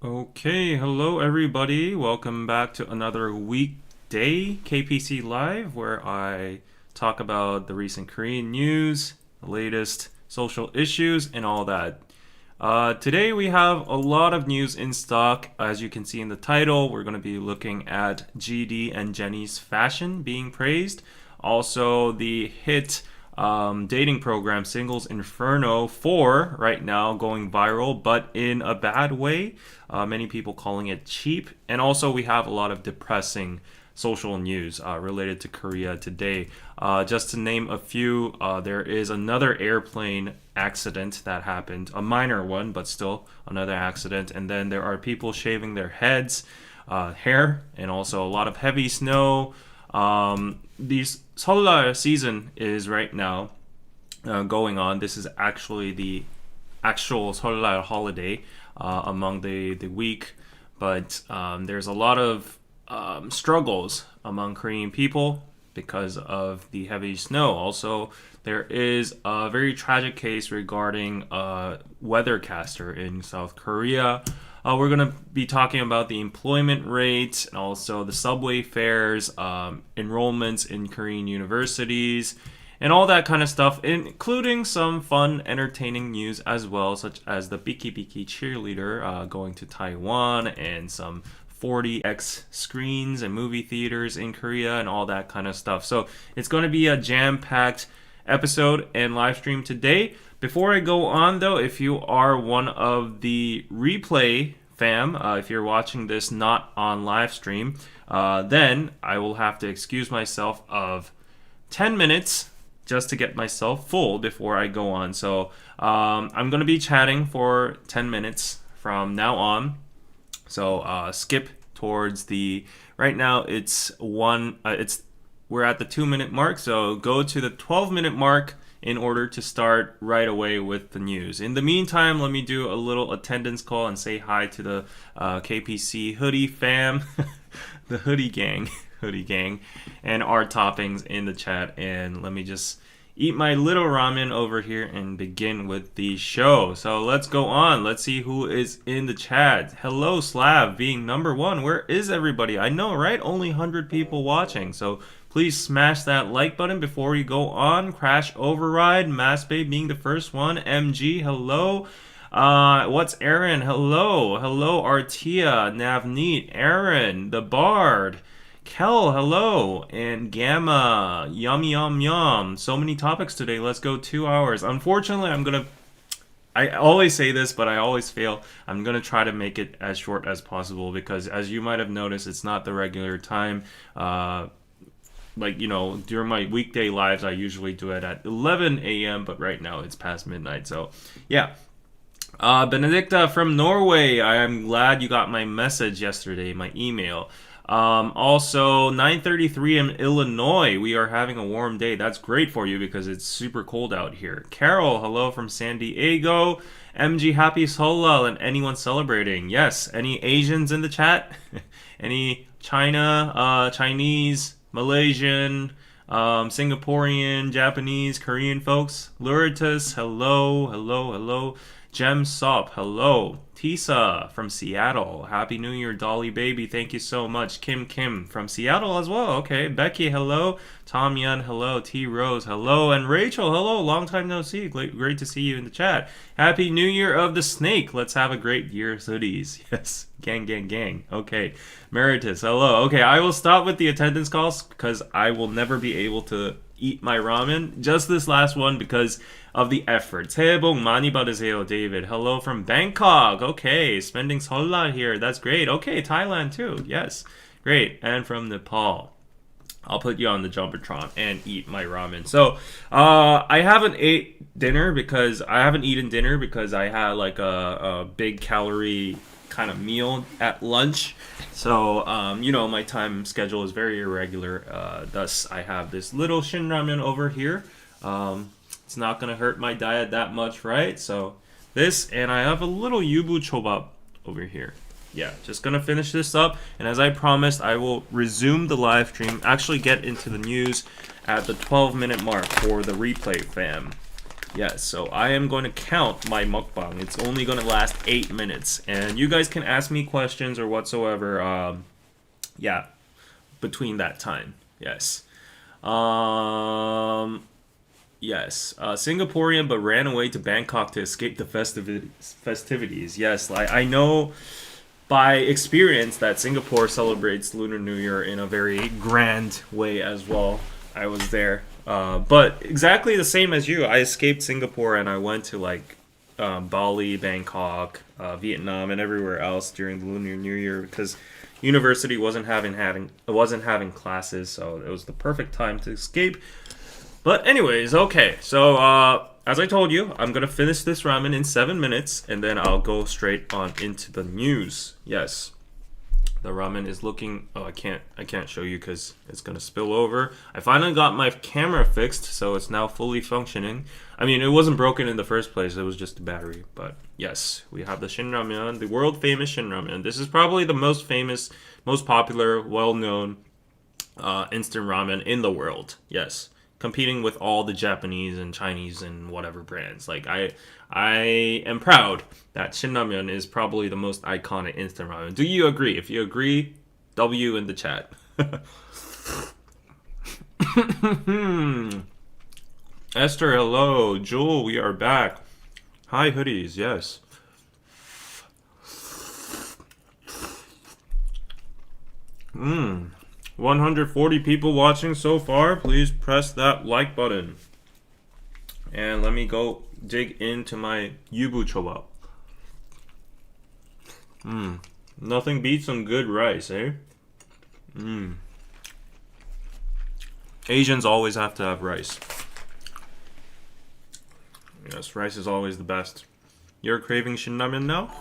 Okay, hello everybody. Welcome back to another weekday KPC Live where I talk about the recent Korean news, the latest social issues, and all that. Today we have a lot of news in stock. As you can see in the title, we're going to be looking at GD and Jennie's fashion being praised. Also, the hit dating program Singles Inferno 4 right now going viral, but in a bad way. Many people calling it cheap. And also we have a lot of depressing social news related to Korea today. Just to name a few, there is another airplane accident that happened, a minor one, but still another accident. And then there are people shaving their heads, hair, and also a lot of heavy snow. The Seollal season is right now going on. This is actually the actual Seollal holiday among the week, but there's a lot of struggles among Korean people because of the heavy snow. Also, there is a very tragic case regarding a weathercaster in South Korea. We're going to be talking about the employment rate and also the subway fares, enrollments in Korean universities, and all that kind of stuff, including some fun, entertaining news as well, such as the Biki Biki cheerleader going to Taiwan and some 40x screens and movie theaters in Korea and all that kind of stuff. So it's going to be a jam-packed episode and live stream today. Before I go on, though, if you are one of the replay fam, if you're watching this not on live stream, then I will have to excuse myself of 10 minutes just to get myself full before I go on. So I'm going to be chatting for 10 minutes from now on. So skip towards the, right now we're at the 2-minute mark, so go to the 12-minute mark in order to start right away with the news. In the meantime, let me do a little attendance call and say hi to the KPC hoodie fam, the hoodie gang, and our toppings in the chat. And let me just eat my little ramen over here and begin with the show. So let's go on. Let's see who is in the chat. Hello, Slav, being number one. Where is everybody? I know, right? Only 100 people watching. So please smash that like button before we go on. Crash Override, Massbay being the first one. MG, hello. What's Aaron? Hello. Hello, Artia, Navneet, Aaron, the Bard. Kel, hello, and Gamma, yum. So many topics today. Let's go 2 hours. Unfortunately, I always say this, but I always fail. I'm going to try to make it as short as possible because, as you might have noticed, it's not the regular time. During my weekday lives, I usually do it at 11 a.m., but right now it's past midnight. So, yeah. Benedicta from Norway, I am glad you got my message yesterday, my email. Also 9:33 in Illinois. We are having a warm day. That's great for you because it's super cold out here. Carol, hello from San Diego. MG, happy Seollal, and anyone celebrating? Yes. Any Asians in the chat? Any Chinese, Malaysian, Singaporean, Japanese, Korean folks? Luritus, hello. Jem Sop, hello. Tisa from Seattle. Happy New Year, Dolly Baby. Thank you so much. Kim from Seattle as well. Okay. Becky, hello. Tom Yun, hello. T Rose, hello. And Rachel, hello. Long time no see. Great to see you in the chat. Happy New Year of the Snake. Let's have a great year, hoodies. Yes. Gang. Okay. Meritus, hello. Okay, I will stop with the attendance calls because I will never be able to eat my ramen. Just this last one because of the effort. 새해 복 많이 받으세요, David. Hello from Bangkok. Okay, spending 설날 here. That's great. Okay, Thailand too. Yes, great. And from Nepal. I'll put you on the Jumbotron and eat my ramen. So, I haven't eaten dinner because I had like a big calorie kind of meal at lunch. So, my time schedule is very irregular. Thus, I have this little shin ramen over here. It's not going to hurt my diet that much, right? So, this, and I have a little yubu chobap over here. Yeah, just going to finish this up. And as I promised, I will resume the live stream, actually get into the news at the 12-minute mark for the replay fam. Yes, so I am going to count my mukbang. It's only going to last 8 minutes. And you guys can ask me questions or whatsoever, yeah, between that time. Yes. Yes. Singaporean but ran away to Bangkok to escape the festivities. Yes, I know by experience that Singapore celebrates Lunar New Year in a very grand way as well. I was there. But exactly the same as you, I escaped Singapore and I went to like Bali, Bangkok, Vietnam, and everywhere else during the Lunar New Year because university wasn't having classes, so it was the perfect time to escape. But anyways, okay. So as I told you, I'm gonna finish this ramen in 7 minutes, and then I'll go straight on into the news. Yes, the ramen is looking. Oh, I can't show you because it's gonna spill over. I finally got my camera fixed, so it's now fully functioning. I mean, it wasn't broken in the first place; it was just the battery. But yes, we have the Shin Ramen, the world famous Shin Ramen. This is probably the most famous, most popular, well-known instant ramen in the world. Yes, competing with all the Japanese and Chinese and whatever brands. Like I am proud that Shin Ramen is probably the most iconic instant ramen. Do you agree? If you agree, W in the chat. Esther, hello. Jewel, we are back. Hi, hoodies. Yes. Mmm. 140 people watching so far. Please press that like button. And let me go dig into my yubu choba. Nothing beats some good rice, eh? Asians always have to have rice. Yes, rice is always the best. You're craving Shin Ramen now?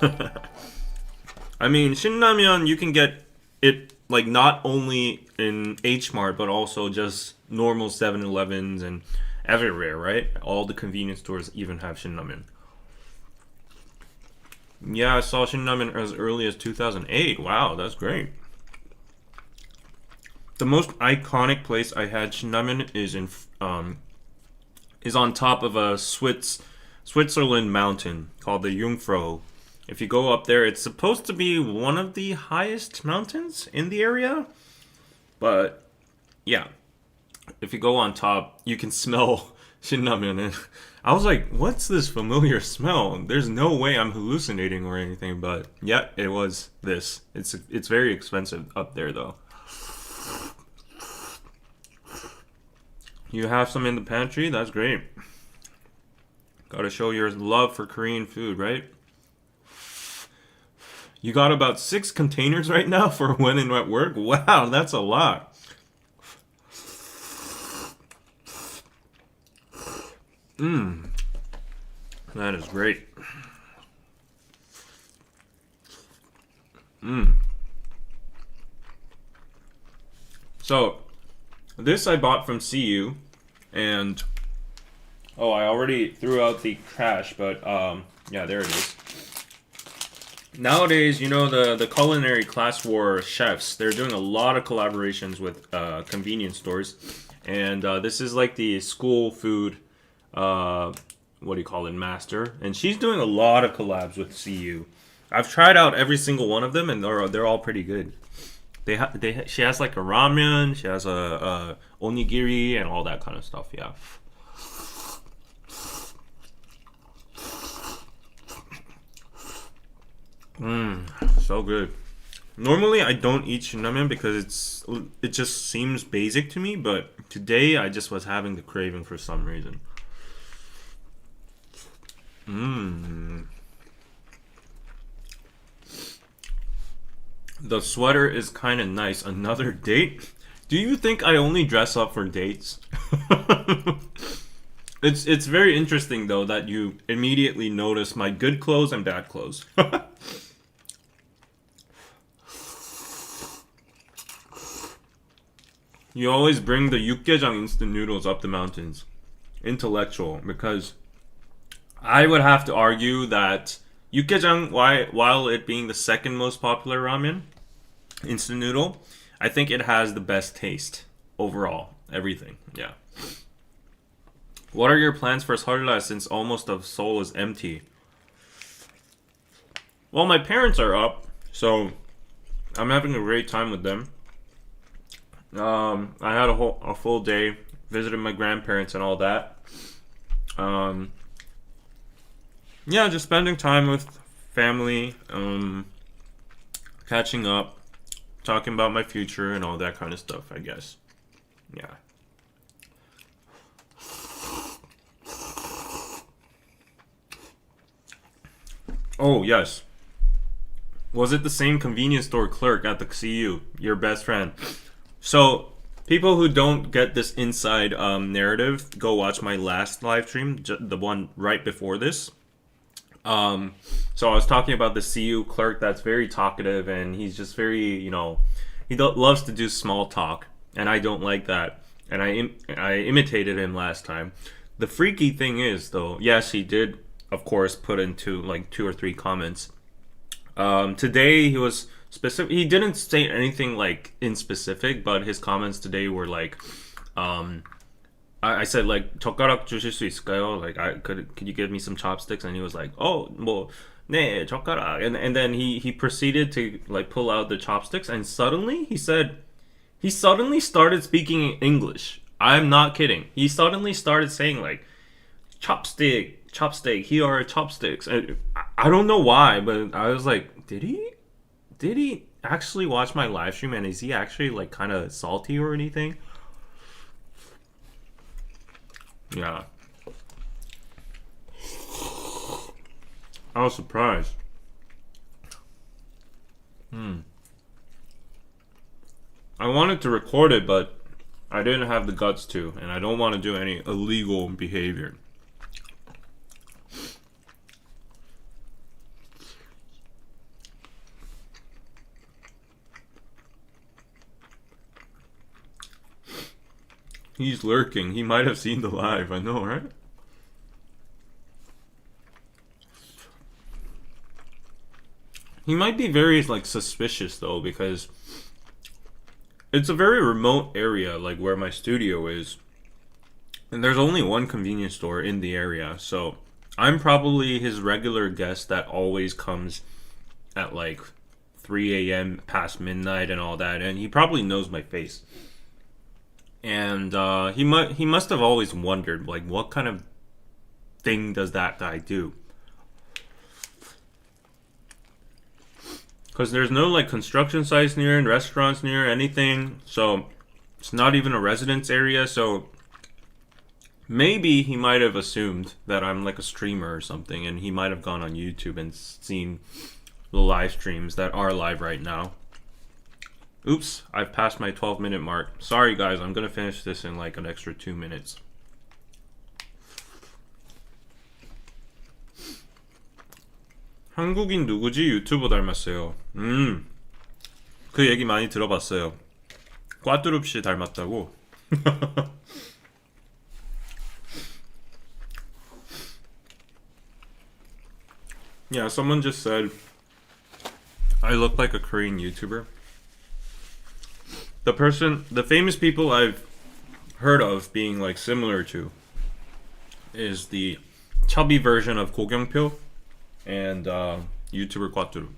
I mean, Shin Ramen, you can get it like not only in H Mart but also just normal 7-Elevens and everywhere, right? All the convenience stores even have Shin Ramen. Yeah, I saw Shin Ramen as early as 2008. Wow, that's great. The most iconic place I had Shin Ramen is on top of a Switzerland mountain called the Jungfrau. If you go up there, it's supposed to be one of the highest mountains in the area. But yeah, if you go on top, you can smell Shin Ramen. And I was like, what's this familiar smell? There's no way I'm hallucinating or anything, but yeah, it was this. It's very expensive up there though. You have some in the pantry? That's great. Gotta show your love for Korean food, right? You got about 6 containers right now for when and at work? Wow, that's a lot. That is great. So, this I bought from CU, and oh, I already threw out the trash, but yeah, there it is. Nowadays, you know, the culinary class war chefs, they're doing a lot of collaborations with convenience stores. And this is like the school food, what do you call it, master. And she's doing a lot of collabs with CU. I've tried out every single one of them, and they're all pretty good. She has like a ramen, she has a onigiri, and all that kind of stuff, yeah. So good. Normally I don't eat Shin Ramen because it just seems basic to me, but today I just was having the craving for some reason. The sweater is kind of nice. Another date? Do you think I only dress up for dates? It's very interesting though that you immediately notice my good clothes and bad clothes. You always bring the yukgaejang instant noodles up the mountains. Intellectual, because I would have to argue that yukgaejang, while it being the second most popular ramen instant noodle, I think it has the best taste overall. Everything, yeah. What are your plans for 설날 since almost of Seoul is empty? Well, my parents are up, so I'm having a great time with them. I had a full day, visited my grandparents and all that. Um, yeah, just spending time with family, catching up, talking about my future and all that kind of stuff, I guess. Yeah. Oh, yes. Was it the same convenience store clerk at the CU, your best friend? So, people who don't get this inside narrative, go watch my last live stream, the one right before this. So I was talking about the CU clerk that's very talkative, and he's just very, he loves to do small talk, and I don't like that. And I imitated him last time. The freaky thing is, though, yes, he did, of course, put into like 2 or 3 comments. Today he was specific. He didn't say anything like in specific, but his comments today were like, I said like 젓가락 주실 수 있을까요? Like could you give me some chopsticks? And he was like, oh 뭐 네 젓가락. And then he proceeded to like pull out the chopsticks, and suddenly he suddenly started speaking English. I'm not kidding. He suddenly started saying like chopstick, here are chopsticks. And I don't know why, but I was like, did he actually watch my live stream, and is he actually like kind of salty or anything? Yeah. I was surprised. I wanted to record it, but I didn't have the guts to, and I don't want to do any illegal behavior. He's lurking. He might have seen the live. I know, right? He might be very like suspicious though, because it's a very remote area, like where my studio is, and there's only one convenience store in the area. So I'm probably his regular guest that always comes at like 3 a.m. past midnight and all that, and he probably knows my face. And he must have always wondered like what kind of thing does that guy do? Because there's no like construction sites near and restaurants near anything, so it's not even a residence area. So maybe he might have assumed that I'm like a streamer or something, and he might have gone on YouTube and seen the live streams that are live right now. Oops, I've passed my 12-minute mark. Sorry guys, I'm gonna finish this in like an extra 2 minutes. 한국인 누구지? 유튜버 닮았어요. 그 얘기 많이 들어봤어요. 꽈뚜룹 씨 닮았다고. Yeah, someone just said I look like a Korean YouTuber. The famous people I've heard of being like similar to is the chubby version of 고경표 and YouTuber 꽈뚜루.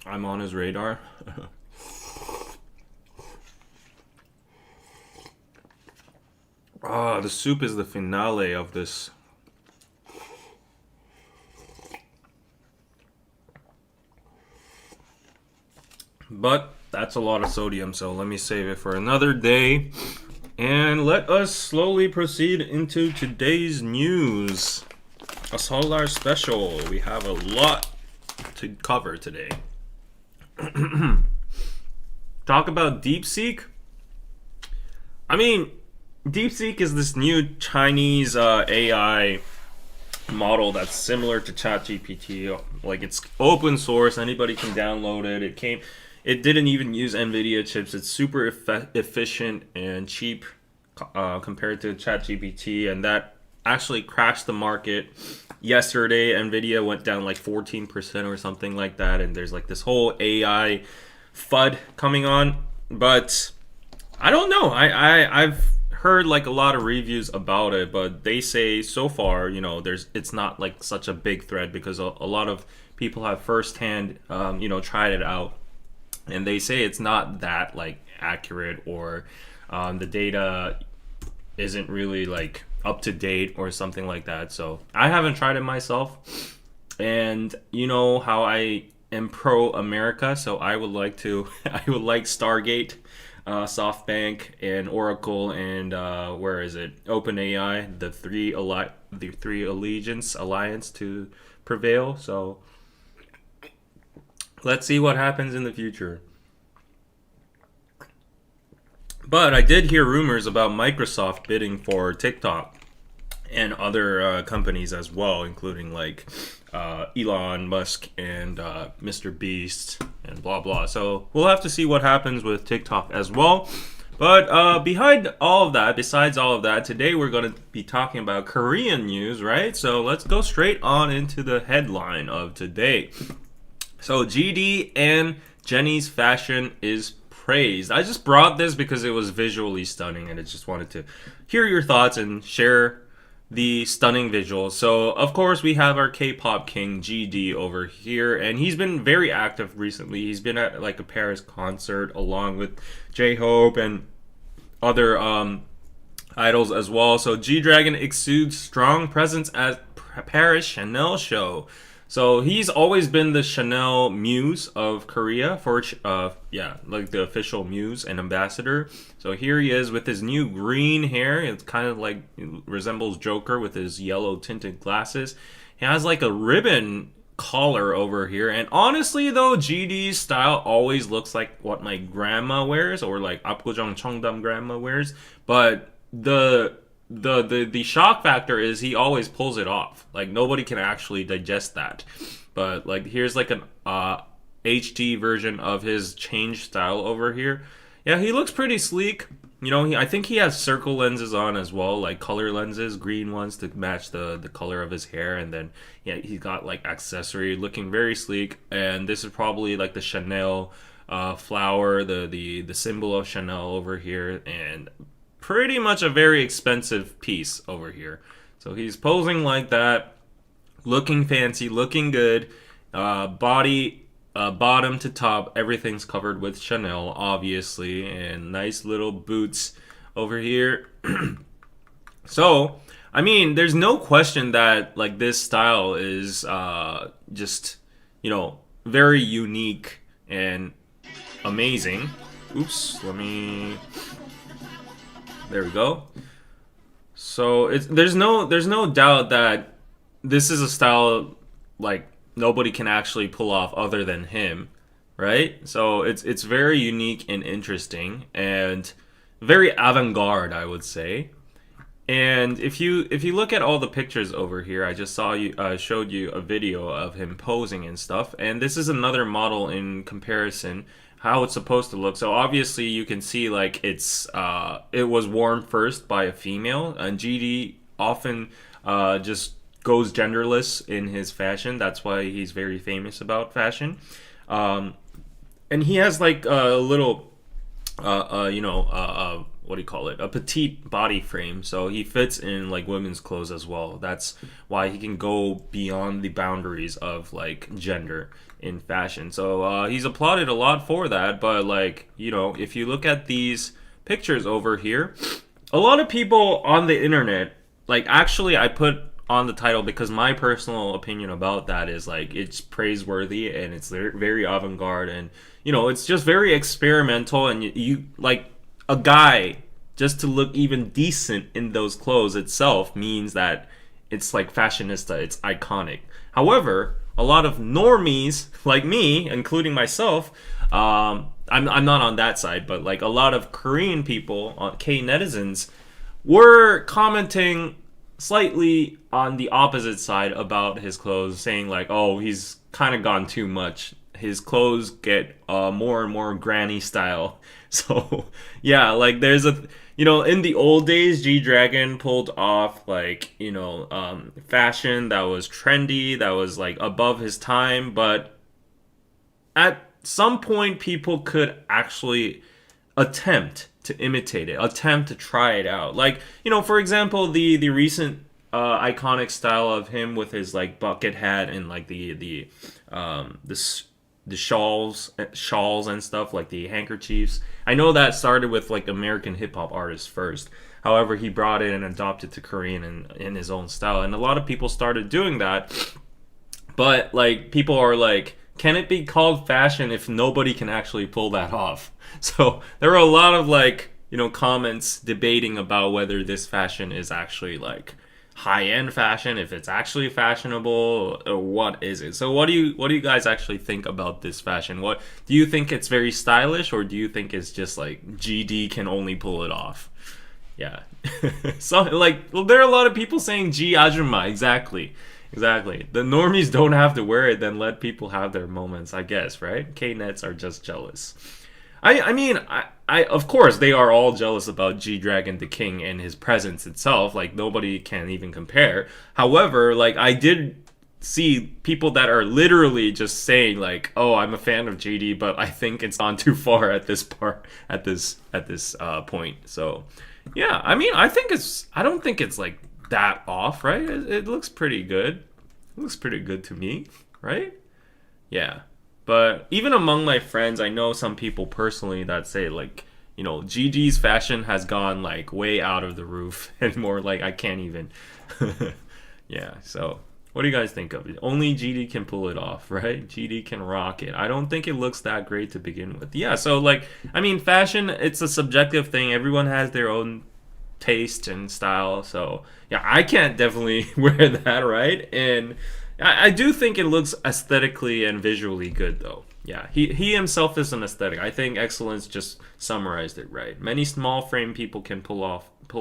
I'm on his radar. The soup is the finale of this. But that's a lot of sodium, so let me save it for another day. And let us slowly proceed into today's news. A Solar special. We have a lot to cover today. Talk about DeepSeek. I mean, DeepSeek is this new Chinese AI model that's similar to ChatGPT. Like, it's open source, anybody can download it. It didn't even use NVIDIA chips. It's super efficient and cheap compared to ChatGPT, and that actually crashed the market yesterday. Nvidia went down like 14% or something like that, and there's like this whole AI FUD coming on. But I don't know. I've heard like a lot of reviews about it, but they say so far, it's not like such a big threat because a lot of people have firsthand, tried it out, and they say it's not that like accurate, or the data isn't really like up to date or something like that. So I haven't tried it myself, and you know how I am pro America, so I would like to I would like Stargate, SoftBank, and Oracle, and where is it? OpenAI, the three allegiance alliance to prevail. So let's see what happens in the future. But I did hear rumors about Microsoft bidding for TikTok and other companies as well, including like Elon Musk and Mr. Beast and blah blah. So we'll have to see what happens with TikTok as well. But besides all of that, today we're going to be talking about Korean news, right? So let's go straight on into the headline of today. So GD and Jennie's fashion is praised. I just brought this because it was visually stunning, and I just wanted to hear your thoughts and share the stunning visuals. So, of course, we have our K-pop king GD over here, and he's been very active recently. He's been at like a Paris concert along with J-Hope and other idols as well. So, G-Dragon exudes strong presence at Paris Chanel show. So he's always been the Chanel muse of Korea for like the official muse and ambassador. So here he is with his new green hair. It's kind of like resembles Joker with his yellow tinted glasses. He has like a ribbon collar over here. And honestly though, GD's style always looks like what my grandma wears, or like Apgujeong Cheongdam grandma wears. But the shock factor is he always pulls it off. Like nobody can actually digest that. But like here's like an HD version of his change style over here. Yeah, he looks pretty sleek. I think he has circle lenses on as well, like color lenses, green ones to match the color of his hair. And then he's got like accessory, looking very sleek. And this is probably like the Chanel flower, the symbol of Chanel over here, and pretty much a very expensive piece over here. So he's posing like that, looking fancy, looking good. Bottom to top, everything's covered with Chanel, obviously, and nice little boots over here. So, I mean, there's no question that like this style is just, very unique and amazing. Oops, there we go. So there's no doubt that this is a style like nobody can actually pull off other than him, right? So it's very unique and interesting and very avant-garde, I would say. And if you look at all the pictures over here, I just showed you a video of him posing and stuff, and this is another model in comparison how it's supposed to look. So obviously you can see like it was worn first by a female, and GD often just goes genderless in his fashion. That's why he's very famous about fashion. And he has like a little what do you call it? A petite body frame, so he fits in like women's clothes as well. That's why he can go beyond the boundaries of like gender in fashion. So he's applauded a lot for that. But like, if you look at these pictures over here, a lot of people on the internet, like actually I put on the title because my personal opinion about that is like it's praiseworthy and it's very avant-garde, and it's just very experimental, and you like a guy just to look even decent in those clothes itself means that it's like fashionista, it's iconic. However, a lot of normies like me, including myself, I'm not on that side, but like a lot of Korean people, K-netizens, were commenting slightly on the opposite side about his clothes, saying like, oh, he's kind of gone too much. His clothes get more and more granny style. So yeah, like there's a in the old days, G Dragon pulled off like, fashion that was trendy, that was like above his time, but at some point people could actually attempt to imitate it, attempt to try it out. Like, for example, the recent iconic style of him with his like bucket hat and like the shawls and stuff, like the handkerchiefs. I know that started with like American hip hop artists first. However, he brought it and adopted to Korean in his own style, and a lot of people started doing that. But like people are like, can it be called fashion if nobody can actually pull that off? So there were a lot of like comments debating about whether this fashion is actually like high-end fashion, if it's actually fashionable, or what is it. So what do you guys actually think about this fashion? What do you think? It's very stylish, or do you think it's just like GD can only pull it off? Yeah. So like, well, there are a lot of people saying G Ajumma. Exactly. The normies don't have to wear it, then let people have their moments, I guess, right? K-nets are just jealous. I mean, of course, they are all jealous about G-Dragon the King and his presence itself. Like, nobody can even compare. However, like, I did see people that are literally just saying, like, oh, I'm a fan of GD, but I think it's gone too far at this point. So, yeah, I mean, I don't think it's, like, that off, right? It looks pretty good. It looks pretty good to me, right? Yeah. But even among my friends, I know some people personally that say like, GG's fashion has gone like way out of the roof and more like I can't even. Yeah, so what do you guys think of it? Only GD can pull it off, right? GD can rock it. I don't think it looks that great to begin with. Yeah, so like, I mean, fashion, it's a subjective thing. Everyone has their own taste and style. So yeah, I can't definitely wear that, right? And I do think it looks aesthetically and visually good, though. Yeah, he himself is an aesthetic. I think Excellence just summarized it right. Many small frame people can pull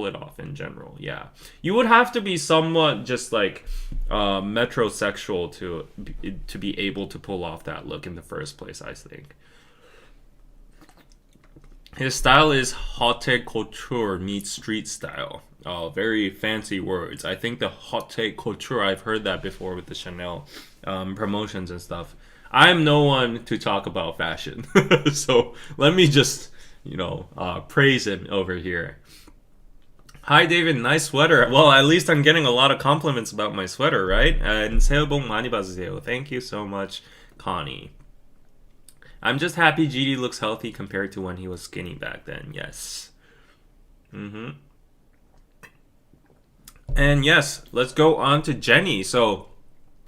it off in general. Yeah, you would have to be somewhat just like metrosexual to be able to pull off that look in the first place, I think. His style is haute couture meets street style. Oh, very fancy words. I think the haute couture, I've heard that before with the Chanel promotions and stuff. I'm no one to talk about fashion. So let me just, praise him over here. Hi, David. Nice sweater. Well, at least I'm getting a lot of compliments about my sweater, right? And 새해 복 많이 받으세요. Thank you so much, Connie. I'm just happy GD looks healthy compared to when he was skinny back then. Yes. And yes, let's go on to Jennie. So,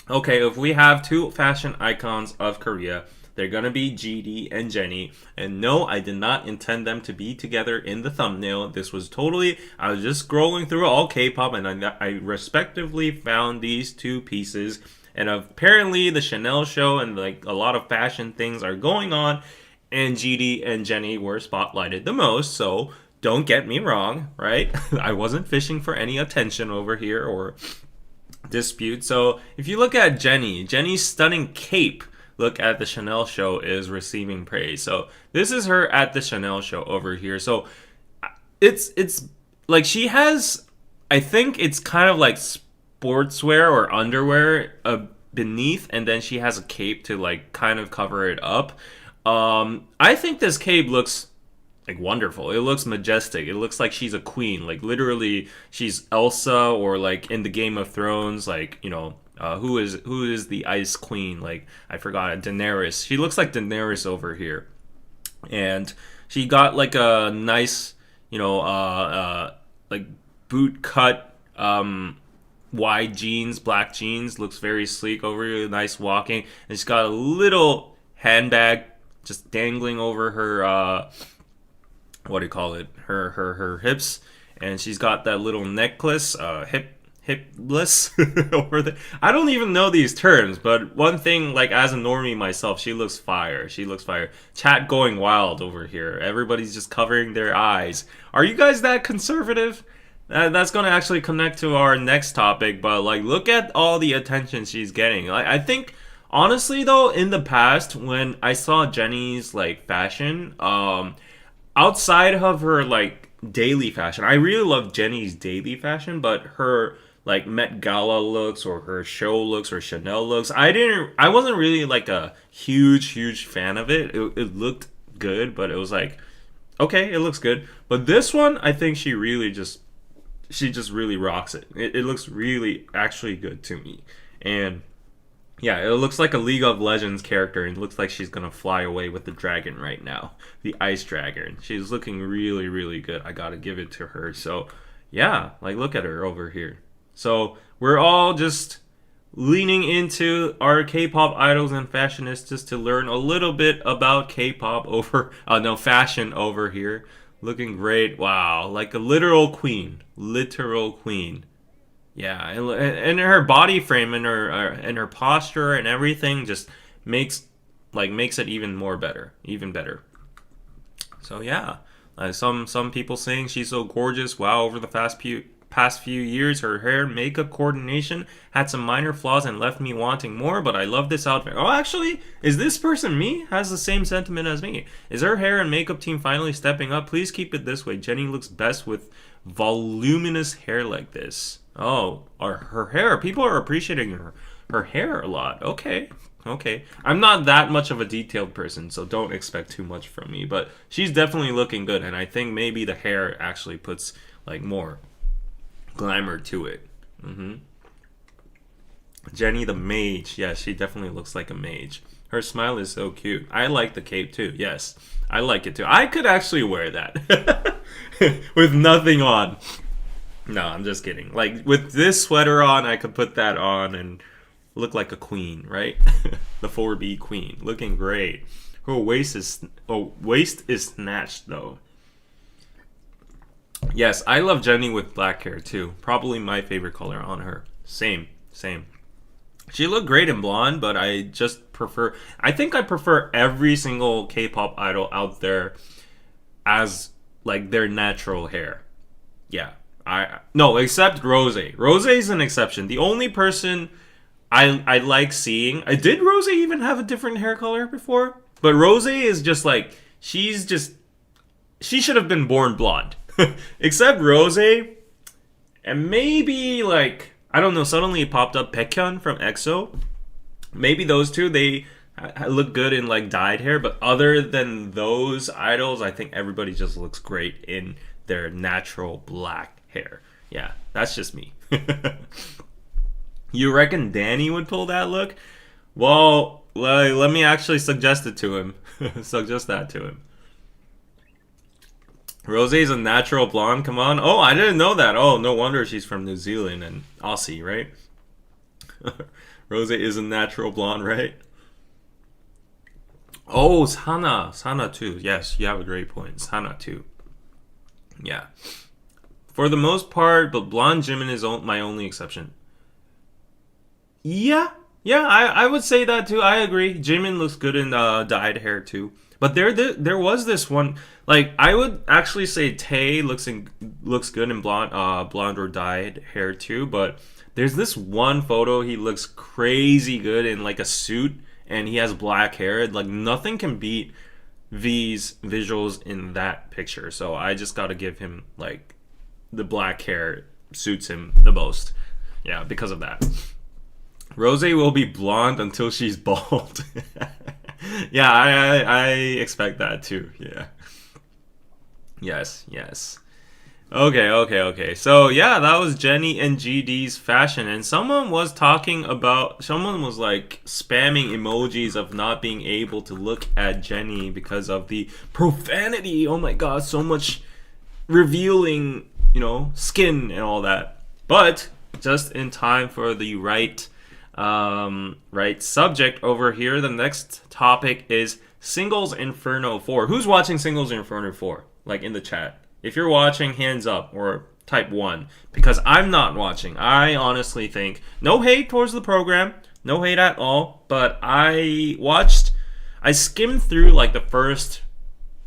okay, if we have two fashion icons of Korea, they're gonna be GD and Jennie. And no, I did not intend them to be together in the thumbnail. This was totally, I was just scrolling through all K-pop and I respectively found these two pieces. And apparently the Chanel show and like a lot of fashion things are going on, and GD and Jennie were spotlighted the most. So don't get me wrong, right? I wasn't fishing for any attention over here or dispute. So if you look at Jennie's stunning cape look at the Chanel show is receiving praise. So this is her at the Chanel show over here. So it's like she has, I think it's kind of like sportswear or underwear beneath, and then she has a cape to like kind of cover it up. I think this cape looks like wonderful. It looks majestic. It looks like she's a queen. Like literally she's Elsa, or like in the Game of Thrones, like, who is the Ice Queen? Like, I forgot it. Daenerys. She looks like Daenerys over here. And she got like a nice, like boot cut wide jeans, black jeans. Looks very sleek over here. Nice walking. And she's got a little handbag just dangling over her what do you call it? Her hips. And she's got that little necklace, hipless over there. I don't even know these terms, but one thing, like as a normie myself, she looks fire. Chat going wild over here. Everybody's just covering their eyes. Are you guys that conservative? That's going to actually connect to our next topic, but like look at all the attention she's getting. I think honestly though, in the past when I saw Jennie's like fashion, outside of her like daily fashion. I really love Jennie's daily fashion, but her like Met Gala looks or her show looks or Chanel looks, I wasn't really like a huge fan of it. It looked good, but it was like, okay, it looks good. But this one, I think she just really rocks it. It looks really actually good to me. And yeah, it looks like a League of Legends character, and it looks like she's gonna fly away with the dragon right now, the ice dragon. She's looking really good. I gotta give it to her. So yeah, like look at her over here. So we're all just leaning into our K-pop idols and fashionistas to learn a little bit about K-pop over, no, fashion over here. Looking great. Wow, like a literal queen. Yeah, and her body frame and her posture and everything just makes it even better. So yeah, some people saying she's so gorgeous. Wow, over the past few years, her hair and makeup coordination had some minor flaws and left me wanting more, but I love this outfit. Oh, actually, is this person me? Has the same sentiment as me. Is her hair and makeup team finally stepping up? Please keep it this way. Jennie looks best with voluminous hair like this. Oh, her hair. People are appreciating her hair a lot. Okay. I'm not that much of a detailed person, so don't expect too much from me, but she's definitely looking good, and I think maybe the hair actually puts like more glamour to it. Jennie the mage. Yeah, she definitely looks like a mage. Her smile is so cute. I like the cape too. Yes, I like it too. I could actually wear that with nothing on. No, I'm just kidding. Like with this sweater on, I could put that on and look like a queen, right? The 4B queen, looking great. Her waist is snatched though. Yes, I love Jennie with black hair too. Probably my favorite color on her. Same. She looked great in blonde, but I think I prefer every single K-pop idol out there as like their natural hair. Yeah. No, except Rose. Rose is an exception. The only person I like seeing. Did Rose even have a different hair color before? But Rose is just like she should have been born blonde. Except Rose, and maybe like I don't know. Suddenly it popped up Baekhyun from EXO. Maybe those two they look good in like dyed hair, but other than those idols, I think everybody just looks great in their natural black hair. Yeah, that's just me. You reckon Danny would pull that look? Well, let me actually suggest it to him. Suggest that to him. Rosé's a natural blonde. Come on. Oh, I didn't know that. Oh, no wonder she's from New Zealand and Aussie, right? Rosé is a natural blonde, right? Oh, Sana too. Yes, you have a great point. Sana too. Yeah. For the most part, but blonde Jimin is my only exception. Yeah, I would say that too. I agree. Jimin looks good in dyed hair too. But there was this one. Like I would actually say Tae looks good in blonde or dyed hair too. But there's this one photo he looks crazy good in like a suit and he has black hair. Like nothing can beat V's visuals in that picture. So I just gotta give him like the black hair suits him the most. Yeah, because of that. Rose will be blonde until she's bald. Yeah, I expect that too. Yeah. Yes. Okay. So yeah, that was Jennie and GD's fashion, and someone was like spamming emojis of not being able to look at Jennie because of the profanity. Oh my god, so much revealing, skin and all that. But just in time for the right subject over here. The next topic is Singles Inferno 4. Who's watching Singles Inferno 4? Like in the chat. If you're watching, hands up or type 1. Because I'm not watching. I honestly think, no hate towards the program. No hate at all. But I skimmed through like the first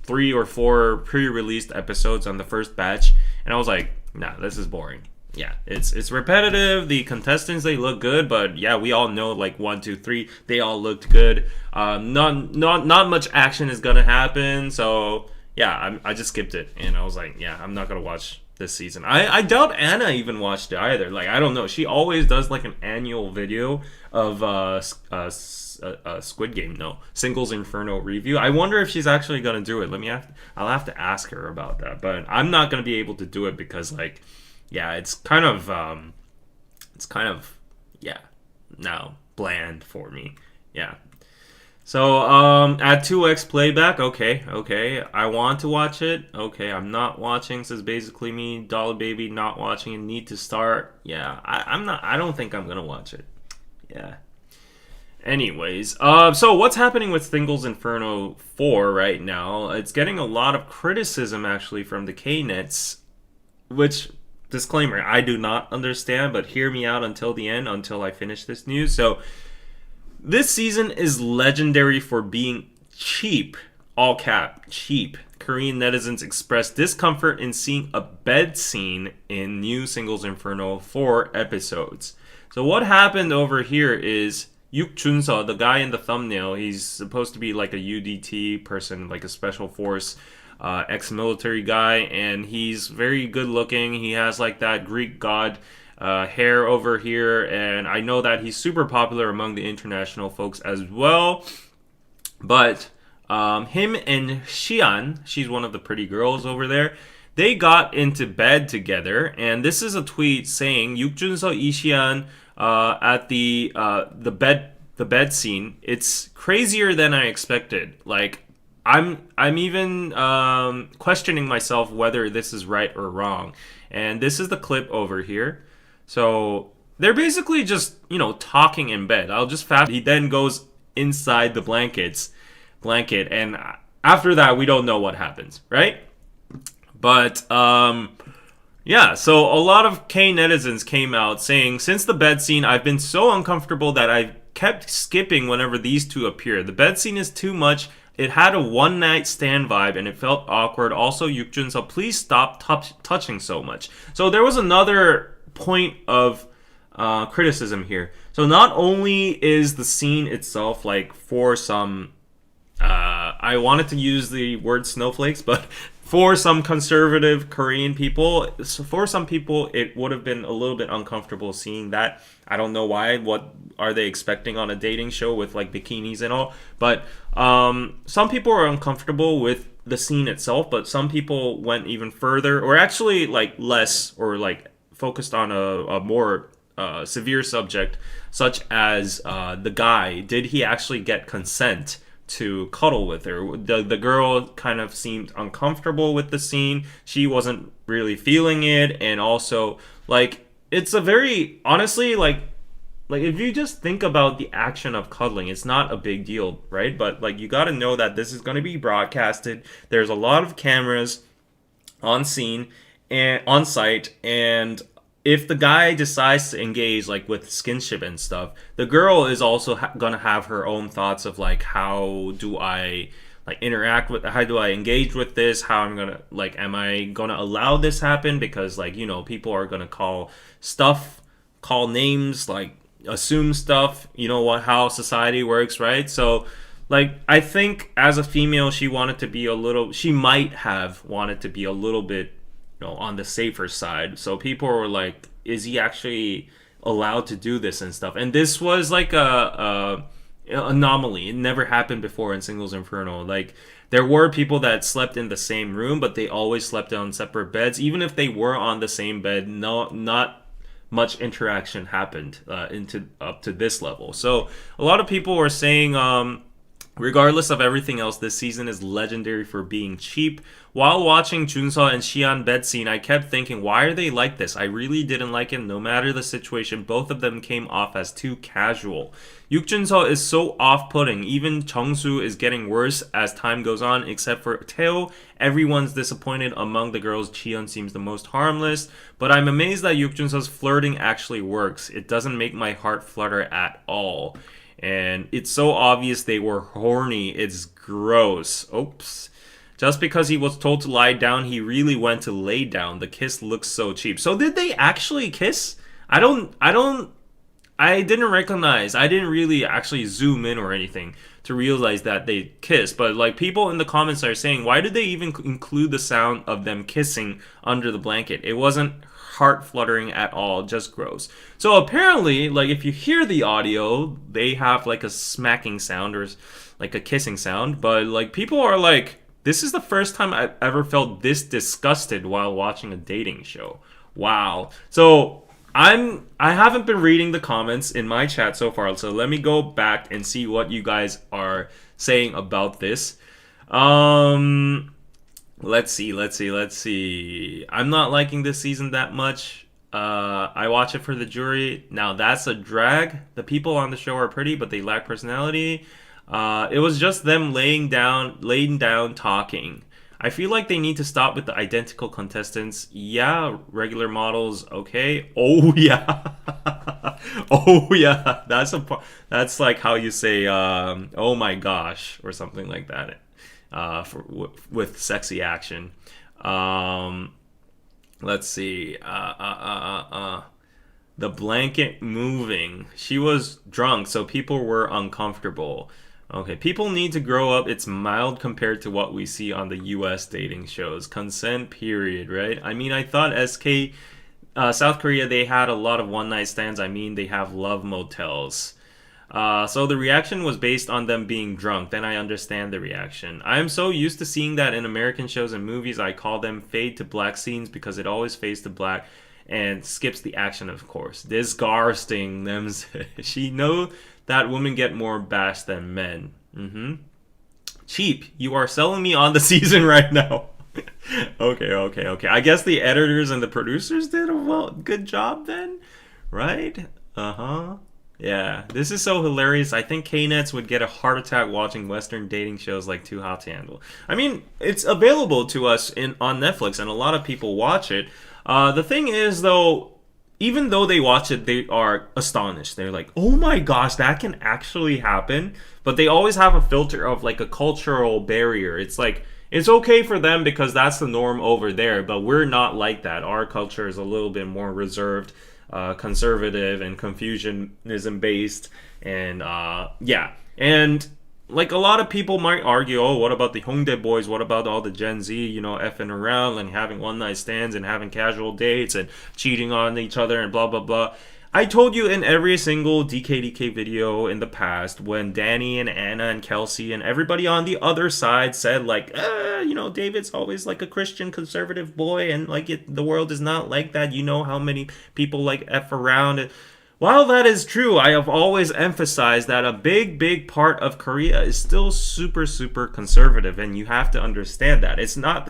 3 or 4 pre-released episodes on the first batch. And I was like, nah, this is boring. Yeah, it's repetitive. The contestants, they look good, but yeah, we all know like 1, 2, 3, they all looked good. Not much action is gonna happen. So I just skipped it, and I was like, yeah, I'm not gonna watch this season. I doubt Anna even watched it either. Like, I don't know. She always does like an annual video of Squid Game, no, Singles Inferno review. I wonder if she's actually gonna do it. I'll have to ask her about that. But I'm not gonna be able to do it because, like, yeah, it's kind of, yeah, now bland for me. Yeah. So, at 2x playback, okay, I want to watch it, okay, I'm not watching, so it's basically me, Dollar Baby, not watching it, need to start, yeah, I don't think I'm gonna watch it, yeah. Anyways, so what's happening with Singles Inferno 4 right now? It's getting a lot of criticism, actually, from the K-Nets, which, disclaimer, I do not understand, but hear me out until the end, until I finish this news, so... This season is legendary for being cheap. All cap, cheap. Korean netizens expressed discomfort in seeing a bed scene in new Singles Inferno 4 episodes. So what happened over here is Yuk Junso, the guy in the thumbnail, he's supposed to be like a UDT person, like a special force ex-military guy, and he's very good looking. He has like that Greek god hair over here, and I know that he's super popular among the international folks as well. But him and Xian, she's one of the pretty girls over there, they got into bed together, and this is a tweet saying Yukjunso Ishian at the bed scene. It's crazier than I expected. Like, I'm even questioning myself whether this is right or wrong. And this is the clip over here. So they're basically just, talking in bed. I'll just fast. He then goes inside the blanket, and after that, we don't know what happens, right? But yeah. So a lot of K netizens came out saying, since the bed scene, I've been so uncomfortable that I've kept skipping whenever these two appear. The bed scene is too much. It had a one-night stand vibe, and it felt awkward. Also, Yukjun, so please stop touching so much. So there was another point of criticism here. So not only is the scene itself like for some I wanted to use the word snowflakes, but for some conservative Korean people, for some people it would have been a little bit uncomfortable seeing that. I don't know why. What are they expecting on a dating show with like bikinis and all? But some people are uncomfortable with the scene itself, but some people went even further, or actually like less, or like focused on a more severe subject, such as the guy. Did he actually get consent to cuddle with her? The girl kind of seemed uncomfortable with the scene. She wasn't really feeling it, and also like it's a very honestly like if you just think about the action of cuddling, it's not a big deal, right? But like you got to know that this is going to be broadcasted. There's a lot of cameras on scene and on site, and if the guy decides to engage like with skinship and stuff, the girl is also gonna have her own thoughts of like, how do I like interact with, how do I engage with this, how I'm gonna like, am I gonna allow this happen, because like people are gonna call names, like assume stuff, how society works, right? So like I think as a female, she might have wanted to be a little bit on the safer side. So people were like, is he actually allowed to do this and stuff? And this was like a anomaly. It never happened before in Singles Inferno. Like there were people that slept in the same room, but they always slept on separate beds. Even if they were on the same bed, not much interaction happened up to this level. So a lot of people were saying, regardless of everything else, this season is legendary for being cheap. While watching Junso and Xian bed scene, I kept thinking, why are they like this? I really didn't like it. No matter the situation, both of them came off as too casual. Yuk Junso is so off-putting. Even Jeongsu is getting worse as time goes on, except for Tae. Everyone's disappointed. Among the girls, Cheon seems the most harmless. But I'm amazed that Yuk Junso's flirting actually works. It doesn't make my heart flutter at all. And it's so obvious they were horny. It's gross. Oops. Just because he was told to lie down, he really went to lay down. The kiss looks so cheap. So did they actually kiss? I didn't recognize. I didn't really actually zoom in or anything to realize that they kiss. But like people in the comments are saying, why did they even include the sound of them kissing under the blanket? It wasn't heart fluttering at all, just gross. So apparently, like if you hear the audio, they have like a smacking sound or like a kissing sound, but like people are like, this is the first time I've ever felt this disgusted while watching a dating show. Wow. So I haven't been reading the comments in my chat so far, so let me go back and see what you guys are saying about this. Let's see. I'm not liking this season that much. I watch it for the jury. Now that's a drag. The people on the show are pretty, but they lack personality. It was just them laying down talking. I feel like they need to stop with the identical contestants. Yeah, regular models, okay. Oh yeah, oh yeah. That's like how you say, oh my gosh, or something like that. With sexy action. Let's see. The blanket moving. She was drunk, so people were uncomfortable. Okay, people need to grow up. It's mild compared to what we see on the US dating shows. Consent, period, right? I mean, I thought South Korea, they had a lot of one-night stands. I mean, they have love motels. So the reaction was based on them being drunk. Then I understand the reaction. I am so used to seeing that in American shows and movies. I call them fade to black scenes because it always fades to black and skips the action, of course. Disgusting them. She know that women get more bashed than men. Cheap. You are selling me on the season right now. Okay. I guess the editors and the producers did a good job then, right? Yeah, this is so hilarious. I think K-Nets would get a heart attack watching Western dating shows like Too Hot to Handle. I mean, it's available to us on Netflix, and a lot of people watch it. The thing is, though, even though they watch it, they are astonished. They're like, oh my gosh, that can actually happen. But they always have a filter of like a cultural barrier. It's like, it's okay for them because that's the norm over there, but we're not like that. Our culture is a little bit more reserved, conservative, and Confucianism based. And yeah. And like a lot of people might argue, oh, what about the Hongdae boys? What about all the Gen Z, effing around and having one night stands and having casual dates and cheating on each other and blah, blah, blah. I told you in every single DKDK video in the past when Danny and Anna and Kelsey and everybody on the other side said like, David's always like a Christian conservative boy and like the world is not like that. You know how many people like F around. While that is true, I have always emphasized that a big part of Korea is still super, super conservative, and you have to understand that.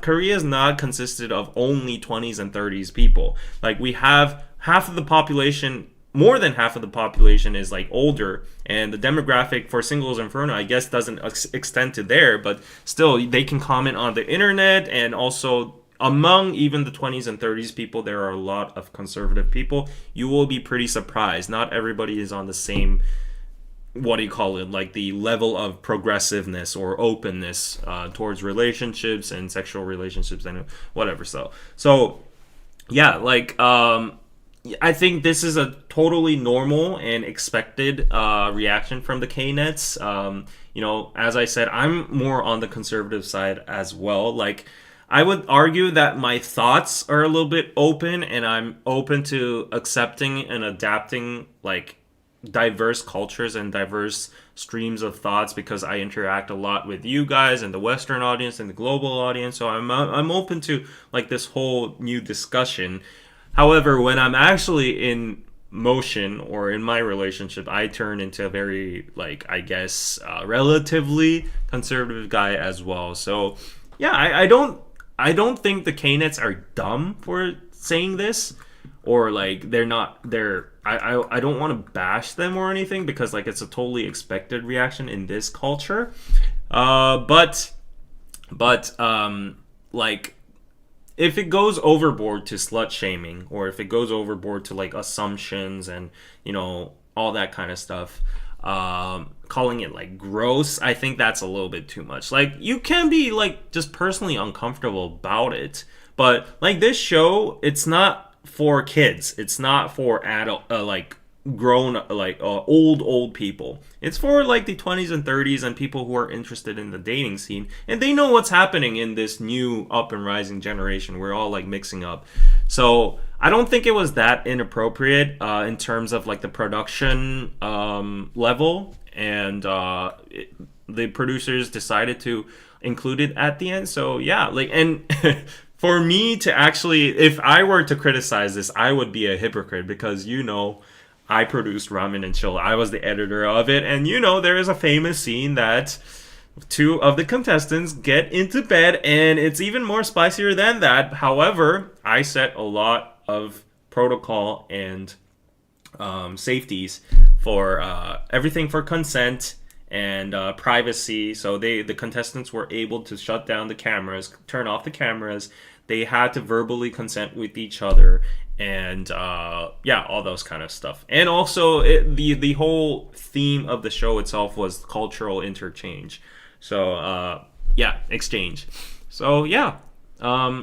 Korea is not consisted of only 20s and 30s people. Like, we have half of the population, more than half of the population is like older, and the demographic for Singles Inferno, I guess, doesn't extend to there, but still, they can comment on the internet, and also among even the 20s and 30s people, there are a lot of conservative people. You will be pretty surprised. Not everybody is on the same, like the level of progressiveness or openness towards relationships and sexual relationships and whatever. So yeah, like I think this is a totally normal and expected reaction from the K-Nets. As I said, I'm more on the conservative side as well. Like, I would argue that my thoughts are a little bit open, and I'm open to accepting and adapting like diverse cultures and diverse streams of thoughts because I interact a lot with you guys and the Western audience and the global audience. So I'm open to like this whole new discussion. However, when I'm actually in motion or in my relationship, I turn into a very relatively conservative guy as well. So yeah, I don't think the K-Nets are dumb for saying this, or like I don't want to bash them or anything because like it's a totally expected reaction in this culture. But if it goes overboard to slut shaming, or if it goes overboard to like assumptions and all that kind of stuff, calling it like gross, I think that's a little bit too much. Like, you can be like just personally uncomfortable about it, but like this show, it's not for kids, it's not for adult grown, like old people. It's for like the 20s and 30s and people who are interested in the dating scene, and they know what's happening in this new up and rising generation. We're all like mixing up. So I don't think it was that inappropriate in terms of like the production level, and the producers decided to include it at the end. So yeah, like, and for me to actually, if I were to criticize this, I would be a hypocrite, because I produced Ramen and Chill. I was the editor of it, and there is a famous scene that two of the contestants get into bed, and it's even more spicier than that. However, I set a lot of protocol and safeties for everything for consent and privacy. So the contestants were able to shut down the cameras, turn off the cameras. They had to verbally consent with each other, and all those kind of stuff. And also the whole theme of the show itself was cultural interchange. So exchange. So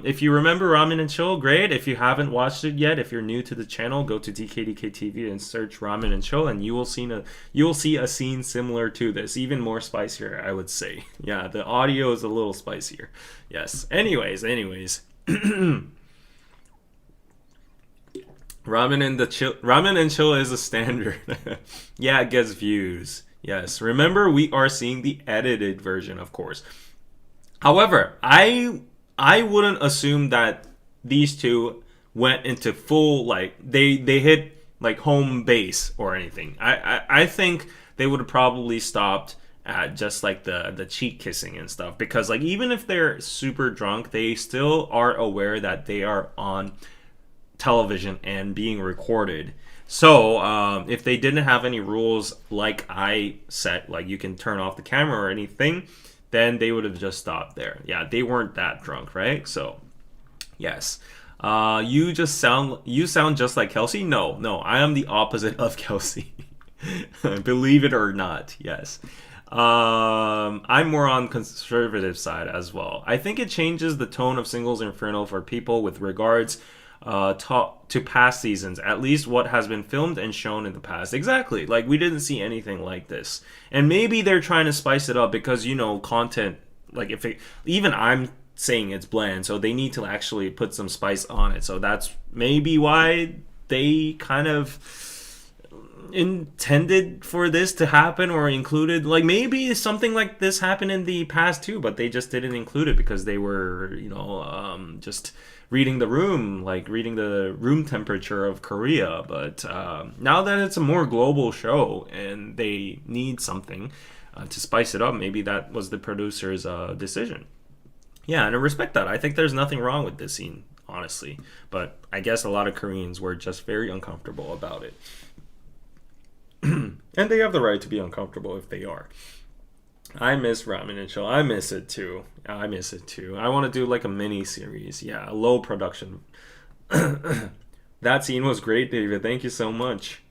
if you remember Ramen and Chill, great. If you haven't watched it yet, if you're new to the channel, go to DKDKTV and search Ramen and Chill, and you will see a scene similar to this, even more spicier, I would say. Yeah, the audio is a little spicier. Yes. Anyways. Ramen and Chill is a standard. Yeah, it gets views. Yes. Remember, we are seeing the edited version, of course. However, I wouldn't assume that these two went into full, like, they hit like home base or anything. I think they would have probably stopped at just like the cheek kissing and stuff, because like even if they're super drunk, they still are aware that they are on television and being recorded. So if they didn't have any rules like I set, like you can turn off the camera or anything, then they would have just stopped there. Yeah, they weren't that drunk, right? So yes. You sound just like Kelsey. No, I am the opposite of Kelsey. Believe it or not. Yes. I'm more on conservative side as well. I think it changes the tone of Singles Inferno for people with regards to past seasons, at least what has been filmed and shown in the past. Exactly. Like, we didn't see anything like this. And maybe they're trying to spice it up because, content, like, even I'm saying it's bland, so they need to actually put some spice on it. So that's maybe why they kind of intended for this to happen or included. Like, maybe something like this happened in the past too, but they just didn't include it because they were, just reading the room temperature of Korea. But now that it's a more global show and they need something to spice it up, maybe that was the producer's decision. Yeah, and I respect that. I think there's nothing wrong with this scene, honestly. But I guess a lot of Koreans were just very uncomfortable about it. And they have the right to be uncomfortable if they are. I miss Ramen and Chill. I miss it too. I want to do like a mini series. Yeah, a low production. That scene was great, David. Thank you so much.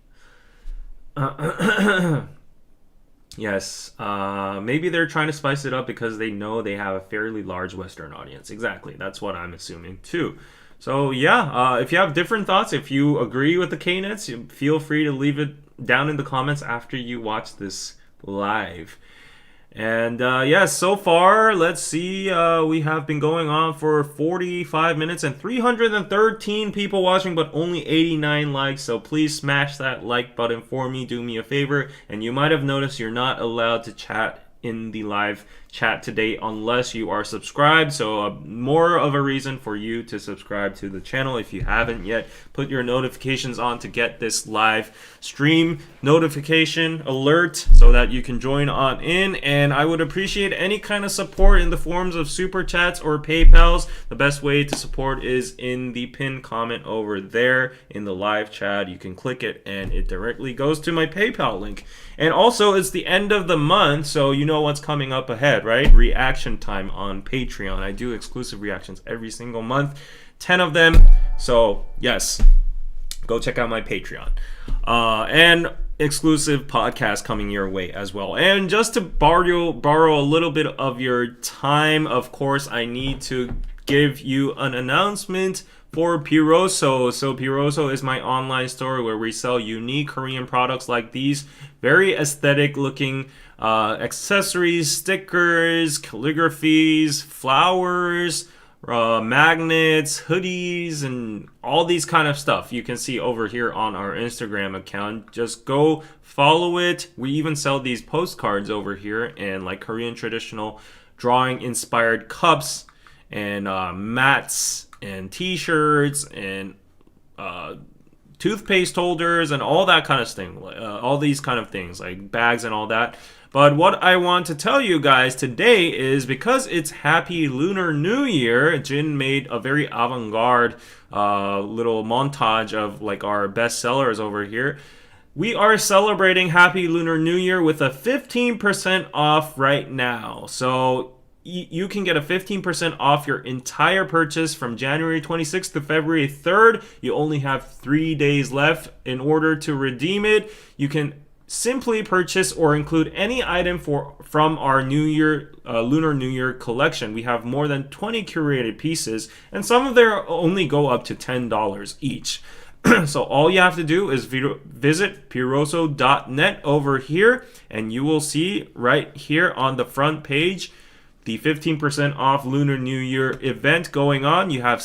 Yes. Maybe they're trying to spice it up because they know they have a fairly large Western audience. Exactly. That's what I'm assuming too. So yeah, if you have different thoughts, if you agree with the K-Nets, feel free to leave it down in the comments after you watch this live. And so far, let's see, we have been going on for 45 minutes and 313 people watching, but only 89 likes. So please smash that like button for me, do me a favor. And you might have noticed you're not allowed to chat in the live chat today unless you are subscribed. So more of a reason for you to subscribe to the channel if you haven't yet. Put your notifications on to get this live stream notification alert so that you can join on in. And I would appreciate any kind of support in the forms of super chats or PayPals. The best way to support is in the pinned comment over there in the live chat. You can click it and it directly goes to my PayPal link. And also, it's the end of the month, so you know what's coming up ahead, right? Reaction time on Patreon. I do exclusive reactions every single month, 10 of them. So yes, go check out my Patreon. And exclusive podcast coming your way as well. And just to borrow a little bit of your time, of course, I need to give you an announcement for Piroso. So Piroso is my online store where we sell unique Korean products like these very aesthetic looking accessories, stickers, calligraphies, flowers, magnets, hoodies, and all these kind of stuff you can see over here on our Instagram account. Just go follow it. We even sell these postcards over here and like Korean traditional drawing inspired cups and mats and t-shirts and toothpaste holders and all that kind of thing, all these kind of things like bags and all that. But what I want to tell you guys today is because it's Happy Lunar New Year, Jin made a very avant-garde little montage of like our best sellers over here. We are celebrating Happy Lunar New Year with a 15% off right now. So you can get a 15% off your entire purchase from January 26th to February 3rd. You only have 3 days left. In order to redeem it, you can simply purchase or include any item from our New Year Lunar New Year collection. We have more than 20 curated pieces, and some of them only go up to $10 each. So all you have to do is visit piroso.net over here, and you will see right here on the front page the 15% off Lunar New Year event going on. You have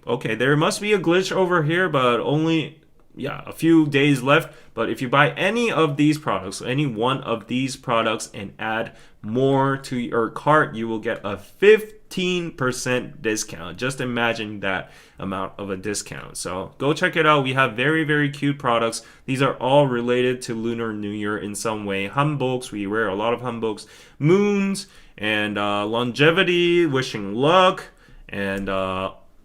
okay, there must be a glitch over here, but only a few days left. But if you buy any of these products, any one of these products, and add more to your cart, you will get a 15% discount. Just imagine that amount of a discount. So go check it out. We have very, very cute products. These are all related to Lunar New Year in some way. Hanboks, we wear a lot of hanboks. Moons, and longevity, wishing luck, and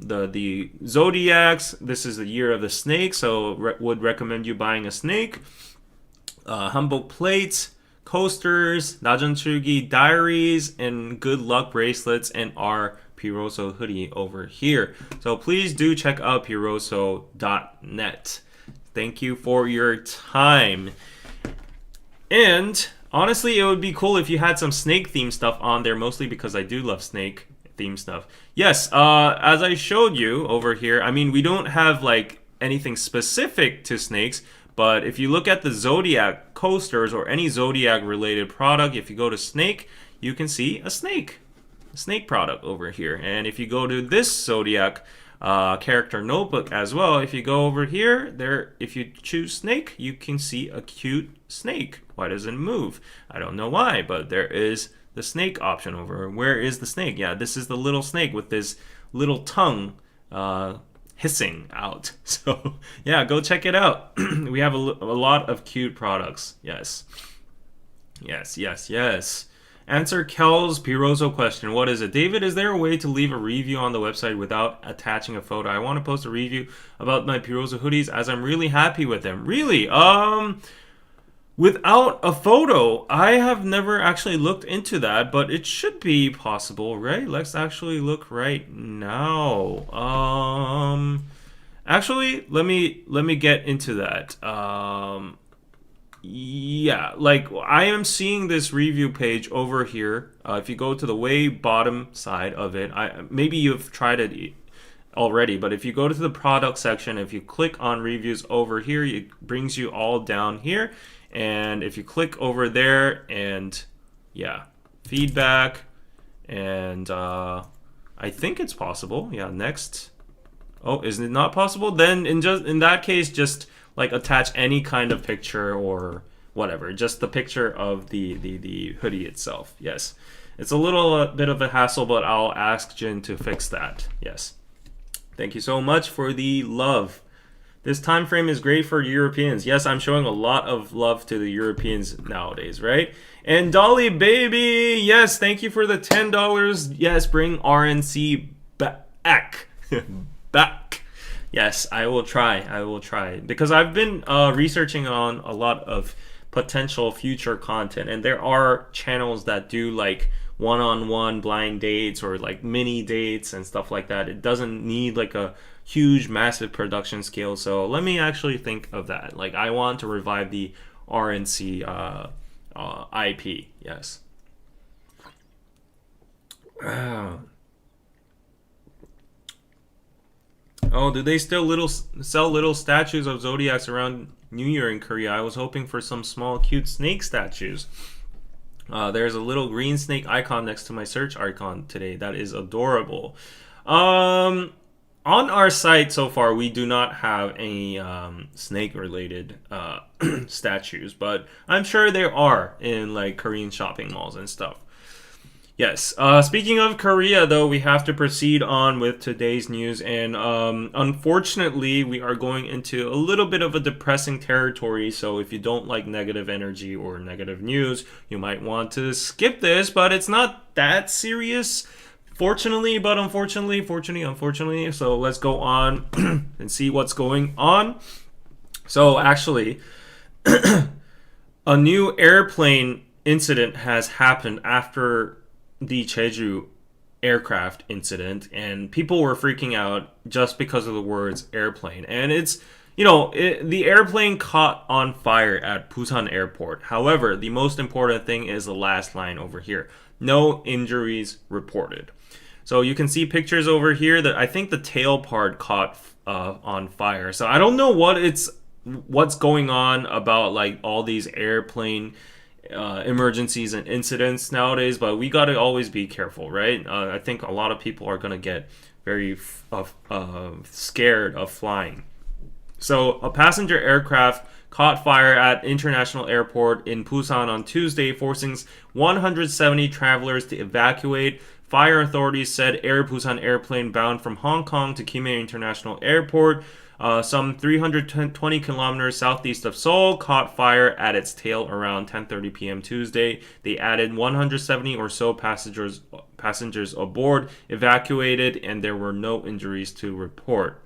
the zodiacs. This is the year of the snake, so would recommend you buying a snake. Hanbok plates, coasters, 나전출기 diaries, and good luck bracelets, and our Piroso hoodie over here. So please do check out piroso.net. Thank you for your time. And honestly, it would be cool if you had some snake themed stuff on there, mostly because I do love snake themed stuff. Yes, as I showed you over here, I mean, we don't have like anything specific to snakes, but if you look at the zodiac coasters or any zodiac related product, if you go to snake, you can see a snake product over here. And if you go to this zodiac character notebook as well, if you go over here, if you choose snake, you can see a cute snake. Why doesn't it move? I don't know why, but there is the snake option over. Where is the snake? Yeah, this is the little snake with this little tongue hissing out. So yeah, go check it out. We have a lot of cute products. Yes. Answer Kel's Piroso question. What is it? David, is there a way to leave a review on the website without attaching a photo? I want to post a review about my Piroso hoodies as I'm really happy with them. Really? Without a photo, I have never actually looked into that, but it should be possible, right? Let's actually look right now. Actually, let me get into that. Yeah, like I am seeing this review page over here. If you go to the way bottom side of it, maybe you've tried it already, but if you go to the product section, if you click on reviews over here, it brings you all down here. And if you click over there and feedback, and I think it's possible. Yeah, next. Oh, isn't it not possible? Then in that case, just like attach any kind of picture or whatever, just the picture of the hoodie itself. Yes, it's a little bit of a hassle, but I'll ask Jin to fix that. Yes, thank you so much for the love. This time frame is great for Europeans. Yes, I'm showing a lot of love to the Europeans nowadays, right? And Dolly Baby, yes, thank you for the $10. Yes, bring RNC back. Back. Yes, I will try. Because I've been researching on a lot of potential future content, and there are channels that do like one-on-one blind dates or like mini dates and stuff like that. It doesn't need like a huge massive production scale, so let me actually think of that. Like I want to revive the RNC IP. Yes. Oh, do they still sell little statues of zodiacs around New Year in Korea? I was hoping for some small, cute snake statues. There's a little green snake icon next to my search icon today. That is adorable. Um, on our site so far, we do not have any snake-related statues, but I'm sure there are in like Korean shopping malls and stuff. Yes. Speaking of Korea, though, we have to proceed on with today's news, and unfortunately, we are going into a little bit of a depressing territory. So, if you don't like negative energy or negative news, you might want to skip this. But it's not that serious, fortunately. But unfortunately. So, let's go on and see what's going on. So, actually, a new airplane incident has happened after the Jeju aircraft incident, and people were freaking out just because of the words airplane. And it's, the airplane caught on fire at Busan airport. However, the most important thing is the last line over here: no injuries reported. So you can see pictures over here that I think the tail part caught on fire. So I don't know what's going on about like all these airplane emergencies and incidents nowadays, but we got to always be careful, right? I think a lot of people are going to get very scared of flying. So a passenger aircraft caught fire at international airport in Busan on Tuesday, forcing 170 travelers to evacuate. Fire authorities said Air Busan airplane bound from Hong Kong to Kimhae International Airport, some 320 kilometers southeast of Seoul, caught fire at its tail around 10:30 p.m. Tuesday. They added 170 or so passengers aboard, evacuated, and there were no injuries to report.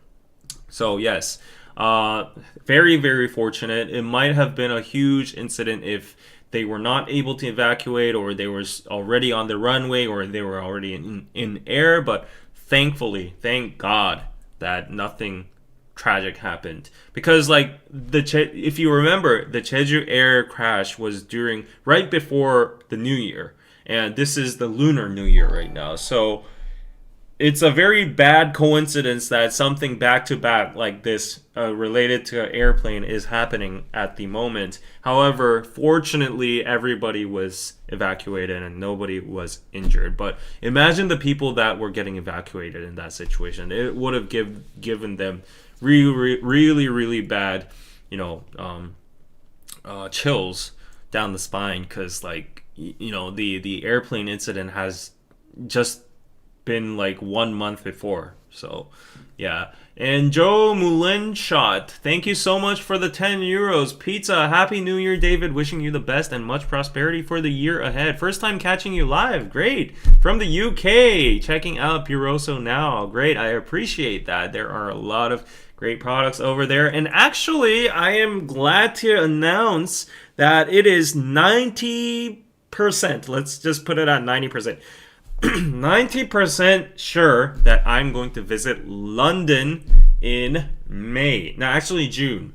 So yes, very, very fortunate. It might have been a huge incident if they were not able to evacuate, or they were already on the runway, or they were already in air. But thankfully, thank God that nothing tragic happened, because like if you remember, the Jeju air crash was right before the New Year, and this is the Lunar New Year right now. So it's a very bad coincidence that something back to back like this related to an airplane is happening at the moment. However, fortunately, everybody was evacuated and nobody was injured. But imagine the people that were getting evacuated in that situation. It would have given them really bad, chills down the spine, because like the airplane incident has just been like 1 month before. So yeah. And Joe Mulenshot, thank you so much for the 10 euros pizza. Happy New Year, David. Wishing you the best and much prosperity for the year ahead. First time catching you live. Great. From the UK, checking out Buroso now. Great. I appreciate that. There are a lot of great products over there. And actually, I am glad to announce that it is 90%. Let's just put it at 90%. 90% sure that I'm going to visit London in May. Now, actually, June.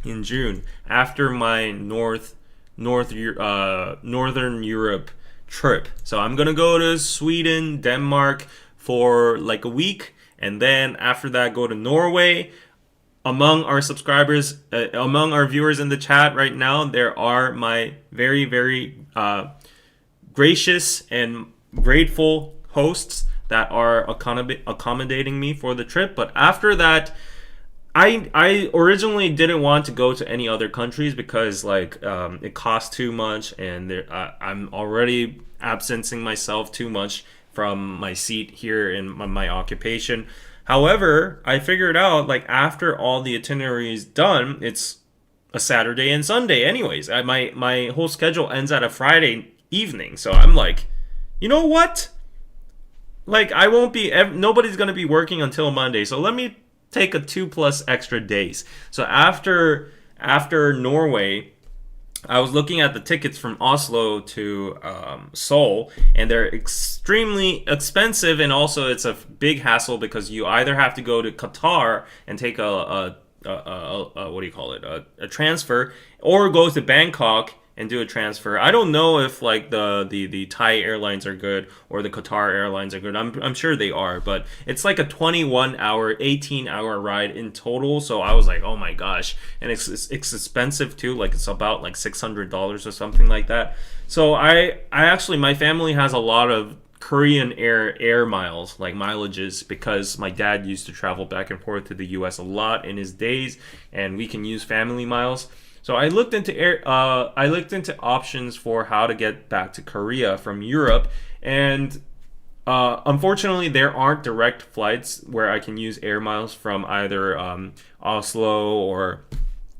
In June, after my Northern Europe trip. So I'm gonna go to Sweden, Denmark for like a week, and then after that, go to Norway. Among our subscribers, among our viewers in the chat right now, there are my very, very gracious and grateful hosts that are accommodating me for the trip. But after that, I originally didn't want to go to any other countries because it costs too much, and I'm already absencing myself too much from my seat here in my occupation. However, I figured out after all the itineraries done, it's a Saturday and Sunday anyways. My whole schedule ends at a Friday evening, so I'm like, you know what? I won't be. Nobody's gonna be working until Monday, so let me take a 2+ extra days. So after Norway, I was looking at the tickets from Oslo to Seoul, and they're extremely expensive, and also it's a big hassle because you either have to go to Qatar and take a what do you call it, a transfer, or go to Bangkok and do a transfer. I don't know if like the Thai airlines are good or the Qatar airlines are good. I'm sure they are, but it's like a 21-hour, 18-hour ride in total. So I was like, oh my gosh, and it's expensive too. Like it's about like $600 or something like that. So I actually, my family has a lot of Korean air miles, like mileages, because my dad used to travel back and forth to the U.S. a lot in his days, and we can use family miles. So I looked into options for how to get back to Korea from Europe, and unfortunately there aren't direct flights where I can use air miles from either Oslo or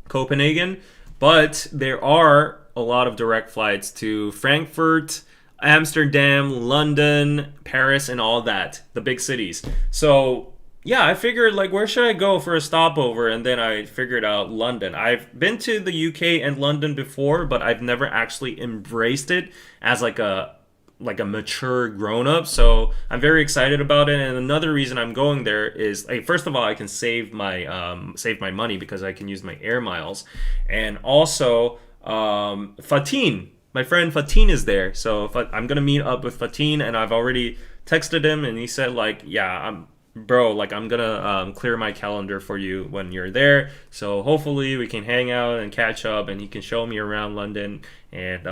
Copenhagen, but there are a lot of direct flights to Frankfurt, Amsterdam, London, Paris, and all that, the big cities. So yeah, I figured like where should I go for a stopover, and then I figured out London. I've been to the UK and London before, but I've never actually embraced it as like a mature grown up. So I'm very excited about it. And another reason I'm going there is like, first of all, I can save my money because I can use my air miles, and also Fatin. My friend Fatin is there, so I'm gonna meet up with Fatin, and I've already texted him, and he said like, yeah, I'm gonna clear my calendar for you when you're there. So hopefully we can hang out and catch up, and he can show me around London. And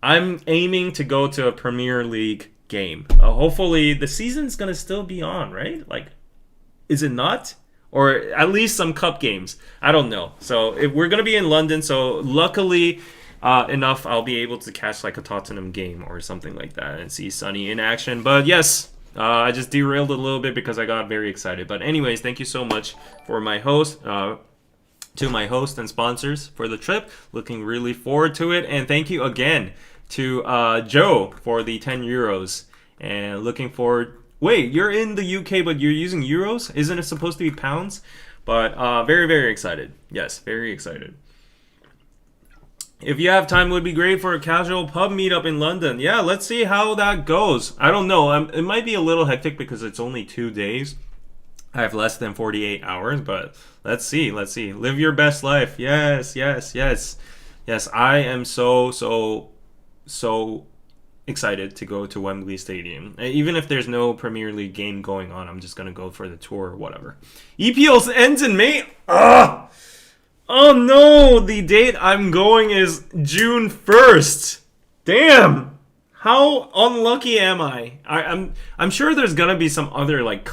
I'm aiming to go to a Premier League game. Hopefully the season's gonna still be on, right? Like, is it not? Or at least some cup games. I don't know. So if we're gonna be in London, so luckily. Enough, I'll be able to catch like a Tottenham game or something like that and see Sonny in action. But yes, I just derailed a little bit because I got very excited. But anyways, thank you so much for my host, to my host and sponsors for the trip. Looking really forward to it. And thank you again to Joe for the 10 euros. And looking forward. Wait, you're in the UK, but you're using euros? Isn't it supposed to be pounds? But very, very excited. Yes, very excited. If you have time, it would be great for a casual pub meetup in London. Yeah, let's see how that goes. I don't know. It might be a little hectic because it's only 2 days. I have less than 48 hours, but let's see. Live your best life. Yes. Yes, I am so excited to go to Wembley Stadium. Even if there's no Premier League game going on, I'm just going to go for the tour or whatever. EPL ends in May. Ugh! Oh no, the date I'm going is June 1st. Damn. How unlucky am I? I'm sure there's gonna be some other like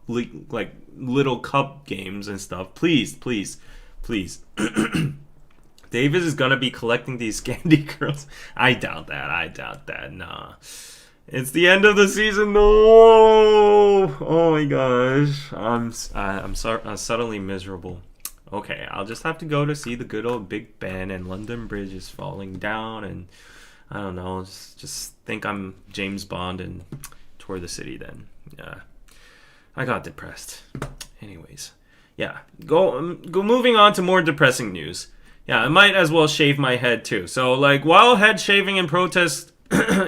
little cup games and stuff. Please. Davis is gonna be collecting these candy girls. I doubt that. Nah. It's the end of the season. No. Oh my gosh. I'm suddenly miserable. Okay, I'll just have to go to see the good old Big Ben, and London Bridge is falling down, and I don't know, just think I'm James Bond and tour the city then. Yeah, I got depressed. Anyways, yeah, go moving on to more depressing news. Yeah, I might as well shave my head too. So like while head shaving in protest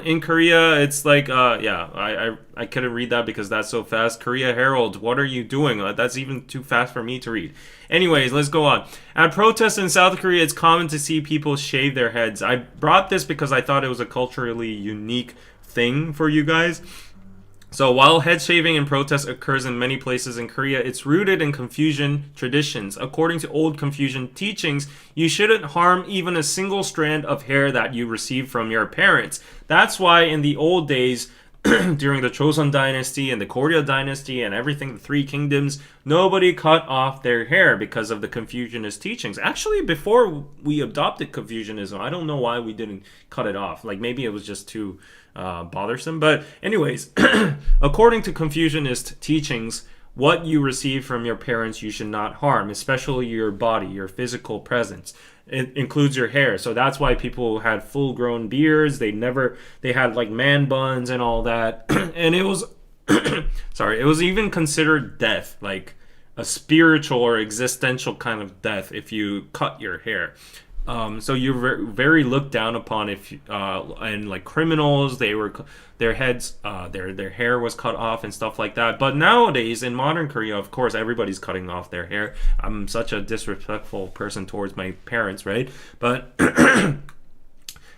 in Korea, it's like I couldn't read that because that's so fast. Korea Herald, what are you doing? That's even too fast for me to read. Anyways, let's go on. At protests in South Korea, it's common to see people shave their heads. I brought this because I thought it was a culturally unique thing for you guys. So while head shaving in protest occurs in many places in Korea, it's rooted in Confucian traditions. According to old Confucian teachings, you shouldn't harm even a single strand of hair that you receive from your parents. That's why in the old days, during the Joseon dynasty and the Goryeo dynasty and everything, the three kingdoms, nobody cut off their hair because of the Confucianist teachings. Actually, before we adopted Confucianism, I don't know why we didn't cut it off. Like maybe it was just too bothersome. But anyways, according to Confucianist teachings, what you receive from your parents you should not harm, especially your body, your physical presence. It includes your hair. So that's why people had full-grown beards. They had like man buns and all that. And it was it was even considered death, like a spiritual or existential kind of death if you cut your hair. So you're very looked down upon if and like criminals, their heads, their hair was cut off and stuff like that. But nowadays in modern Korea, of course, everybody's cutting off their hair. I'm such a disrespectful person towards my parents, right? But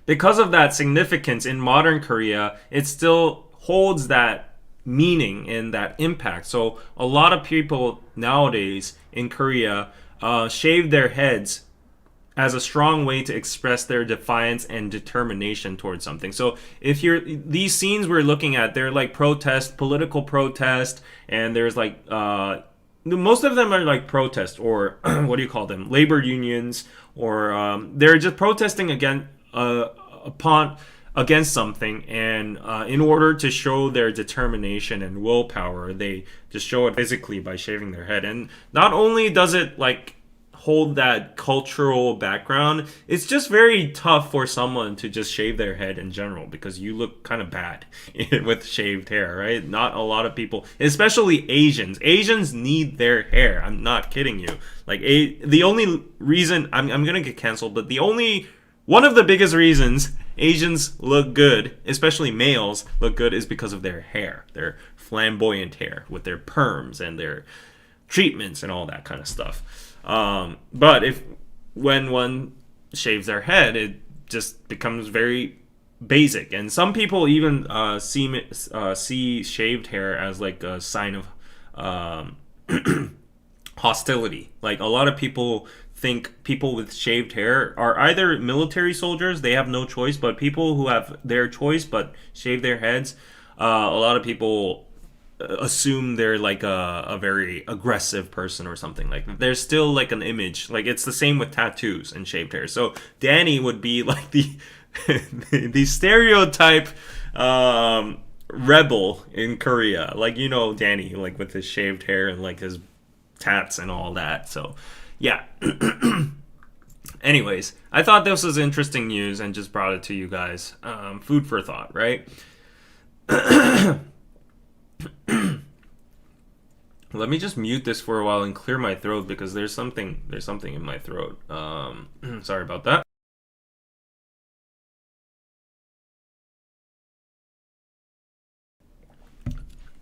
because of that significance in modern Korea, it still holds that meaning and that impact. So a lot of people nowadays in Korea shave their heads as a strong way to express their defiance and determination towards something. So if you're these scenes we're looking at, they're like protest, political protest, and there's like most of them are like protest or what do you call them, labor unions, or they're just protesting upon against something, and in order to show their determination and willpower, they just show it physically by shaving their head. And not only does it like hold that cultural background, it's just very tough for someone to just shave their head in general, because you look kind of bad with shaved hair, right? Not a lot of people, especially Asians need their hair. I'm not kidding you. Like the only reason I'm gonna get canceled, but one of the biggest reasons Asians look good, especially males look good, is because of their hair, their flamboyant hair with their perms and their treatments and all that kind of stuff. But when one shaves their head, it just becomes very basic, and some people even see shaved hair as like a sign of hostility. Like a lot of people think people with shaved hair are either military soldiers, they have no choice, but people who have their choice but shave their heads, a lot of people assume they're like a very aggressive person or something. Like there's still like an image, like it's the same with tattoos and shaved hair. So Danny would be like the the stereotype rebel in Korea, like, you know, Danny, like with his shaved hair and like his tats and all that. So yeah. Anyways, I thought this was interesting news and just brought it to you guys. Food for thought, right? Let me just mute this for a while and clear my throat, because there's something in my throat. Sorry about that.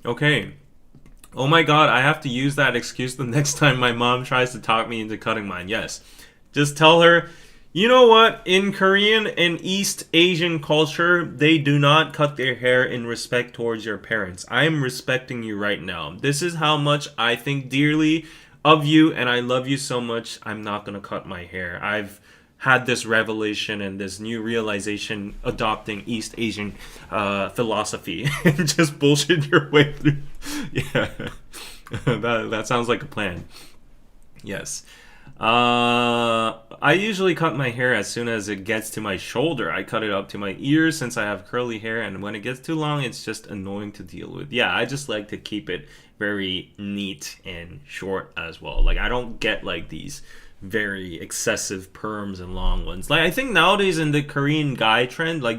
Okay. Oh my god, I have to use that excuse the next time my mom tries to talk me into cutting mine. Yes. Just tell her, you know what? In Korean and East Asian culture, they do not cut their hair in respect towards your parents. I am respecting you right now. This is how much I think dearly of you, and I love you so much. I'm not going to cut my hair. I've had this revelation and this new realization adopting East Asian philosophy and just bullshit your way through. Yeah, that sounds like a plan. Yes. I usually cut my hair as soon as it gets to my shoulder. I cut it up to my ears since I have curly hair, and when it gets too long, it's just annoying to deal with. Yeah, I just like to keep it very neat and short as well. Like, I don't get like these very excessive perms and long ones. Like, I think nowadays in the Korean guy trend, like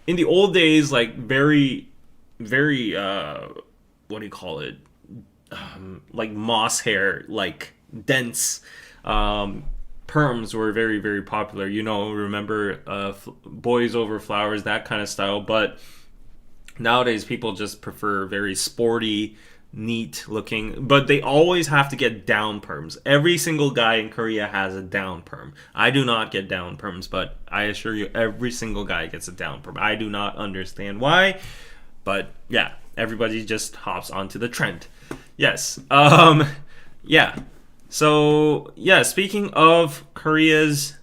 in the old days, like very, very, what do you call it? Like moss hair, like dense perms were very, very popular. You know, remember boys over flowers, that kind of style. But nowadays people just prefer very sporty, neat looking, but they always have to get down perms. Every single guy in Korea has a down perm. I do not get down perms, but I assure you every single guy gets a down perm. I do not understand why, but yeah, everybody just hops onto the trend. Yes. Yeah. So, yeah, speaking of Korea's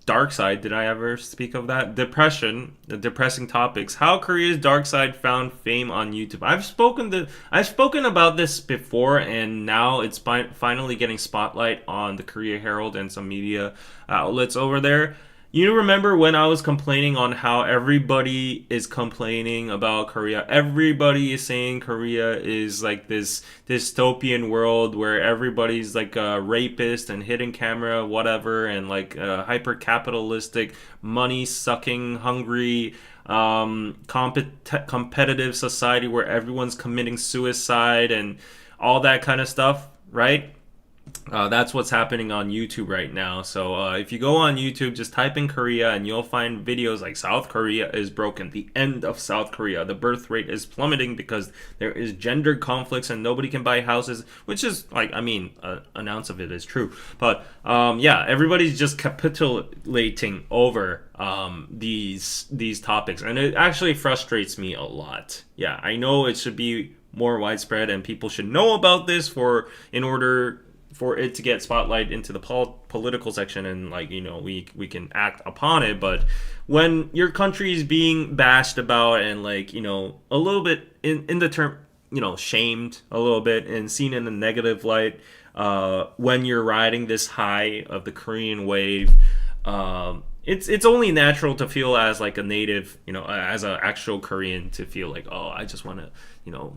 dark side, did I ever speak of that? Depression, the depressing topics, how Korea's dark side found fame on YouTube. I've spoken about this before, and now it's finally getting spotlight on the Korea Herald and some media outlets over there. You remember when I was complaining on how everybody is complaining about Korea? Everybody is saying Korea is like this dystopian world where everybody's like a rapist and hidden camera, whatever, and like a hyper-capitalistic, money-sucking, hungry, competitive society where everyone's committing suicide and all that kind of stuff, right? That's what's happening on YouTube right now. So if you go on YouTube, just type in Korea and you'll find videos like South Korea is broken. The end of South Korea. The birth rate is plummeting because there is gender conflicts and nobody can buy houses, which is like, I mean, an ounce of it is true. But yeah, everybody's just capitulating over these topics. And it actually frustrates me a lot. Yeah, I know it should be more widespread and people should know about this in order for it to get spotlight into the political section, and like, you know, we can act upon it. But when your country is being bashed about and, like, you know, a little bit in the term, you know, shamed a little bit and seen in a negative light, when you're riding this high of the Korean wave, it's only natural to feel as like a native, you know, as an actual Korean, to feel like, oh, I just want to, you know,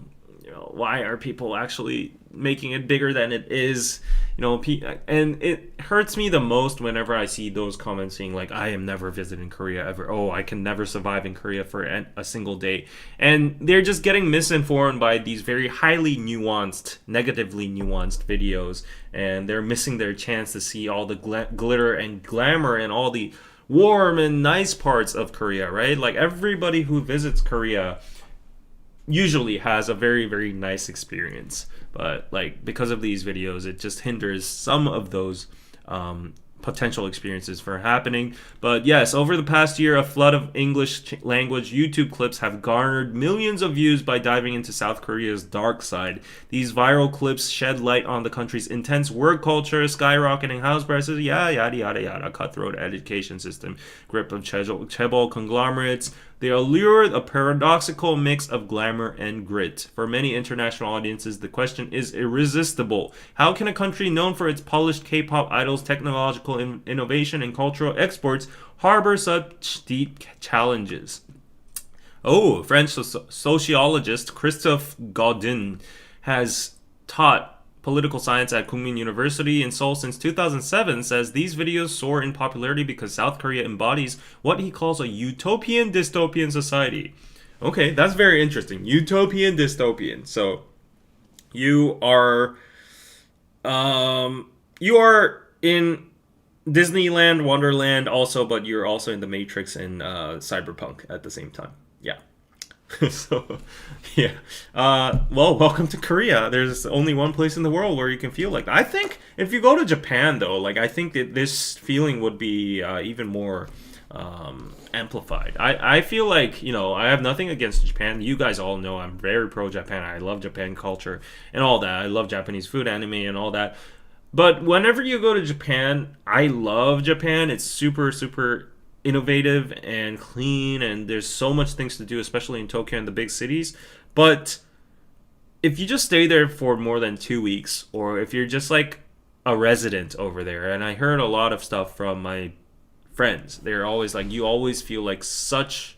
why are people actually making it bigger than it is? You know, and it hurts me the most whenever I see those comments saying like, I am never visiting Korea ever. Oh, I can never survive in Korea for a single day. And they're just getting misinformed by these very highly nuanced, negatively nuanced videos. And they're missing their chance to see all the glitter and glamour and all the warm and nice parts of Korea, right? Like, everybody who visits Korea usually has a very, very nice experience, but like, because of these videos, it just hinders some of those potential experiences for happening. But yes, over the past year, a flood of English language YouTube clips have garnered millions of views by diving into South Korea's dark side. These viral clips shed light on the country's intense work culture, skyrocketing house prices, yada yada yada, cutthroat education system, grip of chaebol conglomerates. They allure a paradoxical mix of glamour and grit. For many international audiences, the question is irresistible. How can a country known for its polished K-pop idols, technological innovation, and cultural exports harbor such deep challenges? Oh, French sociologist Christophe Gaudin has taught political science at Kookmin University in Seoul since 2007, says these videos soar in popularity because South Korea embodies what he calls a utopian dystopian society. Okay, that's very interesting. Utopian dystopian. So you are in Disneyland, Wonderland also, but you're also in the Matrix and Cyberpunk at the same time. Yeah. So, yeah. Well, welcome to Korea. There's only one place in the world where you can feel like that. I think if you go to Japan, though, like, I think that this feeling would be even more amplified. I feel like, you know, I have nothing against Japan. You guys all know I'm very pro-Japan. I love Japan culture and all that. I love Japanese food, anime, and all that. But whenever you go to Japan, I love Japan. It's super, super innovative and clean, and there's so much things to do, especially in Tokyo and the big cities. But if you just stay there for more than 2 weeks, or if you're just like a resident over there, and I heard a lot of stuff from my friends, they're always like, you always feel like such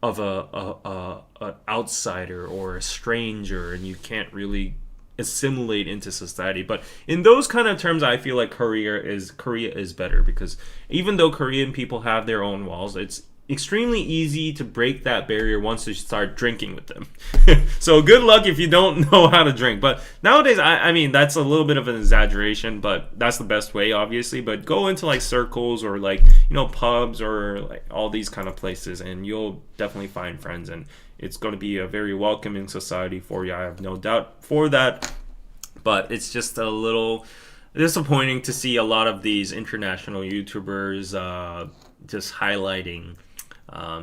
of a outsider or a stranger, and you can't really assimilate into society. But in those kind of terms, I feel like Korea is better, because even though Korean people have their own walls, it's extremely easy to break that barrier once you start drinking with them. So good luck if you don't know how to drink. But nowadays, I mean, that's a little bit of an exaggeration, but that's the best way, obviously. But go into like circles or like, you know, pubs or like all these kind of places, and you'll definitely find friends, and it's going to be a very welcoming society for you. I have no doubt for that. But it's just a little disappointing to see a lot of these international YouTubers just highlighting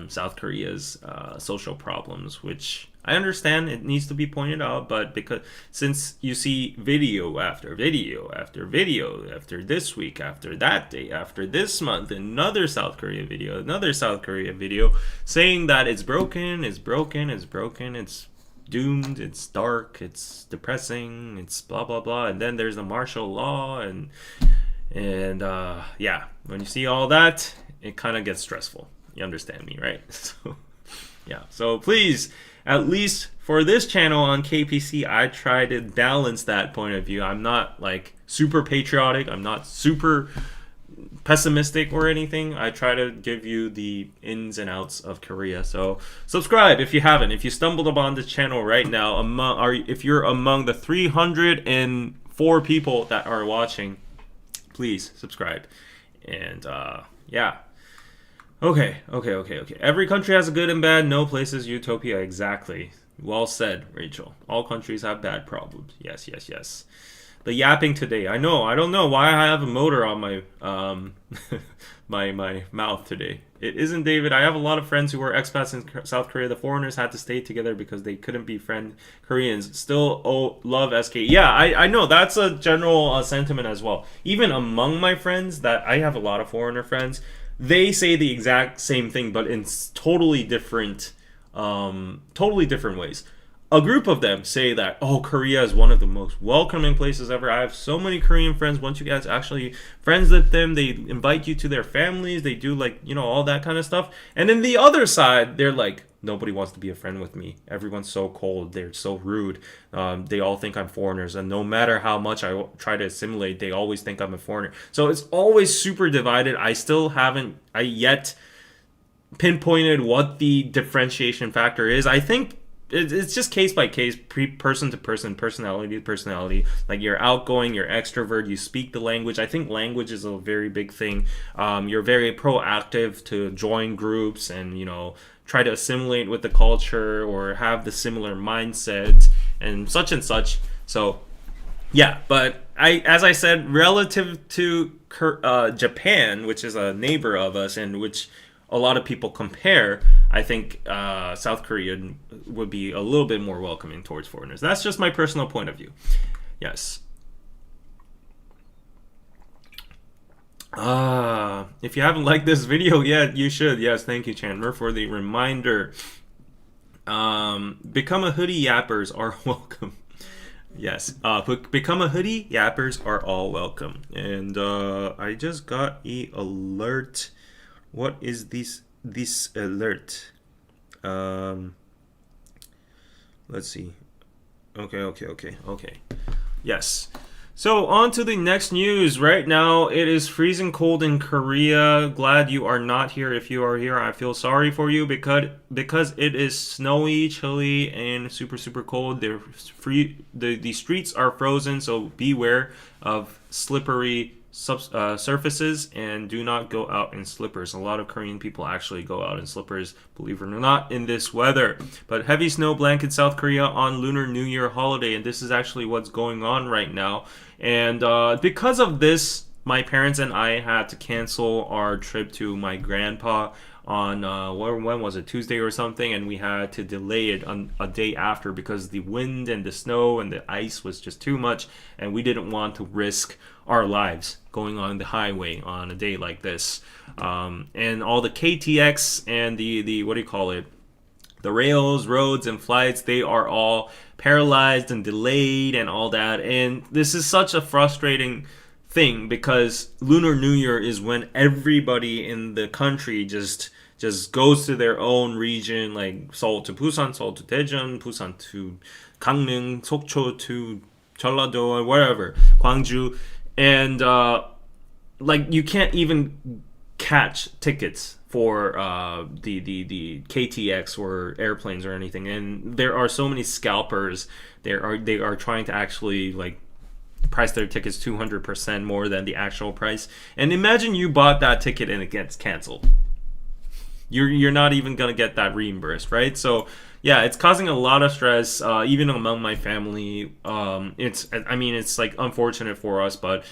South Korea's social problems, which I understand it needs to be pointed out, but because since you see video after video after video, after this week, after that day, after this month, another South Korea video, saying that it's broken, it's doomed, it's dark, it's depressing, it's blah blah blah, and then there's the martial law, and yeah, when you see all that, it kind of gets stressful. You understand me, right? So yeah, so please, at least for this channel on KPC, I try to balance that point of view. I'm not like super patriotic, I'm not super pessimistic or anything. I try to give you the ins and outs of Korea. So subscribe if you haven't. If you stumbled upon this channel right now, if you're among the 304 4 people that are watching, please subscribe. And yeah. Okay. Every country has a good and bad. No place is utopia. Exactly. Well said, Rachel. All countries have bad problems. Yes. The yapping today. I know. I don't know why I have a motor on my my mouth today. It isn't David. I have a lot of friends who were expats in South Korea. The foreigners had to stay together because they couldn't befriend Koreans. Still love SK. Yeah, I know. That's a general sentiment as well. Even among my friends, that I have a lot of foreigner friends, they say the exact same thing, but in totally different ways. A group of them say that, oh, Korea is one of the most welcoming places ever. I have so many Korean friends. Once you guys actually friends with them, they invite you to their families. They do all that kind of stuff. And then the other side, they're like, nobody wants to be a friend with me. Everyone's so cold. They're so rude. They all think I'm foreigners. And no matter how much I try to assimilate, they always think I'm a foreigner. So it's always super divided. I still haven't yet pinpointed what the differentiation factor is. I think it's just case by case, person to person, personality to personality. Like, you're outgoing, you're extrovert, you speak the language. I think language is a very big thing. You're very proactive to join groups and, try to assimilate with the culture or have the similar mindset and such. So, yeah, but as I said, relative to Japan, which is a neighbor of us and which a lot of people compare, I think South Korea would be a little bit more welcoming towards foreigners. That's just my personal point of view. Yes. If you haven't liked this video yet, you should. Yes, thank you, Chandler, for the reminder. Become a hoodie yappers are welcome. Yes, become a hoodie yappers are all welcome. And I just got an alert. What is this alert? Let's see. Okay. Yes. So on to the next news. Right now it is freezing cold in Korea. Glad you are not here. If you are here, I feel sorry for you because it is snowy, chilly, and super cold. The streets are frozen, so beware of slippery surfaces and do not go out in slippers. A lot of Korean people actually go out in slippers, believe it or not, in this weather. But heavy snow blankets South Korea on Lunar New Year holiday, and this is actually what's going on right now. And because of this, my parents and I had to cancel our trip to my grandpa on when was it, Tuesday or something, and we had to delay it on a day after because the wind and the snow and the ice was just too much, and we didn't want to risk our lives going on the highway on a day like this. And all the KTX and the what do you call it, the rails, roads, and flights, they are all paralyzed and delayed and all that. And this is such a frustrating thing because Lunar New Year is when everybody in the country just goes to their own region, like Seoul to Busan, Seoul to Daejeon, Busan to Gangneung, Sokcho to Jeollado, or wherever, Gwangju. And you can't even catch tickets for the KTX or airplanes or anything. And there are so many scalpers. They are trying to actually price their tickets 200% more than the actual price. And imagine you bought that ticket and it gets canceled. You're not even gonna get that reimbursed, right? So yeah, it's causing a lot of stress, even among my family. It's unfortunate for us, but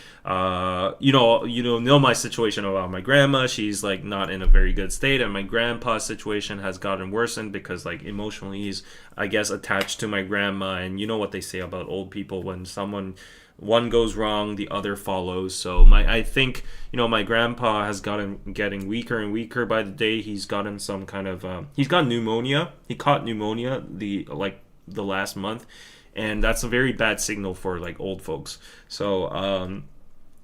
you know my situation about my grandma. She's not in a very good state, and my grandpa's situation has gotten worsened because emotionally he's, I guess, attached to my grandma. And you know what they say about old people: when one goes wrong, the other follows. So I think my grandpa has getting weaker and weaker by the day. He's gotten some kind of he's got pneumonia. He caught pneumonia the last month, and that's a very bad signal for old folks. So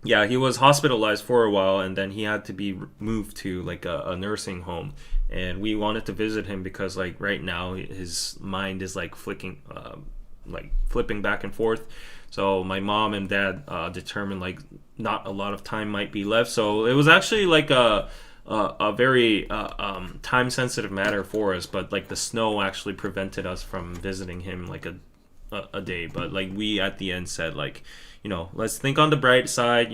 yeah, he was hospitalized for a while, and then he had to be moved to a nursing home. And we wanted to visit him because right now his mind is flipping back and forth. So my mom and dad determined not a lot of time might be left. So it was actually a very time sensitive matter for us. But the snow actually prevented us from visiting him a day, but like we at the end said, like, let's think on the bright side.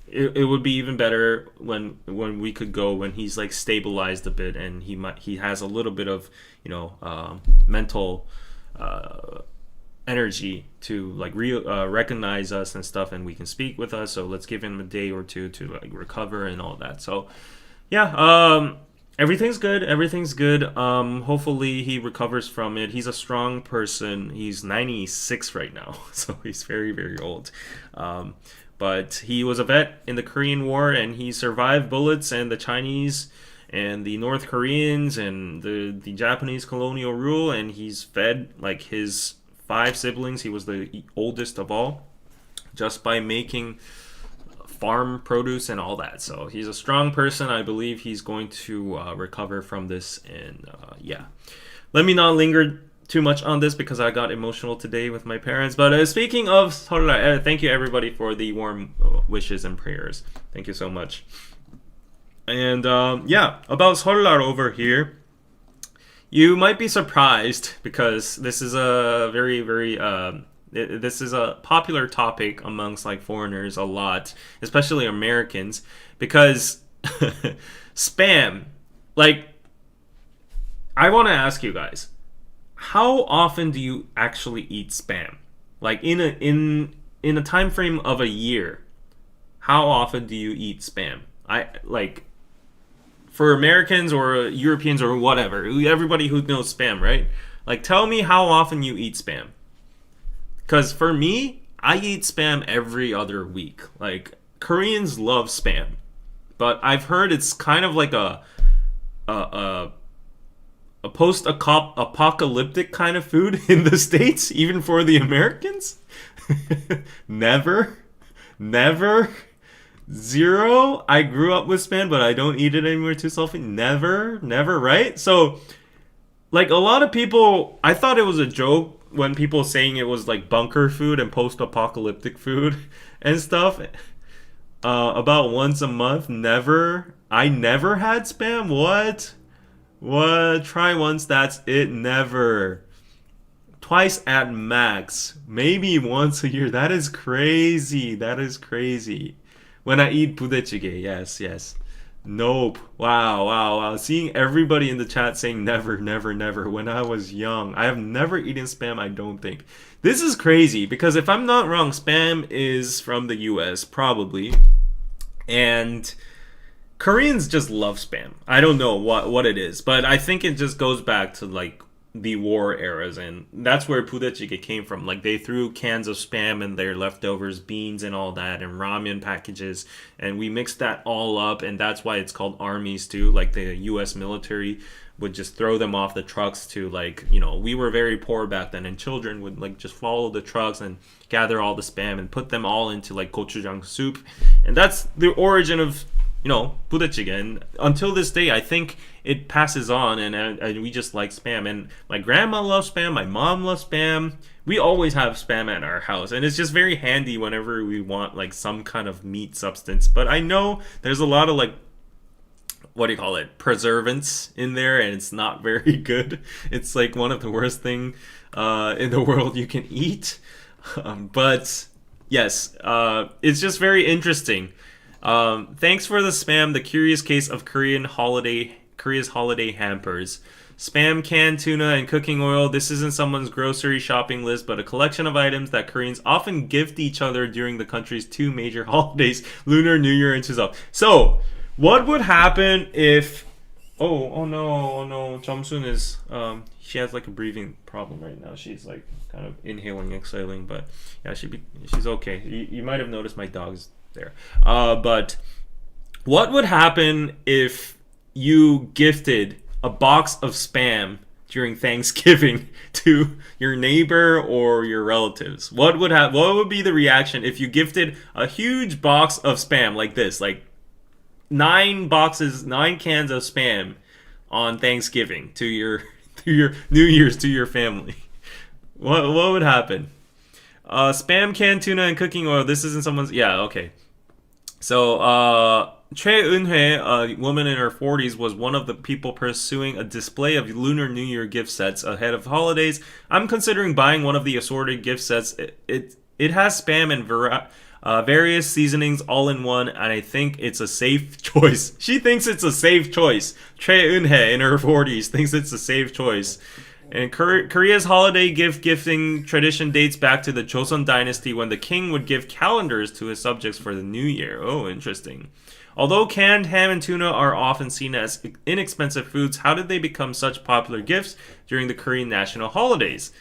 It would be even better when we could go when he's like stabilized a bit and he has a little bit of mental energy to like recognize us and stuff, and we can speak with us. So let's give him a day or two to like recover and all that. So yeah, everything's good. Everything's good. Hopefully he recovers from it. He's a strong person. He's 96 right now, so he's very, very old. But he was a vet in the Korean War, and he survived bullets and the Chinese and the North Koreans and the Japanese colonial rule, and he's fed like his 5 siblings. He was the oldest of all, just by making farm produce and all that. So he's a strong person. I believe he's going to recover from this. And yeah, let me not linger too much on this because I got emotional today with my parents. But speaking of 설날, thank you everybody for the warm wishes and prayers. Thank you so much. And yeah, about 설날 over here, you might be surprised because this is a very, very this is a popular topic amongst like foreigners a lot, especially Americans, because spam. Like, I want to ask you guys, how often do you actually eat spam? Like in a time frame of a year, how often do you eat spam? I like, for Americans or Europeans or whatever, everybody who knows spam, right? Like, tell me how often you eat spam. Because for me, I eat spam every other week. Like, Koreans love spam, but I've heard it's kind of like a post-apocalyptic kind of food in the States, even for the Americans. Never, zero. I grew up with spam, but I don't eat it anymore too often. Never, right? So, like, a lot of people, I thought it was a joke when people saying it was like bunker food and post-apocalyptic food and stuff. About once a month. I never had spam. What? Try once, that's it. Never. Twice at max. Maybe once a year. That is crazy. When I eat budae-jjigae, yes. Nope. Wow. Seeing everybody in the chat saying never. When I was young, I have never eaten spam, I don't think. This is crazy because if I'm not wrong, spam is from the US, probably. And Koreans just love spam. I don't know what it is, but I think it just goes back to like the war eras, and that's where budae-jjigae came from. Like, they threw cans of spam and their leftovers, beans and all that, and ramen packages, and we mixed that all up, and that's why it's called army stew. Like, the US military would just throw them off the trucks to, like, we were very poor back then, and children would like just follow the trucks and gather all the spam and put them all into like gochujang soup, and that's the origin of budae-jjigae. And until this day, I think it passes on, and we just like spam. And my grandma loves spam, my mom loves spam. We always have spam at our house, and it's just very handy whenever we want like some kind of meat substance. But I know there's a lot of like, what do you call it, preservatives in there, and it's not very good. It's like one of the worst thing in the world you can eat. But yes, it's just very interesting. Thanks for the spam. The curious case of Korea's holiday hampers. Spam, canned tuna, and cooking oil. This isn't someone's grocery shopping list, but a collection of items that Koreans often gift each other during the country's 2 major holidays, Lunar New Year and Chuseok. So, what would happen if... Oh no. Jomsun is... she has like a breathing problem right now. She's like kind of inhaling, exhaling, but yeah, she's okay. You might have noticed my dog's there. But what would happen if you gifted a box of spam during Thanksgiving to your neighbor or your relatives? What would be the reaction if you gifted a huge box of spam like this, like 9 cans of spam on Thanksgiving to your New Year's, to your family? What would happen? Spam, canned tuna, and cooking oil. This isn't someone's... Yeah, okay. So, Choi Eun-hye, a woman in her 40s, was one of the people pursuing a display of Lunar New Year gift sets ahead of holidays. I'm considering buying one of the assorted gift sets. It has spam and various seasonings all in one, and I think it's a safe choice. She thinks it's a safe choice. Choi Eun-hye in her 40s thinks it's a safe choice. And Korea's holiday gift gifting tradition dates back to the Joseon dynasty when the king would give calendars to his subjects for the new year. Oh, interesting. Although canned ham and tuna are often seen as inexpensive foods, how did they become such popular gifts during the Korean national holidays?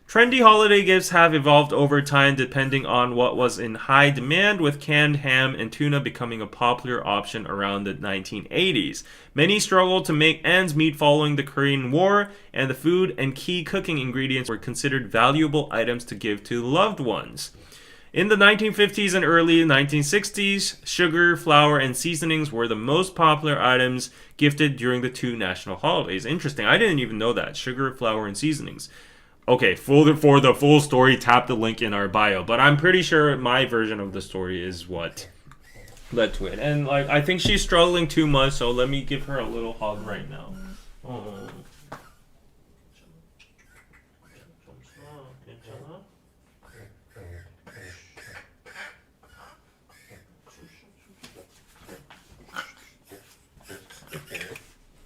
Trendy holiday gifts have evolved over time depending on what was in high demand, with canned ham and tuna becoming a popular option around the 1980s. Many struggled to make ends meet following the Korean War, and the food and key cooking ingredients were considered valuable items to give to loved ones. In the 1950s and early 1960s, sugar, flour, and seasonings were the most popular items gifted during the two national holidays. Interesting. I didn't even know that. Sugar, flour, and seasonings. Okay, for the full story, tap the link in our bio. But I'm pretty sure my version of the story is what led to it. And like, I think she's struggling too much, so let me give her a little hug right now. Oh.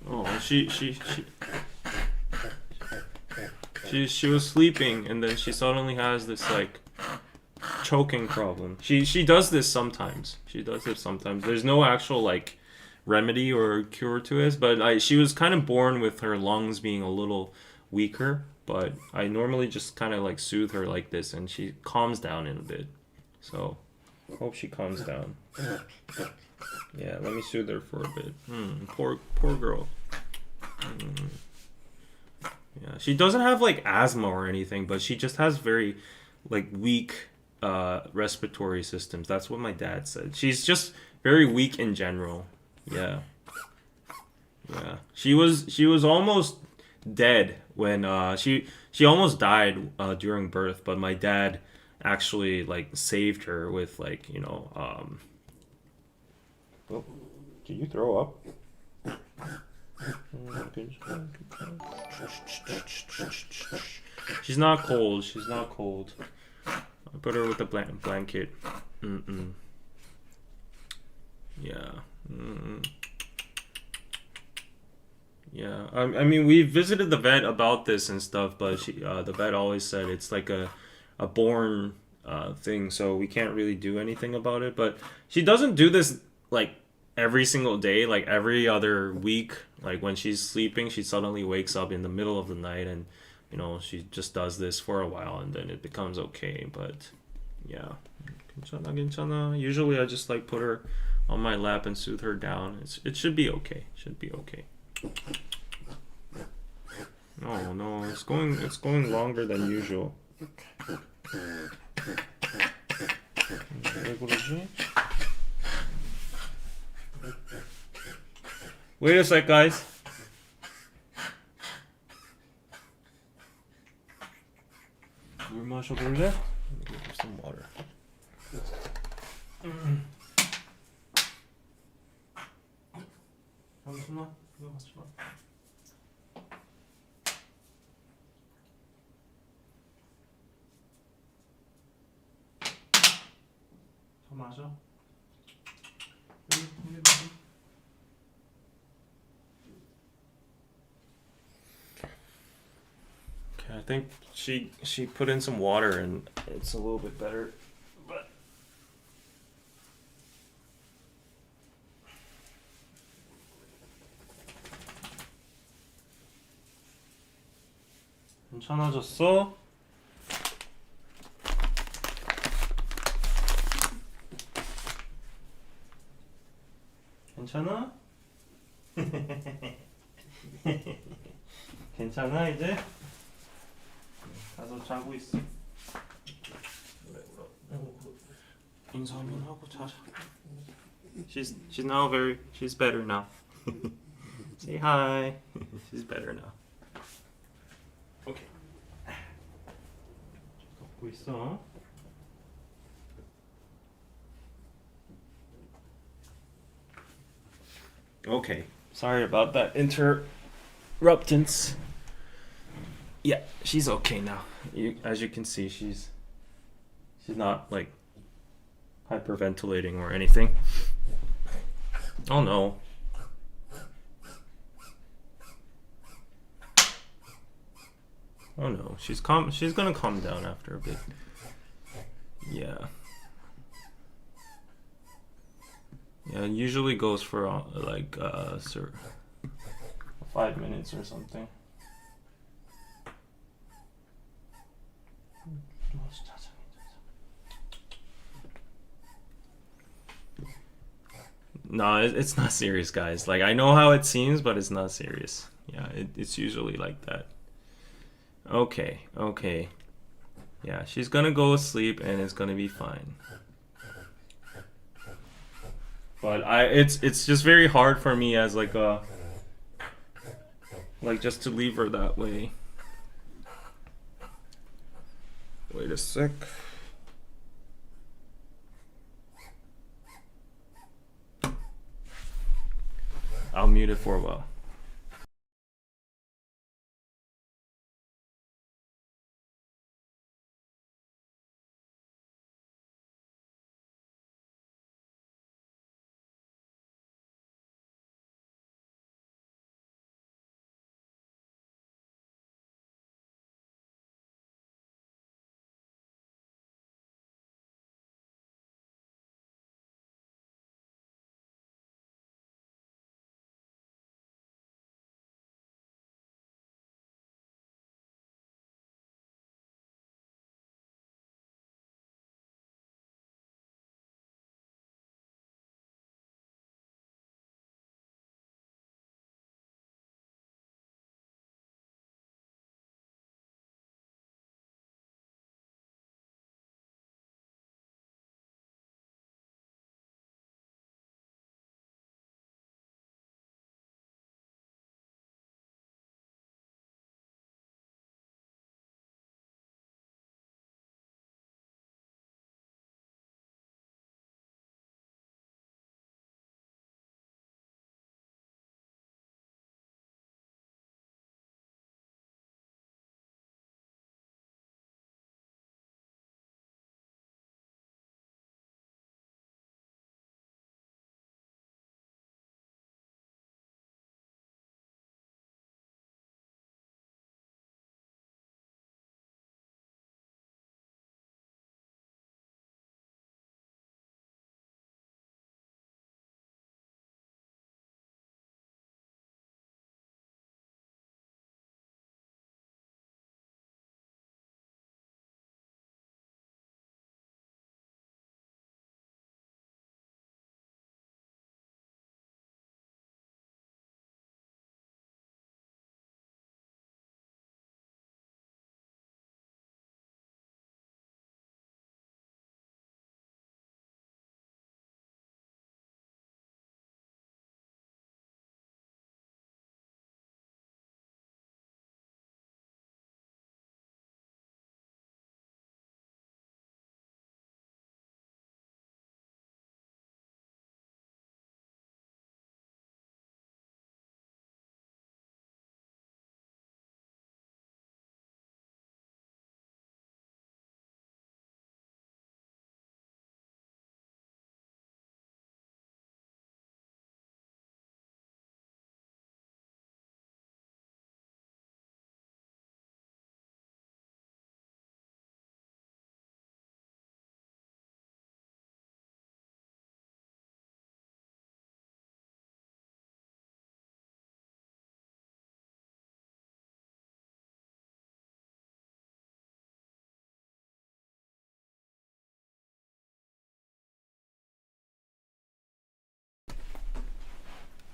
Oh, she was sleeping, and then she suddenly has this like choking problem. She does this sometimes. There's no actual like remedy or cure to it, but she was kind of born with her lungs being a little weaker. But I normally just kind of like soothe her like this, and she calms down in a bit. So hope she calms down. Yeah, let me soothe her for a bit. Poor girl. Yeah, she doesn't have like asthma or anything, but she just has very like weak respiratory systems. That's what my dad said. She's just very weak in general. Yeah. Yeah. She was almost dead when she almost died during birth, but my dad actually like saved her with like, oh, did you throw up? She's not cold. I put her with a blanket. Yeah. Yeah. I mean, we visited the vet about this and stuff, but the vet always said it's like a born thing, so we can't really do anything about it. But she doesn't do this like every single day, like every other week. Like when she's sleeping, she suddenly wakes up in the middle of the night, and she just does this for a while, and then it becomes okay. But yeah, 괜찮아. Usually I just like put her on my lap and soothe her down. It should be okay. No, it's going longer than usual. 왜 그러지? Wait a sec, guys. 물 마셔볼래? Give her some water. 잠시만, 이거 같이 봐. 더 마셔. I think she put in some water and it's a little bit better. But 괜찮아졌어? 괜찮아? 괜찮아 이제? 가서 자고 있어. 인사 한번 하고 자자. She's better now. Say hi. She's better now. Okay. 걷고 있어. Okay. Sorry about that interruptance. Yeah, she's okay now. As you can see, she's not like hyperventilating or anything. Oh no. Oh no. She's gonna calm down after a bit. Yeah. Yeah, it usually goes for like 5 minutes or something. No, it's not serious, guys. Like, I know how it seems, but it's not serious. Yeah, it's usually like that. Okay, okay. Yeah, she's gonna go to sleep and it's gonna be fine. But it's just very hard for me as like a like just to leave her that way. Wait a sec. I'll mute it for a while.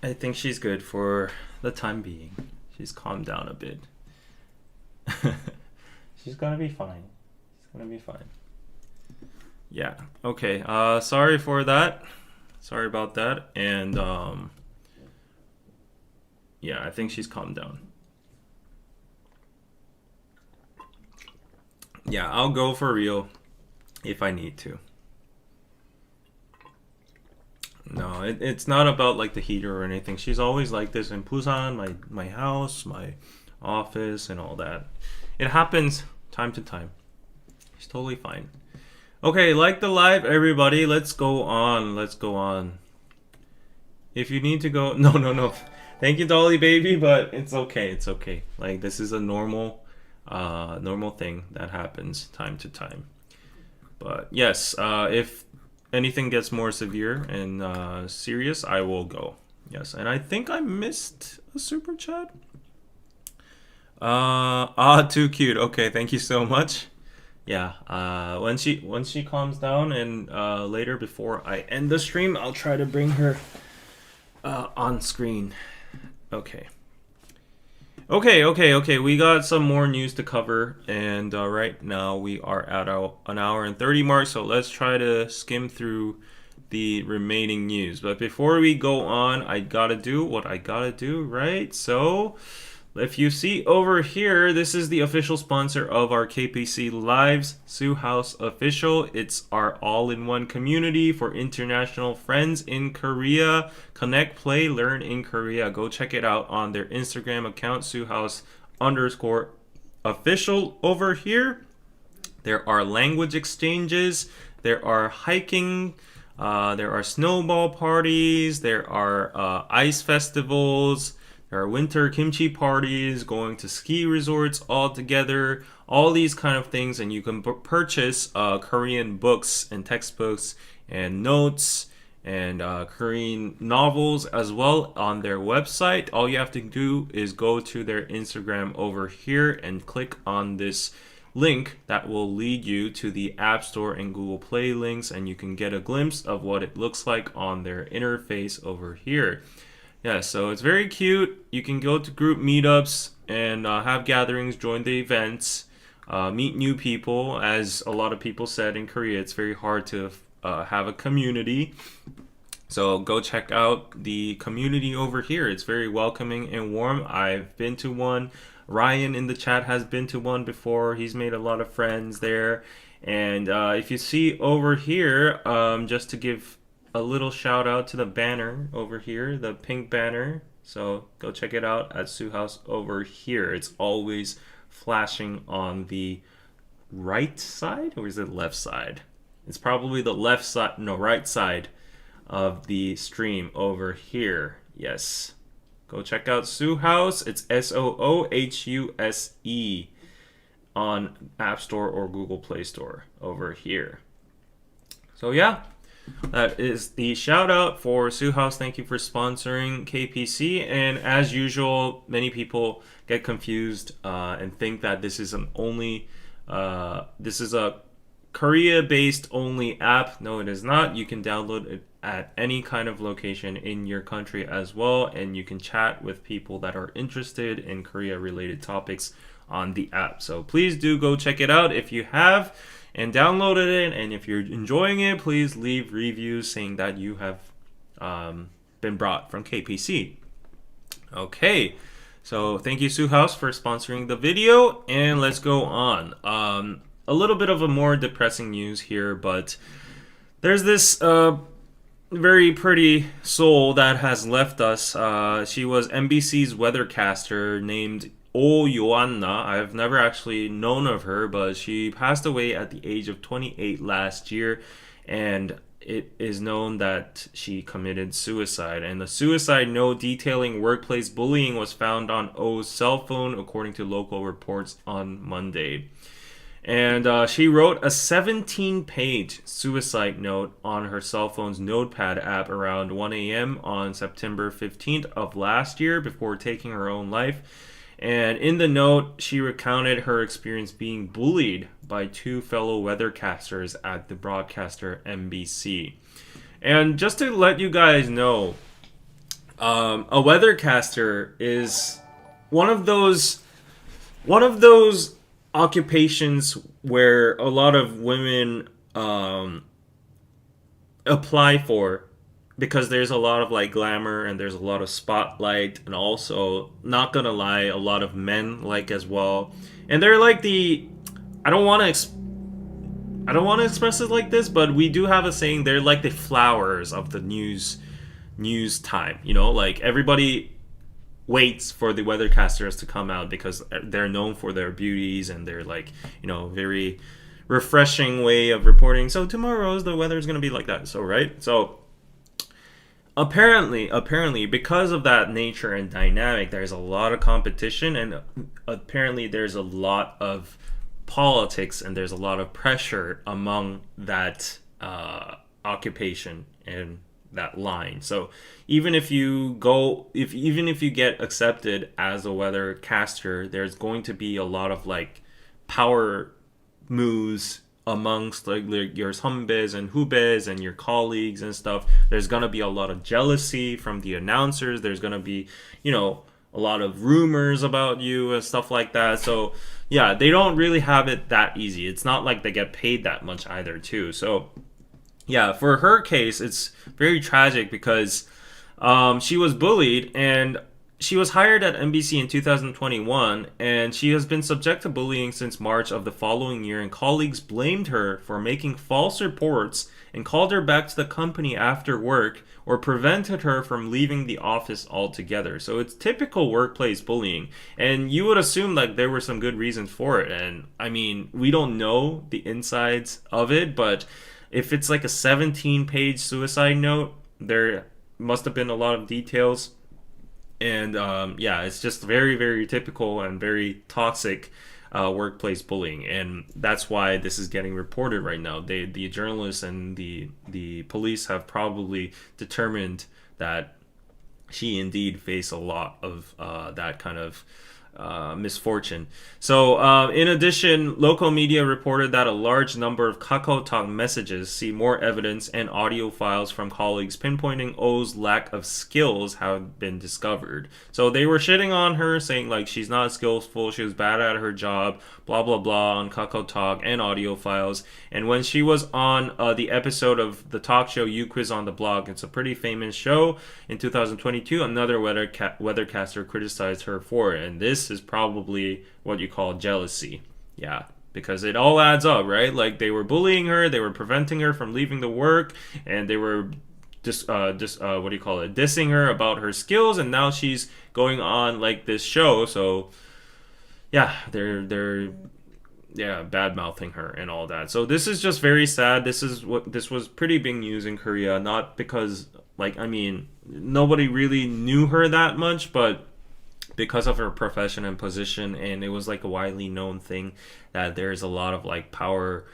I think she's good for the time being. She's calmed down a bit. She's gonna be fine. She's gonna be fine. Yeah. Okay. Sorry for that. Sorry about that. And yeah, I think she's calmed down. Yeah, I'll go for real if I need to. No, it's not about like the heater or anything. She's always like this in Busan, my house, my office, and all that. It happens time to time. She's totally fine. Okay, like the live, everybody. Let's go on. Let's go on. If you need to go, no, no, no. Thank you, Dolly baby, but it's okay. It's okay. Like this is a normal thing that happens time to time. But yes, if anything gets more severe and serious, I will go. Yes, and I think I missed a super chat. Too cute. Okay, thank you so much. Yeah, when she calms down and later before I end the stream, I'll try to bring her on screen. Okay. Okay. We got some more news to cover, and right now we are at an hour and 30 mark, so let's try to skim through the remaining news. But before we go on, I gotta do what I gotta do, right? So, if you see over here, this is the official sponsor of our KPC Lives, Sue House Official. It's our all-in-one community for international friends in Korea. Connect, play, learn in Korea. Go check it out on their Instagram account, SueHouse_official over here. There are language exchanges. There are hiking. There are snowball parties. There are ice festivals. There are winter kimchi parties, going to ski resorts all together, all these kind of things. And you can purchase Korean books and textbooks and notes and Korean novels as well on their website. All you have to do is go to their Instagram over here and click on this link that will lead you to the App Store and Google Play links, and you can get a glimpse of what it looks like on their interface over here. Yeah, so it's very cute. You can go to group meetups and have gatherings, join the events, meet new people. As a lot of people said in Korea, it's very hard to have a community. So go check out the community over here. It's very welcoming and warm. I've been to one. Ryan in the chat has been to one before. He's made a lot of friends there. And if you see over here, just to give a little shout out to the banner over here, the pink banner. So go check it out at Sue House over here. It's always flashing on the right side, or is it left side? It's probably the left side, no, right side of the stream over here. Yes. Go check out Sue House. It's SOOHUSE on App Store or Google Play Store over here. So yeah. That is the shout out for Sue House. Thank you for sponsoring KPC. And as usual, many people get confused and think that this is this is a Korea-based only app. No, it is not. You can download it at any kind of location in your country as well, and you can chat with people that are interested in Korea-related topics on the app. So please do go check it out if you have and downloaded it, and if you're enjoying it, please leave reviews saying that you have been brought from KPC. Okay, so thank you Sue House for sponsoring the video, and let's go on. A little bit of a more depressing news here, but there's this very pretty soul that has left us. She was NBC's weathercaster named Joanna. I've never actually known of her, but she passed away at the age of 28 last year, and it is known that she committed suicide. And the suicide note detailing workplace bullying was found on O's cell phone, according to local reports on Monday. And she wrote a 17-page suicide note on her cell phone's Notepad app around 1 a.m. on September 15th of last year before taking her own life. And in the note, she recounted her experience being bullied by two fellow weathercasters at the broadcaster NBC. And just to let you guys know, a weathercaster is one of those occupations where a lot of women apply for, because there's a lot of like glamour and there's a lot of spotlight, and also, not gonna lie, a lot of men like as well. And they're like the, I don't want to I don't want to express it like this, but we do have a saying, they're like the flowers of the news time. Like everybody waits for the weathercasters to come out because they're known for their beauties and they're like, very refreshing way of reporting. So tomorrow's the weather is going to be like that. So right. So apparently because of that nature and dynamic, there's a lot of competition, and apparently there's a lot of politics and there's a lot of pressure among that occupation and that line. So even if you get accepted as a weathercaster, there's going to be a lot of like power moves amongst like your 선배s and 후배s and your colleagues and stuff. There's gonna be a lot of jealousy from the announcers. There's gonna be, a lot of rumors about you and stuff like that. So yeah, they don't really have it that easy. It's not like they get paid that much either too. So yeah, for her case, it's very tragic because she was bullied, and she was hired at NBC in 2021, and she has been subject to bullying since March of the following year, and colleagues blamed her for making false reports and called her back to the company after work or prevented her from leaving the office altogether. So it's typical workplace bullying, and you would assume like there were some good reasons for it. And I mean, we don't know the insides of it, but if it's like a 17-page suicide note, there must have been a lot of details. And yeah, it's just very, very typical and very toxic workplace bullying, and that's why this is getting reported right now. The journalists and the police have probably determined that she indeed faced a lot of that kind of misfortune. So, in addition, local media reported that a large number of KakaoTalk messages see more evidence, and audio files from colleagues pinpointing O's lack of skills have been discovered. So they were shitting on her, saying like she's not skillful, she was bad at her job, blah blah blah, on KakaoTalk and audio files. And when she was on the episode of the talk show You Quiz on the Block, it's a pretty famous show, in 2022, another weathercaster criticized her for it, and this is probably what you call jealousy. Yeah, because it all adds up, right? Like they were bullying her, they were preventing her from leaving the work, and they were just what do you call it, dissing her about her skills, and now she's going on like this show. So yeah, they're bad mouthing her and all that. So this is just very sad. This was pretty big news in Korea, not because like, I mean, nobody really knew her that much, but because of her profession and position, and it was like a widely known thing that there's a lot of like power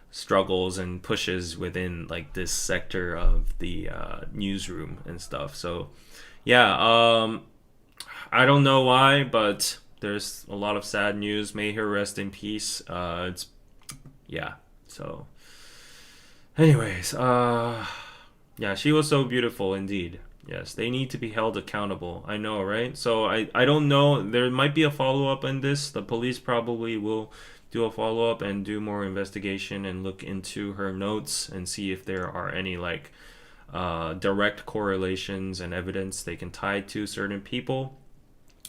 struggles and pushes within like this sector of the newsroom and stuff. So yeah, I don't know why, but there's a lot of sad news. May her rest in peace. It's yeah. So anyways, yeah, she was so beautiful indeed. Yes, they need to be held accountable. I know, right? So I don't know. There might be a follow-up on this. The police probably will do a follow-up and do more investigation and look into her notes and see if there are any like direct correlations and evidence they can tie to certain people.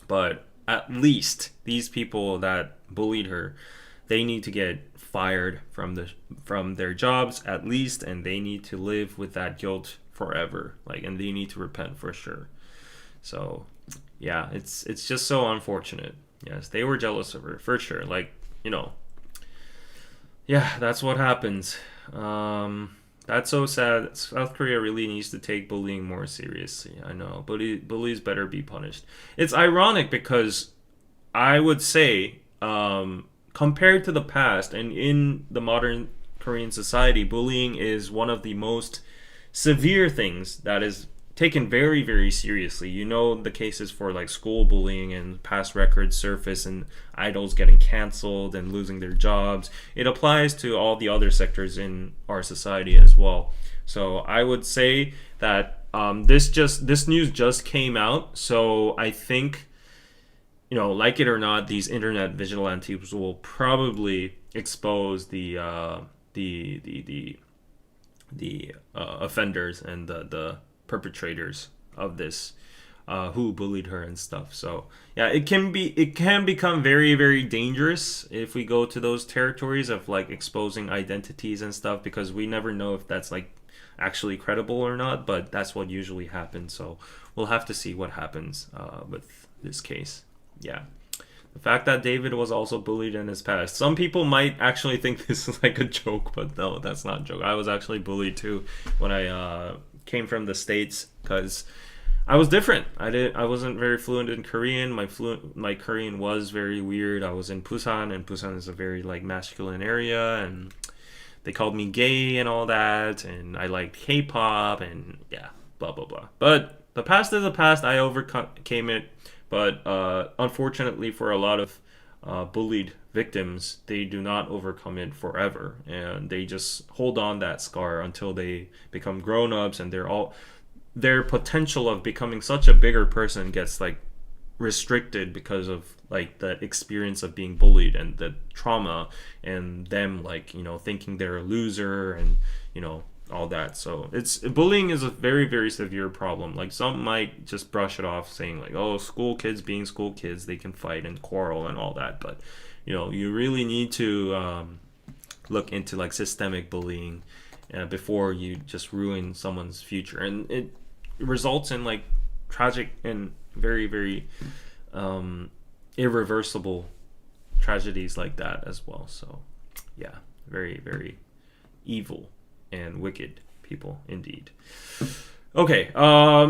But at least these people that bullied her, they need to get fired from their jobs at least, and they need to live with that guilt forever, like, and they need to repent for sure. So yeah, it's just so unfortunate. Yes, they were jealous of her for sure, like, yeah, that's what happens. That's so sad. South Korea really needs to take bullying more seriously. I know, bullies better be punished. It's ironic because I would say, compared to the past and in the modern Korean society, bullying is one of the most severe things that is taken very, very seriously. The cases for like school bullying and past records surface and idols getting canceled and losing their jobs. It applies to all the other sectors in our society as well. So I would say that this news just came out. So I think, like it or not, these internet vigilantes will probably expose the offenders and the perpetrators of this who bullied her and stuff. So yeah, it can become very very dangerous if we go to those territories of like exposing identities and stuff, because we never know if that's like actually credible or not. But that's what usually happens. So we'll have to see what happens with this case. Yeah. The fact that David was also bullied in his past. Some people might actually think this is like a joke, but no, that's not a joke. I was actually bullied too when I came from the States, because I was different. I wasn't very fluent in Korean. My Korean was very weird. I was in Busan, and Busan is a very like masculine area, and they called me gay and all that, and I liked K-pop, and yeah, blah blah blah. But the past is the past. I overcame it. But unfortunately, for a lot of bullied victims, they do not overcome it forever, and they just hold on that scar until they become grown-ups, and their potential of becoming such a bigger person gets like restricted because of like the experience of being bullied and the trauma, and them like, you know, thinking they're a loser, and you know, all that. So bullying is a very very severe problem. Like, some might just brush it off saying like, oh, school kids being school kids, they can fight and quarrel and all that, but you know, you really need to look into like systemic bullying before you just ruin someone's future, and it results in like tragic and very very irreversible tragedies like that as well. So yeah, very very evil and wicked people indeed. Okay,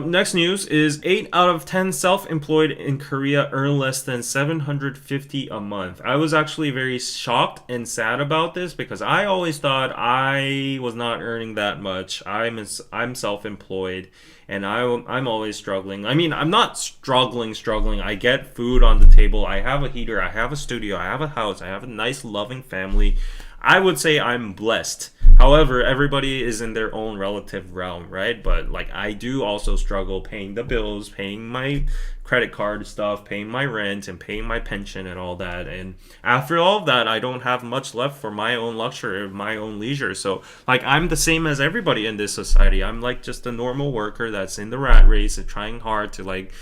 next news is 8 out of 10 self-employed in Korea earn less than $750 a month. I was actually very shocked and sad about this, because I always thought I was not earning that much. I'm self-employed, and I'm always struggling. I mean, I'm not struggling. I get food on the table. I have a heater. I have a studio. I have a house. I have a nice, loving family. I would say I'm blessed. However, everybody is in their own relative realm, right? But like, I do also struggle paying the bills, paying my credit card stuff, paying my rent, and paying my pension and all that. And after all of that, I don't have much left for my own luxury, my own leisure. So like, I'm the same as everybody in this society. I'm like just a normal worker that's in the rat race and trying hard to like,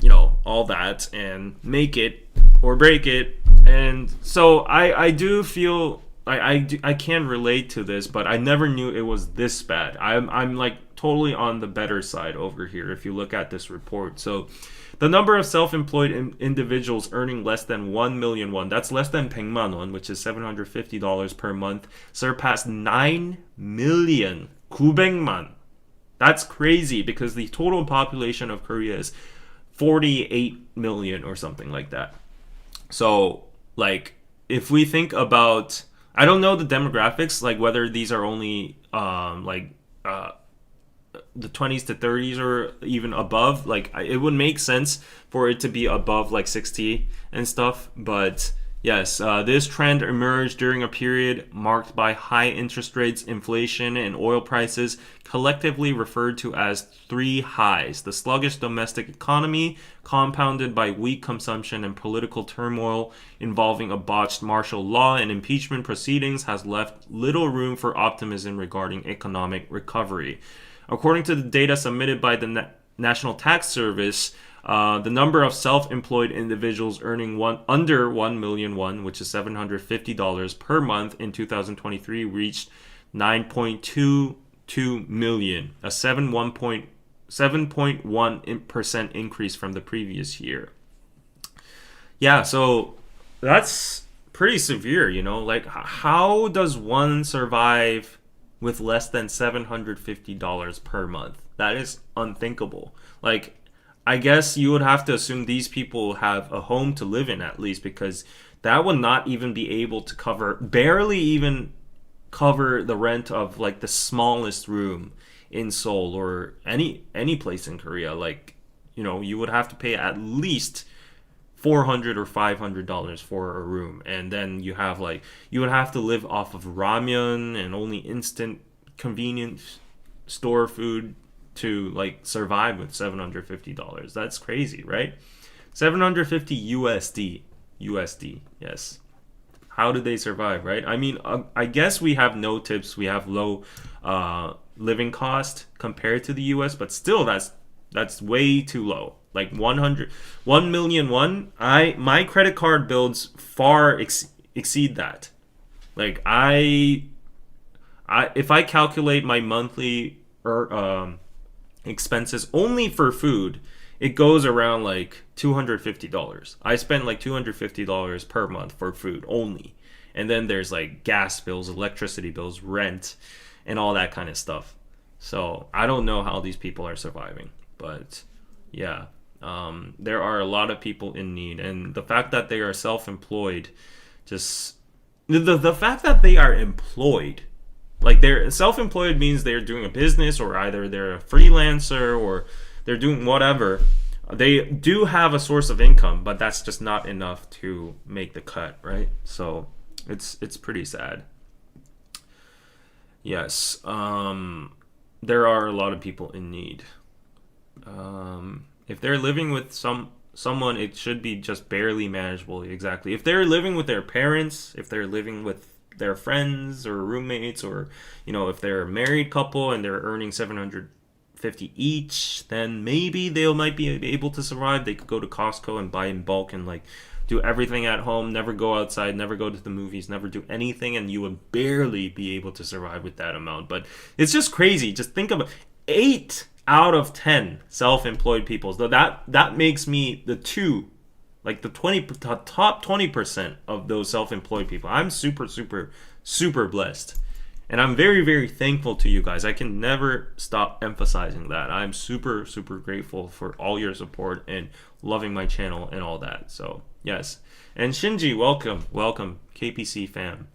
you know, all that, and make it or break it. And so I do feel I can relate to this, but I never knew it was this bad. I'm like totally on the better side over here if you look at this report. So the number of self-employed individuals earning less than 1 million won, that's less than 100만 won, which is $750 per month, surpassed 9 million. 900만. That's crazy, because the total population of Korea is 48 million or something like that. So like, if we think about, I don't know the demographics, like whether these are only the 20s to 30s or even above. Like, it would make sense for it to be above like 60 and stuff. But yes, this trend emerged during a period marked by high interest rates, inflation, and oil prices, collectively referred to as three highs. The sluggish domestic economy, compounded by weak consumption and political turmoil involving a botched martial law and impeachment proceedings, has left little room for optimism regarding economic recovery. According to the data submitted by the National Tax Service, the number of self-employed individuals earning under 1 million won, which is $750 per month in 2023, reached 9.22 million, a 7.1% increase from the previous year. Yeah, so that's pretty severe, you know? Like, how does one survive with less than $750 per month? That is unthinkable. Like, I guess you would have to assume these people have a home to live in at least, because that would not even be able to barely even cover the rent of like the smallest room in Seoul or any place in Korea. Like, you know, you would have to pay at least $400 or $500 for a room, and then you would have to live off of ramen and only instant convenience store food to like survive with $750. That's crazy, right? 750 USD, yes. How did they survive, right? I mean, I guess we have no tips, we have low living cost compared to the US, but still, that's That's way too low. Like 1,000,001. My credit card bills far exceed that. Like if I calculate my monthly expenses only for food, it goes around like $250. I spend like $250 per month for food only. And then there's like gas bills, electricity bills, rent, and all that kind of stuff. So I don't know how these people are surviving. But yeah, there are a lot of people in need. And the fact that they are self-employed, just the fact that they are employed, like they're self-employed means they're doing a business, or either they're a freelancer or they're doing whatever. They do have a source of income, but that's just not enough to make the cut, right? So it's pretty sad. Yes, there are a lot of people in need. If they're living with someone, it should be just barely manageable. Exactly. If they're living with their parents, if they're living with their friends or roommates, or if they're a married couple and they're earning 750 each, then maybe they might be able to survive. They could go to Costco and buy in bulk and like do everything at home, never go outside, never go to the movies, never do anything, and you would barely be able to survive with that amount. But it's just crazy. Just think about 8 out of 10 self-employed people. So that makes me the top 20% of those self-employed people. I'm super, super, super blessed. And I'm very, very thankful to you guys. I can never stop emphasizing that. I'm super, super grateful for all your support and loving my channel and all that. So, yes. And Shinji, welcome, KPC fam.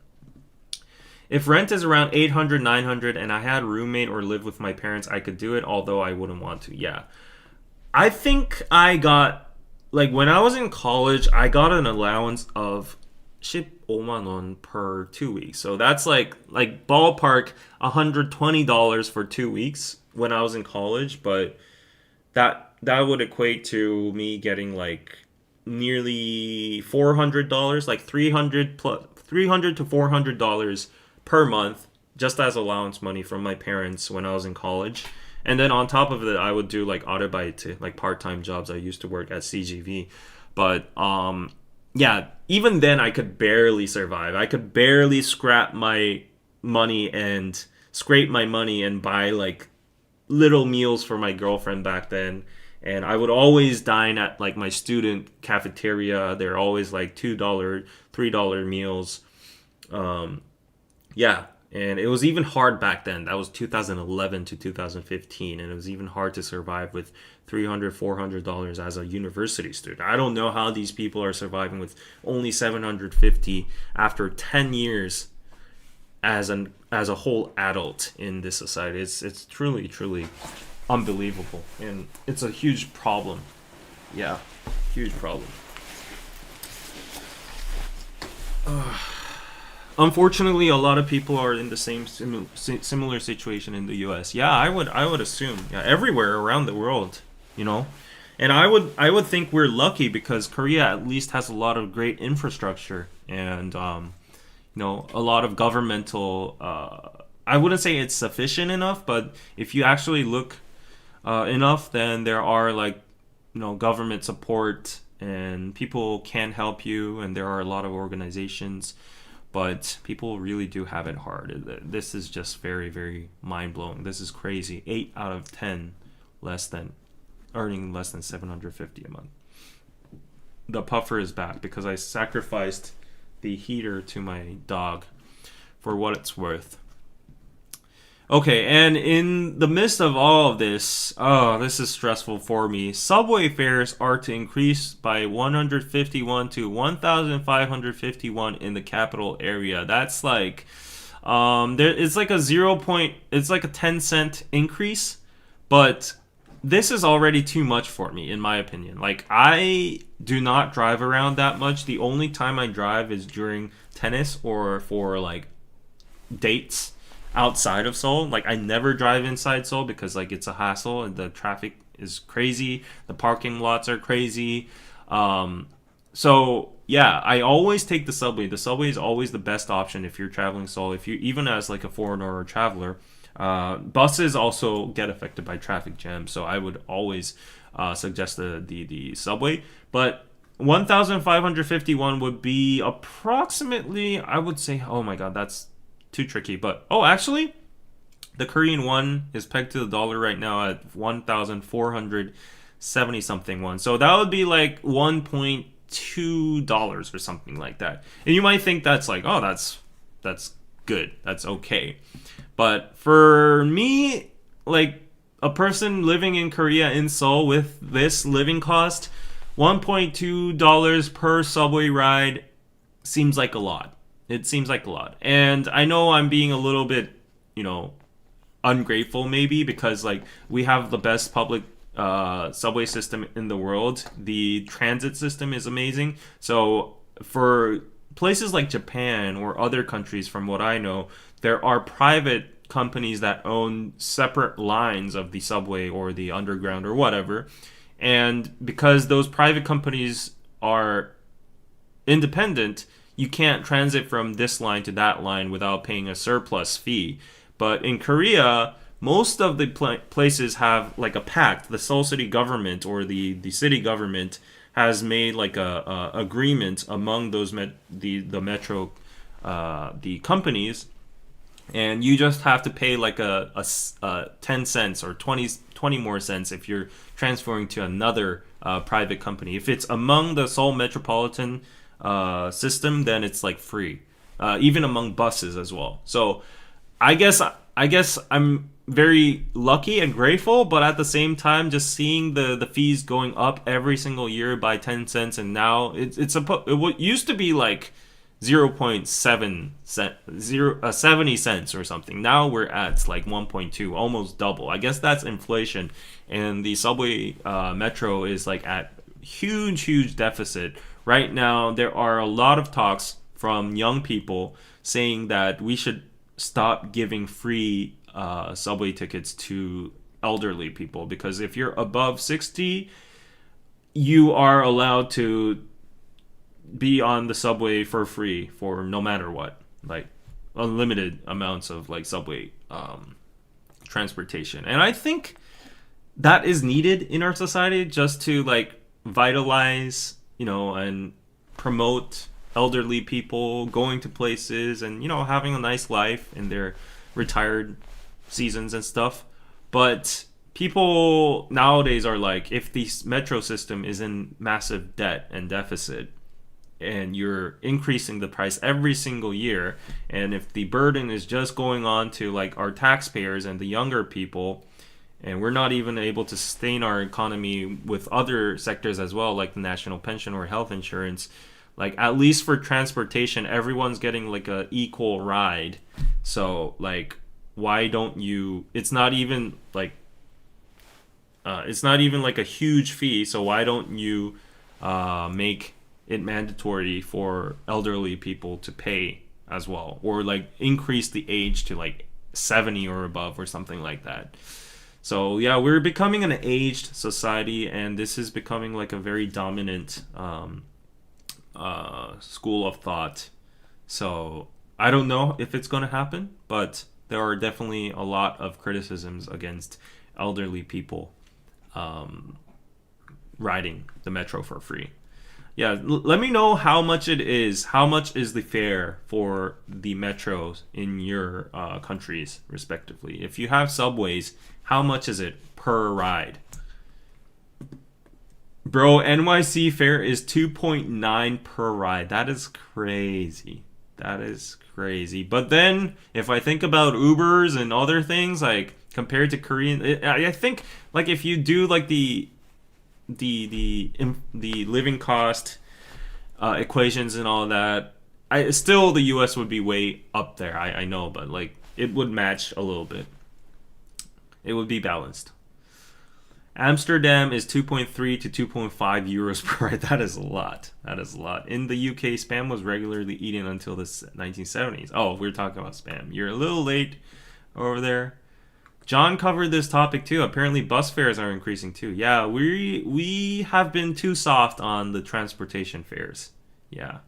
If rent is around 800, 900, and I had a roommate or lived with my parents, I could do it, although I wouldn't want to. Yeah. I think I got, like, when I was in college, I got an allowance of 15만 원 per 2 weeks. So that's like ballpark $120 for 2 weeks when I was in college, but that would equate to me getting like nearly $400, like $300 to $400 per month just as allowance money from my parents when I was in college. And then on top of it, I would do like Arbeit, like part-time jobs. I used to work at CGV. But yeah, even then I could barely survive. I could barely scrape my money and buy like little meals for my girlfriend back then. And I would always dine at like my student cafeteria. They're always like $2, $3 meals. Yeah, and it was even hard back then. That was 2011 to 2015, and it was even hard to survive with $300, $400 as a university student. I don't know how these people are surviving with only $750 after 10 years as a whole adult in this society. It's truly, truly unbelievable, and it's a huge problem. Yeah, huge problem. Unfortunately, a lot of people are in the same similar situation in the U.S. Yeah, I would assume, yeah, everywhere around the world, and I would think we're lucky because Korea at least has a lot of great infrastructure and a lot of governmental. I wouldn't say it's sufficient enough, but if you actually look enough, then there are like government support and people can help you, and there are a lot of organizations. But people really do have it hard. This is just very, very mind-blowing. This is crazy. 8 out of 10 earning less than $750 a month. The puffer is back because I sacrificed the heater to my dog for what it's worth. Okay, and in the midst of all of this, this is stressful for me. Subway fares are to increase by 151 to 1,551 in the capital area. That's like, it's like it's like a 10-cent increase, but this is already too much for me, in my opinion. Like, I do not drive around that much. The only time I drive is during tennis or for like dates outside of Seoul. Like, I never drive inside Seoul because like it's a hassle and the traffic is crazy, the parking lots are crazy. So yeah, I always take the subway. The subway is always the best option if you're traveling Seoul. If you, even as like a foreigner or a traveler, Buses also get affected by traffic jams, so I would always suggest the subway. But 1,551 would be approximately, I would say, oh my god, that's too tricky. But oh, actually, the Korean won is pegged to the dollar right now at 1,470 something won. So that would be like $1.2 or something like that. And you might think that's like, oh, that's good. That's okay. But for me, like a person living in Korea in Seoul with this living cost, $1.2 per subway ride seems like a lot. It seems like a lot. And I know I'm being a little bit, ungrateful maybe because like we have the best public subway system in the world. The transit system is amazing. So for places like Japan or other countries, from what I know, there are private companies that own separate lines of the subway or the underground or whatever. And because those private companies are independent, you can't transit from this line to that line without paying a surplus fee. But in Korea, most of the places have like a pact. The Seoul city government or the city government has made like a agreement among those the metro the companies, and you just have to pay like a 10 cents or 20 more cents if you're transferring to another private company. If it's among the Seoul metropolitan system, then it's like free, even among buses as well. So I guess I'm very lucky and grateful, but at the same time, just seeing the fees going up every single year by 10 cents, and now it used to be like 70 cents or something. Now we're at like 1.2, almost double. I guess that's inflation, and the subway metro is like at huge deficit right now. There are a lot of talks from young people saying that we should stop giving free subway tickets to elderly people, because if you're above 60, you are allowed to be on the subway for free for no matter what, like unlimited amounts of like subway transportation. And I think that is needed in our society just to like vitalize, and promote elderly people going to places and having a nice life in their retired seasons and stuff. But people nowadays are like, if the metro system is in massive debt and deficit and you're increasing the price every single year, and if the burden is just going on to like our taxpayers and the younger people, and we're not even able to sustain our economy with other sectors as well, like the national pension or health insurance, like at least for transportation, everyone's getting like a equal ride. So like, why don't you? It's not even like a huge fee. So why don't you make it mandatory for elderly people to pay as well, or like increase the age to like 70 or above or something like that. So yeah, we're becoming an aged society, and this is becoming like a very dominant school of thought. So I don't know if it's going to happen, but there are definitely a lot of criticisms against elderly people riding the metro for free. Yeah, let me know how much it is. How much is the fare for the metros in your countries, respectively? If you have subways, how much is it per ride? Bro, NYC fare is 2.9 per ride. That is crazy. That is crazy. But then, if I think about Ubers and other things, like compared to Korean, I think like if you do like the living cost equations and all that, still the US would be way up there. I know, but like it would match a little bit. It would be balanced. Amsterdam is 2.3 to 2.5 euros per ride. That is a lot. That is a lot. In the UK, spam was regularly eaten until the 1970s. Oh, we're talking about spam. You're a little late over there. John covered this topic too. Apparently bus fares are increasing too. Yeah, we have been too soft on the transportation fares. Yeah.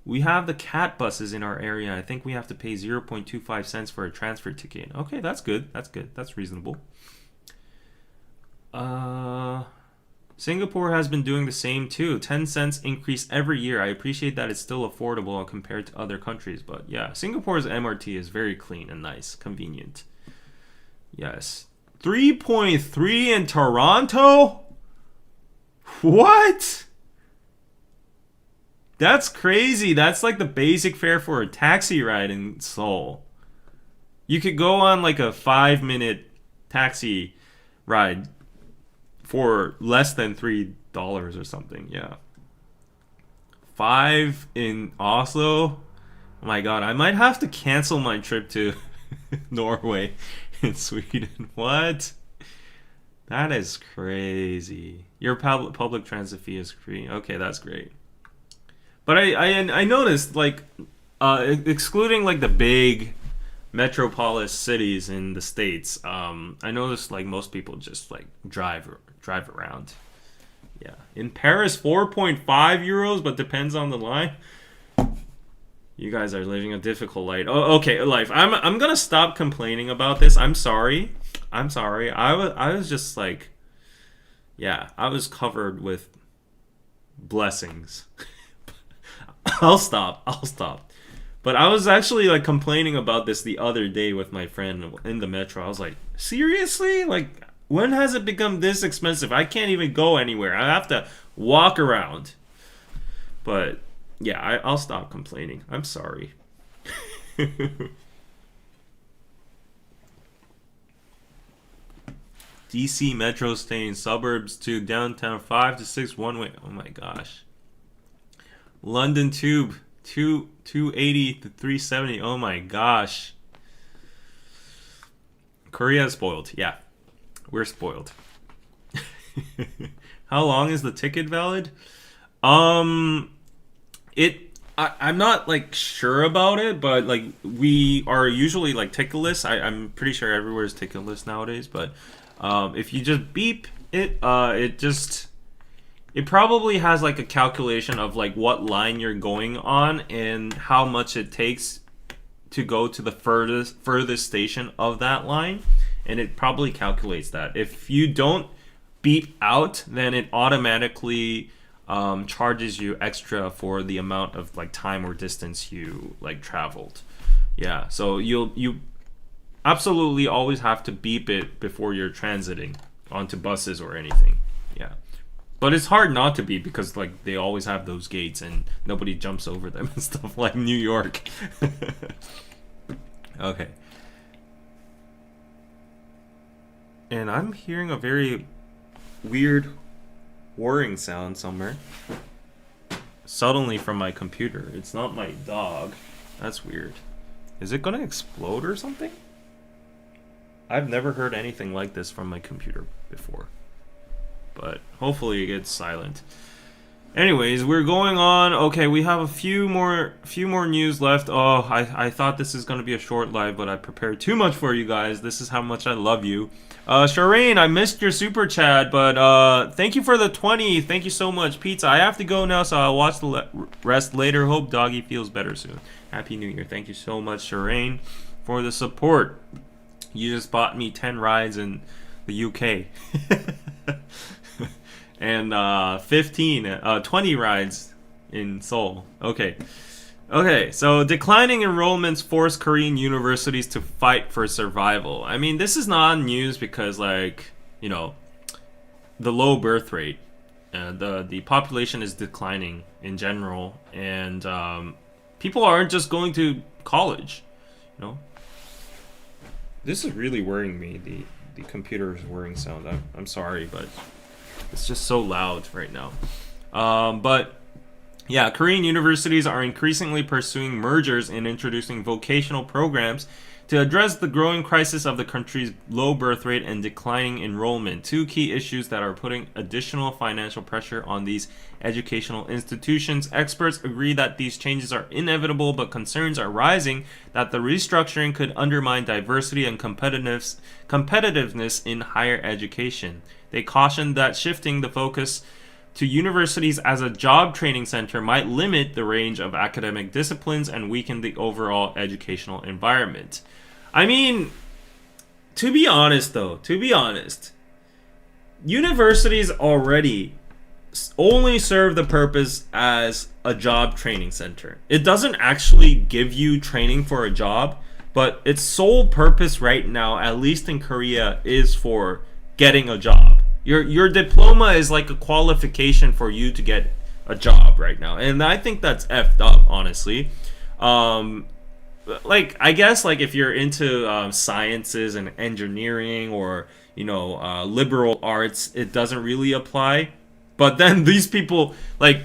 We have the cat buses in our area. I think we have to pay 0.25 cents for a transfer ticket. Okay, that's good. That's good. That's reasonable. Singapore has been doing the same too. 10 cents increase every year. I appreciate that it's still affordable compared to other countries, but yeah, Singapore's MRT is very clean and nice, convenient. Yes. 3.3 in Toronto? What? That's crazy. That's like the basic fare for a taxi ride in Seoul. You could go on like a 5-minute taxi ride for less than $3 or something. Yeah. 5 in Oslo? Oh my god, I might have to cancel my trip to Norway and Sweden. What? That is crazy. Your public transit fee is free. Okay, that's great. But I noticed, like, excluding like the big metropolis cities in the States, I noticed like most people just like drive around. Yeah. In Paris, 4.5 euros, but depends on the line. You guys are living a difficult life. Oh, okay, life. I'm gonna stop complaining about this. I'm sorry. I was just like, yeah, I was covered with blessings. I'll stop. But I was actually like complaining about this the other day with my friend in the metro. I was like, seriously? Like, when has it become this expensive? I can't even go anywhere. I have to walk around. But yeah, I'll stop complaining. I'm sorry. DC Metro staying suburbs to downtown 5 to 6 one way. Oh my gosh. London Tube 280 to 370. Oh my gosh. Korea is spoiled. Yeah. We're spoiled. How long is the ticket valid? I'm not like sure about it, but like we are usually like ticketless. I'm pretty sure everywhere is ticketless nowadays, but if you just beep it, it probably has like a calculation of like what line you're going on and how much it takes to go to the furthest station of that line, and it probably calculates that. If you don't beep out, then it automatically charges you extra for the amount of like time or distance you like traveled. Yeah, so you absolutely always have to beep it before you're transiting onto buses or anything. Yeah. But it's hard not to be because like they always have those gates and nobody jumps over them and stuff like New York. Okay. And I'm hearing a very weird whirring sound somewhere. Suddenly from my computer. It's not my dog. That's weird. Is it gonna explode or something? I've never heard anything like this from my computer before. But hopefully it gets silent. Anyways, we're going on. Okay, we have a few more news left. Oh, I thought this is going to be a short live, but I prepared too much for you guys. This is how much I love you. Shireen, I missed your super chat, but thank you for the 20. Thank you so much. Pizza, I have to go now, so I'll watch the rest later. Hope doggy feels better soon. Happy New Year. Thank you so much, Shireen, for the support. You just bought me 10 rides in the UK. And 20 rides in Seoul. Okay, so declining enrollments force Korean universities to fight for survival. I mean, this is not news because, like, you know, the low birth rate, the population is declining in general, and people aren't just going to college, you know. This is really worrying me, the computer's whirring sound. I'm sorry, but it's just so loud right now. But yeah, Korean universities are increasingly pursuing mergers and introducing vocational programs to address the growing crisis of the country's low birth rate and declining enrollment, two key issues that are putting additional financial pressure on these educational institutions. Experts agree that these changes are inevitable, but concerns are rising that the restructuring could undermine diversity and competitiveness in higher education. They caution that shifting the focus to universities as a job training center might limit the range of academic disciplines and weaken the overall educational environment. I mean, to be honest, universities already only serve the purpose as a job training center. It doesn't actually give you training for a job, but its sole purpose right now, at least in Korea, is for getting a job. Your diploma is like a qualification for you to get a job right now, and I think that's effed up, honestly. Like, I guess, like, if you're into sciences and engineering, or liberal arts, it doesn't really apply. But then these people, like,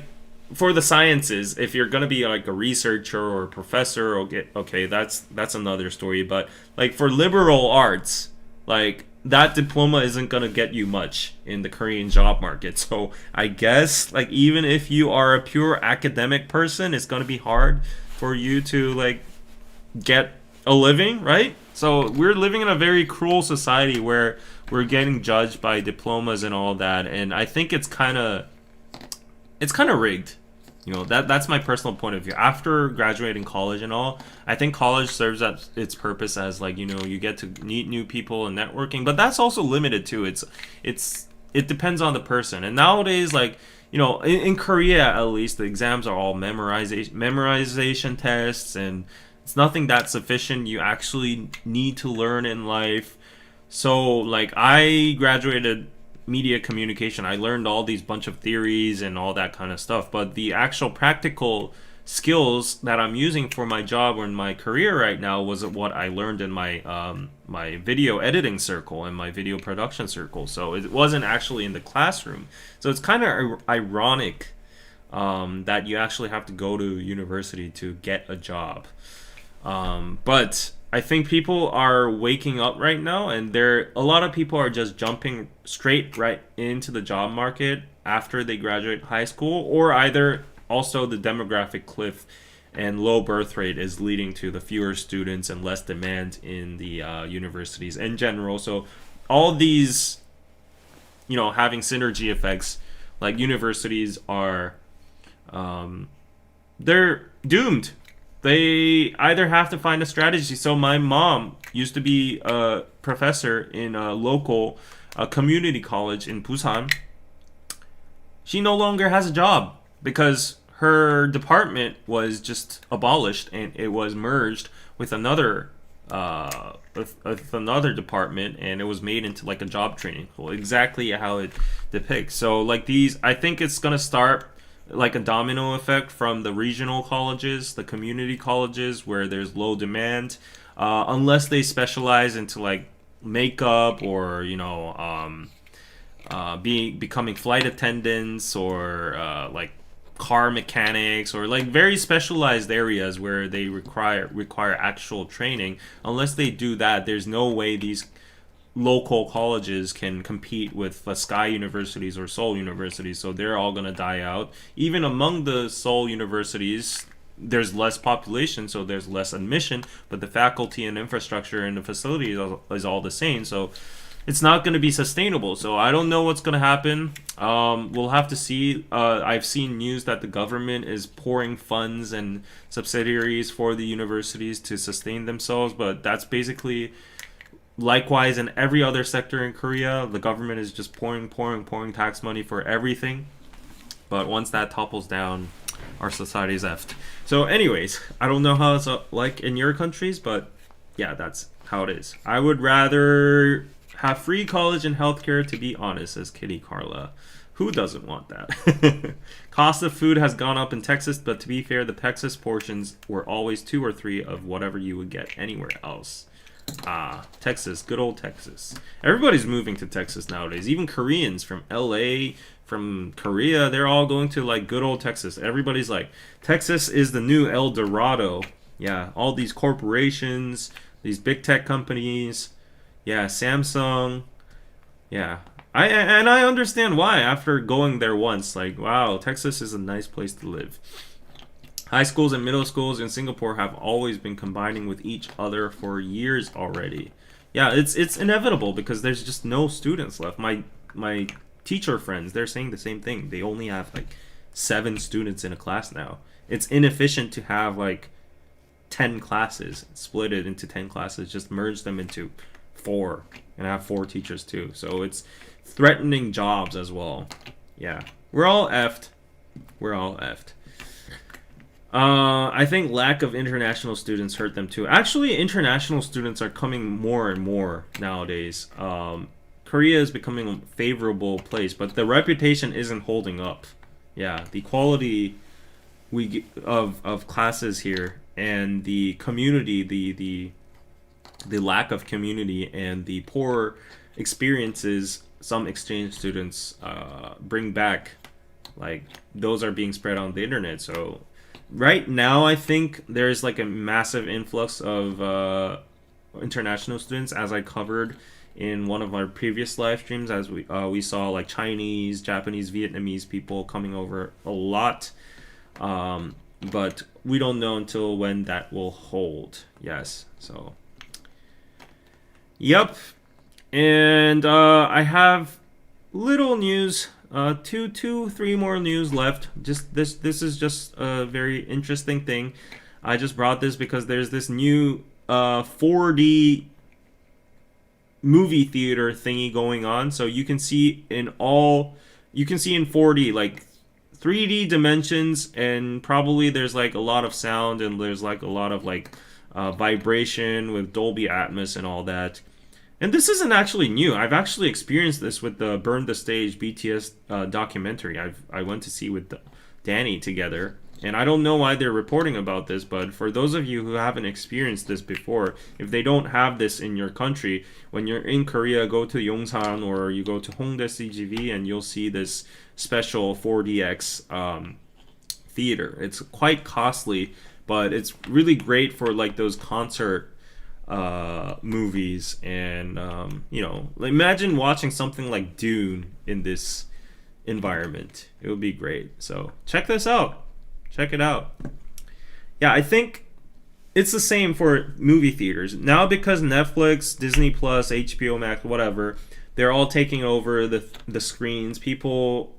for the sciences, if you're gonna be like a researcher or a professor, okay, that's another story. But like for liberal arts, like, that diploma isn't gonna get you much in the Korean job market. So I guess, like, even if you are a pure academic person, it's gonna be hard for you to, like, get a living, right? So we're living in a very cruel society where we're getting judged by diplomas and all that, and I think it's kind of rigged. That's my personal point of view. After graduating college and all, I think college serves its purpose as, like, you get to meet new people and networking, but that's also limited too. It depends on the person. And nowadays, like, in Korea at least, the exams are all memorization tests, and it's nothing that sufficient you actually need to learn in life. So, like, I graduated media communication. I learned all these bunch of theories and all that kind of stuff, but the actual practical skills that I'm using for my job or in my career right now was what I learned in my my video editing circle and my video production circle. So it wasn't actually in the classroom. So it's kind of ironic that you actually have to go to university to get a job. But I think people are waking up right now, and a lot of people are just jumping straight right into the job market after they graduate high school, or either also the demographic cliff and low birth rate is leading to the fewer students and less demand in the universities in general. So all these, having synergy effects, like, universities are, they're doomed. They either have to find a strategy. So my mom used to be a professor in a local community college in Busan. She no longer has a job because her department was just abolished and it was merged with another department, and it was made into like a job training school, exactly how it depicts. So, like, I think it's gonna start like a domino effect from the regional colleges, the community colleges, where there's low demand, unless they specialize into, like, makeup or becoming flight attendants, or like car mechanics, or like very specialized areas where they require actual training. Unless they do that, there's no way these local colleges can compete with Sky universities or Seoul universities, so they're all going to die out. Even among the Seoul universities, there's less population, so there's less admission, but the faculty and infrastructure and the facility is all the same, so it's not going to be sustainable. So I don't know what's going to happen. We'll have to see. I've seen news that the government is pouring funds and subsidiaries for the universities to sustain themselves, but that's basically likewise in every other sector in Korea. The government is just pouring tax money for everything. But once that topples down, our society is effed. So anyways, I don't know how it's like in your countries, but yeah, that's how it is. I would rather have free college and healthcare, to be honest, says Kitty Carla. Who doesn't want that? Cost of food has gone up in Texas, but to be fair, the Texas portions were always 2 or 3 of whatever you would get anywhere else. Texas, good old Texas. Everybody's moving to Texas nowadays. Even Koreans from LA, from Korea, they're all going to, like, good old Texas. Everybody's like, Texas is the new El Dorado. Yeah, all these corporations, these big tech companies. Yeah, Samsung. Yeah. I understand why after going there once. Like, wow, Texas is a nice place to live. High schools and middle schools in Singapore have always been combining with each other for years already. Yeah, it's inevitable because there's just no students left. My teacher friends, they're saying the same thing. They only have like 7 students in a class now. It's inefficient to have like 10 classes, split it into 10 classes, just merge them into 4 and have 4 teachers too. So it's threatening jobs as well. Yeah, we're all effed. We're all effed. I think lack of international students hurt them too. Actually, international students are coming more and more nowadays. Korea is becoming a favorable place, but the reputation isn't holding up. Yeah, the quality of classes here and the community, the lack of community and the poor experiences some exchange students bring back, like those are being spread on the internet. So right now, I think there's like a massive influx of international students, as I covered in one of our previous live streams, as we saw like Chinese, Japanese, Vietnamese people coming over a lot. But we don't know until when that will hold. Yes, so yep. And I have little news. Three more news left. Just this is just a very interesting thing. I just brought this because there's this new 4D movie theater thingy going on. So you can see in 4D like 3D dimensions, and probably there's like a lot of sound and there's like a lot of like vibration with Dolby Atmos and all that. And this isn't actually new. I've actually experienced this with the Burn the Stage BTS documentary I went to see with Danny together. And I don't know why they're reporting about this, but for those of you who haven't experienced this before, if they don't have this in your country, when you're in Korea, go to Yongsan or you go to Hongdae CGV and you'll see this special 4DX theater. It's quite costly, but it's really great for like those concert movies. And imagine watching something like Dune in this environment. It would be great. So check this out. Check it out. Yeah, I think it's the same for movie theaters. Now because Netflix, Disney Plus, HBO Max, whatever, they're all taking over the screens. People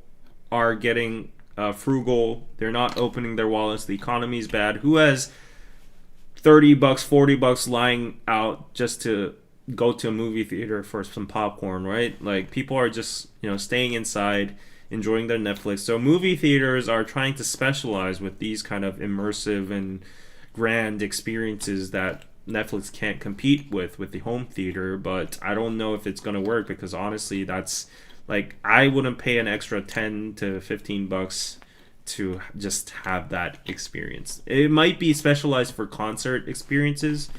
are getting frugal. They're not opening their wallets. The economy's bad. Who has $30, $40 lying out just to go to a movie theater for some popcorn, right? Like people are just, staying inside, enjoying their Netflix. So movie theaters are trying to specialize with these kind of immersive and grand experiences that Netflix can't compete with the home theater. But I don't know if it's going to work, because honestly, that's like, I wouldn't pay an extra 10 to 15 bucks to just have that experience. It might be specialized for concert experiences,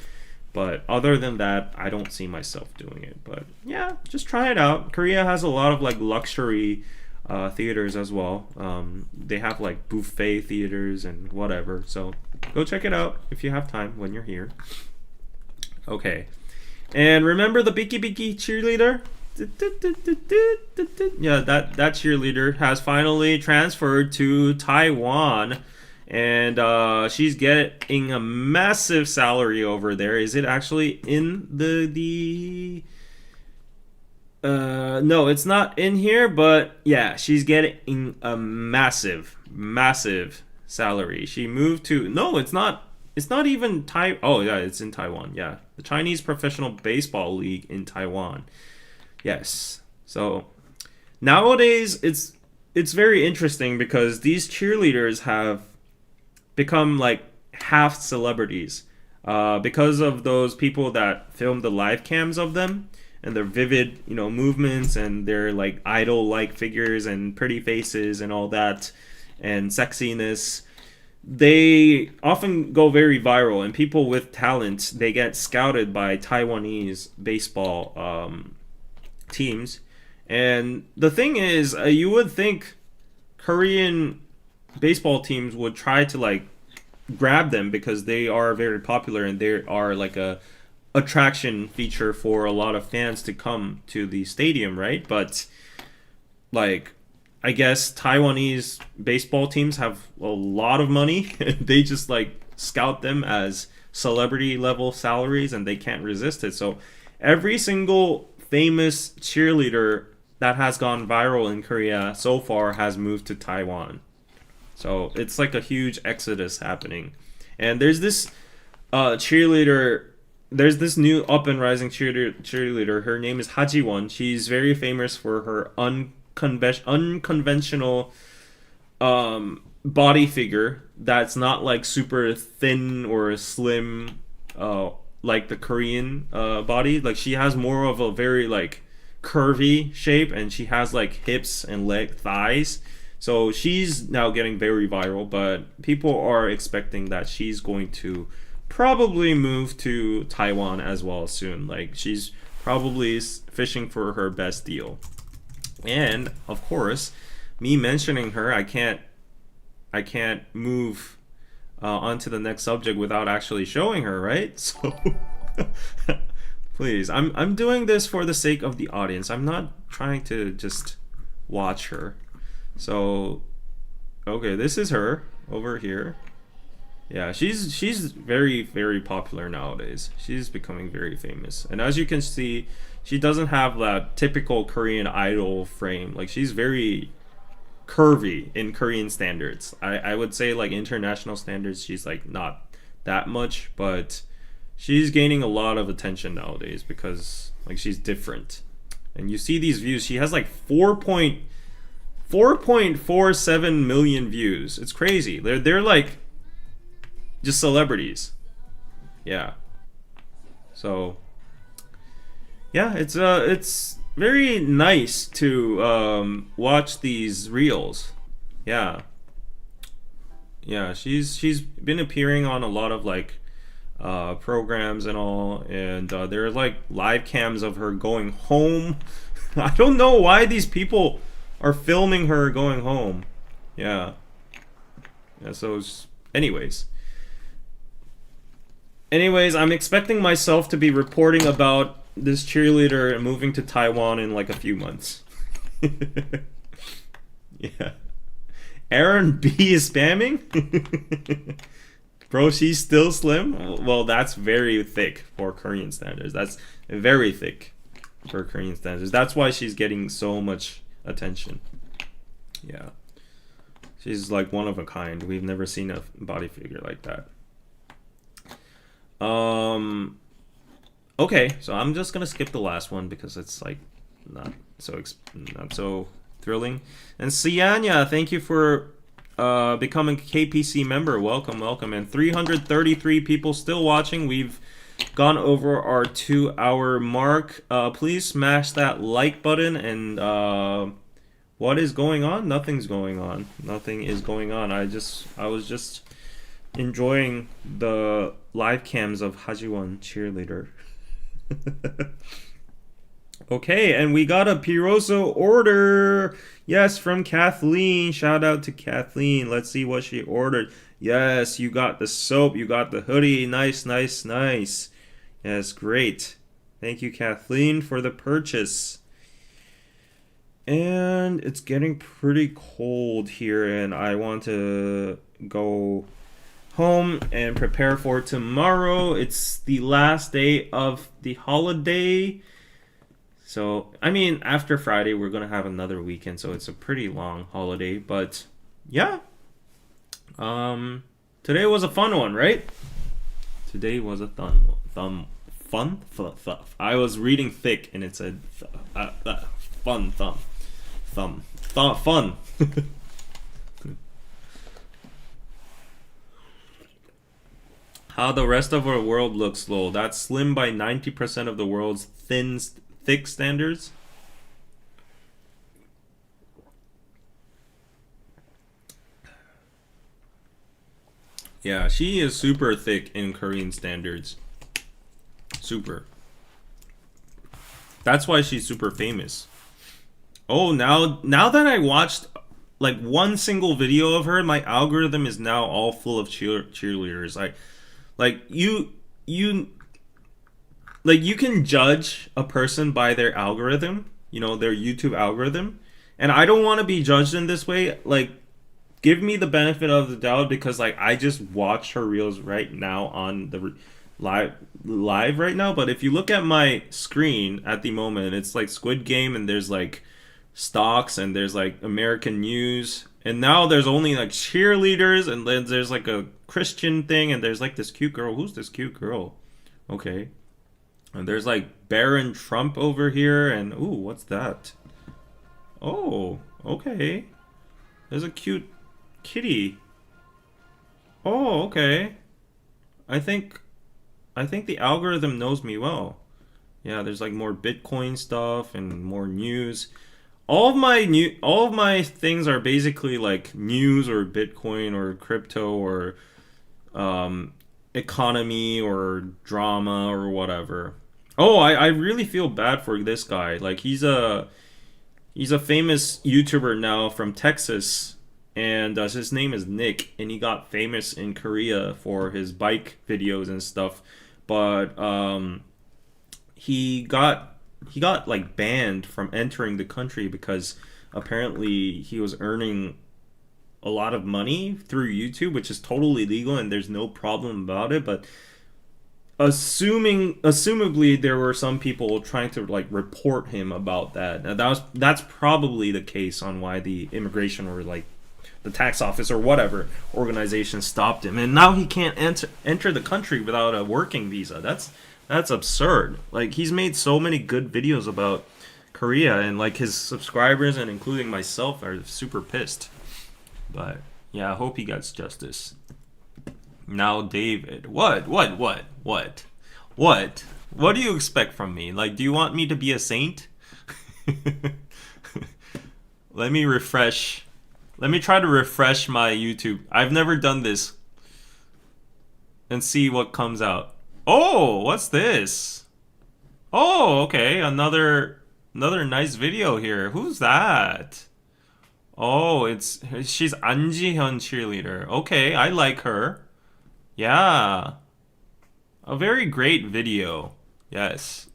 but other than that, I don't see myself doing it. But yeah, just try it out. Korea has a lot of like luxury theaters as well. They have like buffet theaters and whatever. So go check it out if you have time when you're here. Okay. And remember the Biki Biki cheerleader? Yeah, that cheerleader has finally transferred to Taiwan. And she's getting a massive salary over there. Is it actually in the no, it's not in here, but yeah, she's getting a massive salary. She moved to, no, it's not even oh yeah, it's in Taiwan. Yeah, the Chinese Professional Baseball League in Taiwan. Yes. So nowadays it's very interesting because these cheerleaders have become like half celebrities because of those people that film the live cams of them and their vivid, movements and their like idol-like figures and pretty faces and all that and sexiness. They often go very viral, and people with talent, they get scouted by Taiwanese baseball teams. And the thing is, you would think Korean baseball teams would try to like grab them because they are very popular and they are like a attraction feature for a lot of fans to come to the stadium, right? But like, I guess Taiwanese baseball teams have a lot of money. They just like scout them as celebrity level salaries and they can't resist it. So every single famous cheerleader that has gone viral in Korea so far has moved to Taiwan. So it's like a huge exodus happening. And there's this cheerleader. There's this new up and rising cheerleader. Her name is Hajiwon. She's very famous for her unconventional body figure that's not like super thin or slim like the Korean body. Like she has more of a very like curvy shape, and she has like hips and thighs. So she's now getting very viral, but people are expecting that she's going to probably move to Taiwan as well soon. Like she's probably fishing for her best deal. And of course, me mentioning her, I can't move on to the next subject without actually showing her, right? So please, I'm doing this for the sake of the audience. I'm not trying to just watch her. So okay, this is her over here. Yeah, she's very very popular nowadays. She's becoming very famous. And as you can see, she doesn't have that typical Korean idol frame. Like she's very curvy in Korean standards. I would say like international standards, she's like not that much, but she's gaining a lot of attention nowadays because like she's different. And you see these views. She has like 4.47 million views. It's crazy. They're like just celebrities. Yeah. So yeah, it's very nice to watch these reels. Yeah. Yeah, she's been appearing on a lot of like programs and all, and there are like live cams of her going home. I don't know why these people are filming her going home. Yeah. Yeah, so anyways, I'm expecting myself to be reporting about this cheerleader moving to Taiwan in like a few months. Yeah. Aaron B is spamming? Bro, she's still slim? Well, that's very thick for Korean standards. That's very thick for Korean standards. That's why she's getting so much attention. Yeah. She's like one of a kind. We've never seen a body figure like that. Okay, so I'm just gonna skip the last one because it's like not so thrilling. And Sianya, thank you for becoming a KPC member. Welcome. And 333 people still watching. We've gone over our 2-hour mark. Please smash that like button. And what is going on? Nothing's going on. Nothing is going on. I was just enjoying the live cams of Hajiwon cheerleader. Okay, and we got a Piroso order. Yes, from Kathleen. Shout out to Kathleen. Let's see what she ordered. Yes, you got the soap. You got the hoodie. Nice. Yes, great. Thank you, Kathleen, for the purchase. And it's getting pretty cold here, and I want to go home and prepare for tomorrow. It's the last day of the holiday. So, I mean, after Friday, we're going to have another weekend, so it's a pretty long holiday. But, yeah. Today was a fun one, right? Today was a fun. I was reading thick, and it said fun. How the rest of our world looks, lol. That's slim by 90% of the world's thick standards. Yeah, she is super thick in Korean standards. Super. That's why she's super famous. Oh, now that I watched like one single video of her, my algorithm is now all full of cheerleaders. You can judge a person by their algorithm, their YouTube algorithm. And I don't want to be judged in this way. Like, give me the benefit of the doubt because, like, I just watched her reels right now on the live right now. But if you look at my screen at the moment, it's like Squid Game and there's like stocks, and there's like American news, and now there's only like cheerleaders, and then there's like a Christian thing, and there's like this cute girl. Who's this cute girl? Okay. And there's like Baron Trump over here, and ooh, what's that? Oh, okay. There's a cute kitty. Oh, okay. I think the algorithm knows me well. Yeah, there's like more Bitcoin stuff and more news. All of my things are basically like news or Bitcoin or crypto or um, economy or drama or whatever. Oh, I really feel bad for this guy. Like he's a famous YouTuber now from Texas, and his name is Nick, and he got famous in Korea for his bike videos and stuff. But he got like banned from entering the country because apparently he was earning a lot of money through YouTube, which is totally legal and there's no problem about it. But assumably there were some people trying to like report him about that. Now that's probably the case on why the immigration or like the tax office or whatever organization stopped him, and now he can't enter the country without a working visa. That's absurd. Like he's made so many good videos about Korea, and like his subscribers and including myself are super pissed. But yeah, I hope he gets justice. Now David, what? What do you expect from me? Like, do you want me to be a saint? Let me refresh. Let me try to refresh my YouTube. I've never done this. And see what comes out. Oh, what's this? Oh, okay, another nice video here. Who's that? Oh, she's An Ji-hyun cheerleader. Okay, I like her. Yeah. A very great video. Yes.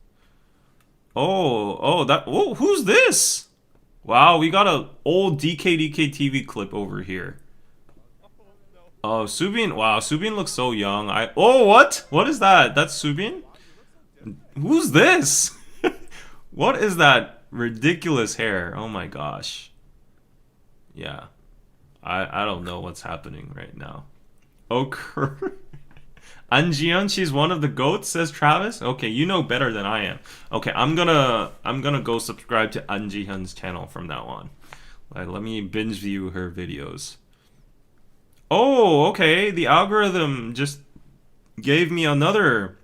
Oh, who's this? Wow, we got a old DKDKTV clip over here. Oh, Subin. Wow, Subin looks so young. Oh, what? What is that? That's Subin? Who's this? What is that ridiculous hair? Oh my gosh. Yeah. I don't know what's happening right now. Oh, Anjian, she's one of the goats, says Travis. Okay, you know better than I am. Okay, I'm gonna go subscribe to Anjihyun's channel from now on. Let me binge view her videos. Oh, okay, the algorithm just gave me another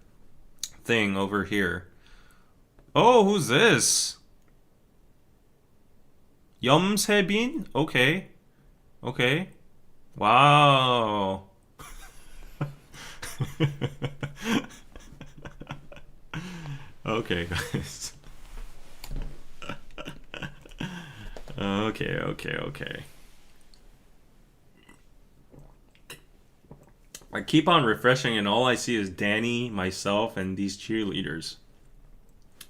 thing over here. Oh, who's this? Yumsebin? Okay. Okay. Wow. Okay, guys. Okay. I keep on refreshing and all I see is Danny, myself, and these cheerleaders.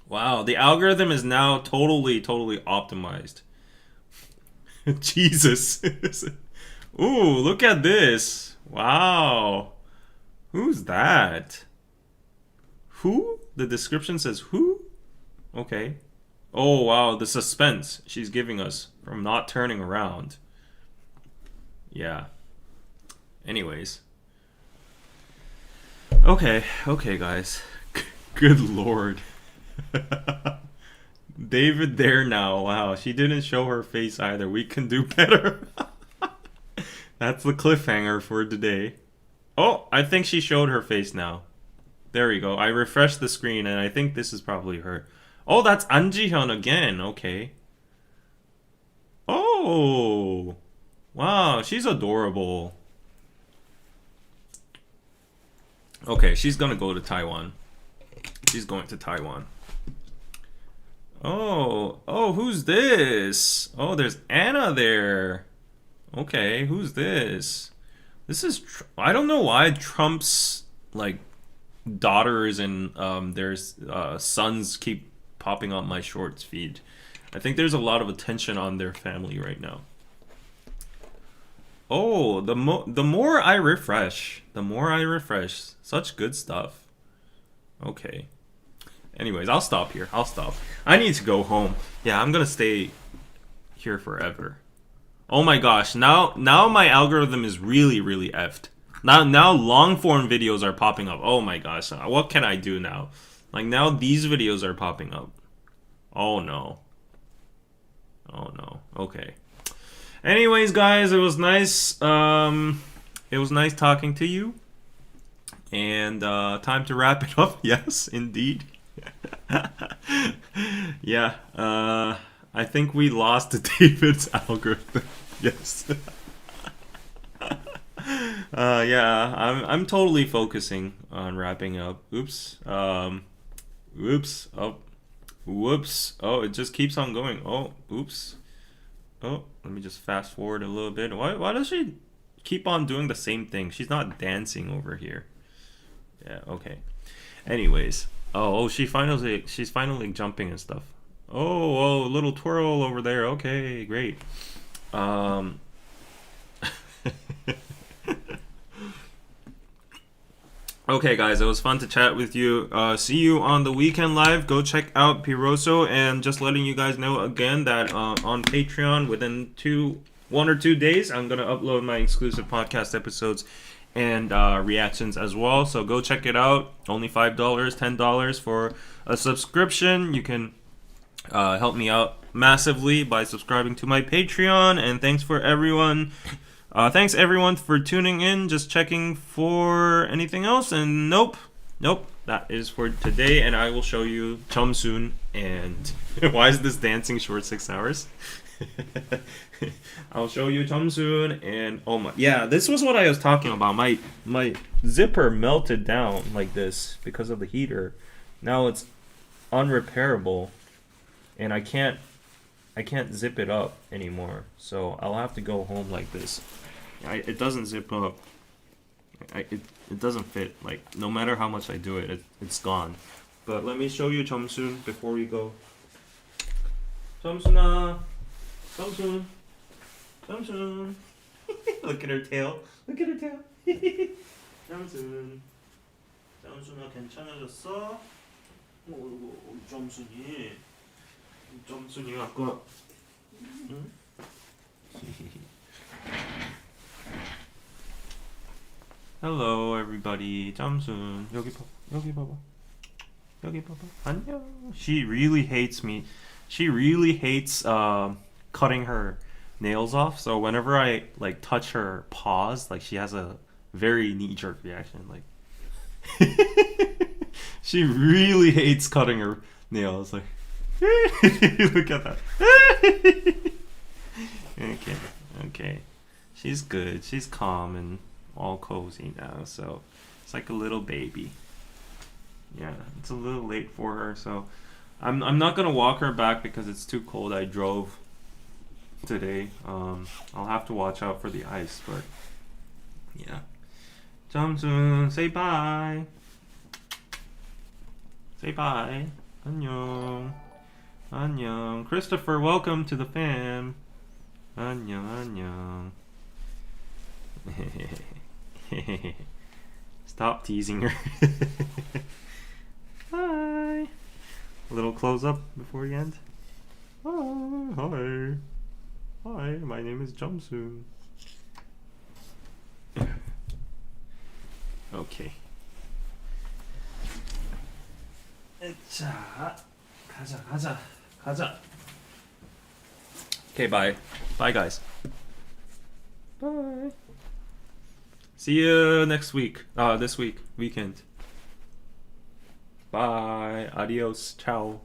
Wow, the algorithm is now totally optimized. Jesus. Ooh, look at this. Wow. Who's that? Who? The description says who? Okay. Oh, wow, the suspense she's giving us from not turning around. Yeah. Anyways. Okay, guys. Good lord. David there now. Wow, she didn't show her face either. We can do better. That's the cliffhanger for today. Oh, I think she showed her face now. There we go. I refreshed the screen and I think this is probably her. Oh, that's An Ji-hyun again. Okay. Oh. Wow, she's adorable. Okay, she's gonna go to Taiwan. She's going to Taiwan. Oh, who's this? Oh, there's Anna there. Okay, who's this? This is I don't know why Trump's like daughters and their sons keep popping on my shorts feed. I think there's a lot of attention on their family right now. Oh, the more I refresh, such good stuff. Okay. Anyways, I'll stop here. I need to go home. Yeah, I'm gonna stay here forever. Oh my gosh, now my algorithm is really effed. Now long form videos are popping up. Oh my gosh, what can I do now? Like now these videos are popping up. Oh no. Oh no. Okay. Anyways, guys, it was nice. It was nice talking to you. And time to wrap it up. Yes, indeed. Yeah. I think we lost David's algorithm. Yes. Yeah. I'm totally focusing on wrapping up. Oops. Oops. Oh. Whoops. Oh, it just keeps on going. Oh. Oops. Oh, let me just fast forward a little bit. Why does she keep on doing the same thing? She's not dancing over here. Yeah, okay. Anyways. She's finally jumping and stuff. Oh, a little twirl over there. Okay, great. Okay, guys, it was fun to chat with you. See you on the weekend live. Go check out Piroso, and just letting you guys know again that on Patreon within 1 or 2 days, I'm gonna upload my exclusive podcast episodes and reactions as well. So go check it out. Only $5, $10 for a subscription. You can help me out massively by subscribing to my Patreon. And thanks everyone for tuning in. Just checking for anything else, and nope, that is for today. And I will show you Chomsoon. And why is this dancing short 6 hours? I'll show you Chomsoon. And oh my, yeah, this was what I was talking about. My zipper melted down like this because of the heater. Now it's unrepairable, and I can't zip it up anymore. So I'll have to go home like this. It doesn't zip up. It doesn't fit. Like no matter how much I do it, it's gone. But let me show you Chomsoon before we go. Chomsoon. Look at her tail. Chomsoon. 점순아 괜찮아졌어? 점순이 아까 응? Hello everybody. 점순 여기 봐봐. 안녕. She really hates me. She really hates cutting her nails off. So whenever I like touch her paws, like she has a very knee-jerk reaction. Like she really hates cutting her nails. Like look at that. Okay. She's good. She's calm and all cozy now. So it's like a little baby. Yeah, it's a little late for her. So I'm not gonna walk her back because it's too cold. I drove today. I'll have to watch out for the ice, but yeah. 점순, say bye. Say bye. 안녕. Christopher, welcome to the fam. 안녕. Stop teasing her. Hi. A little close up before the end. Hi. My name is Jumsoon. Okay. 자, 가자. Okay, bye. Bye, guys. Bye. See you next week. This weekend. Bye. Adios. Ciao.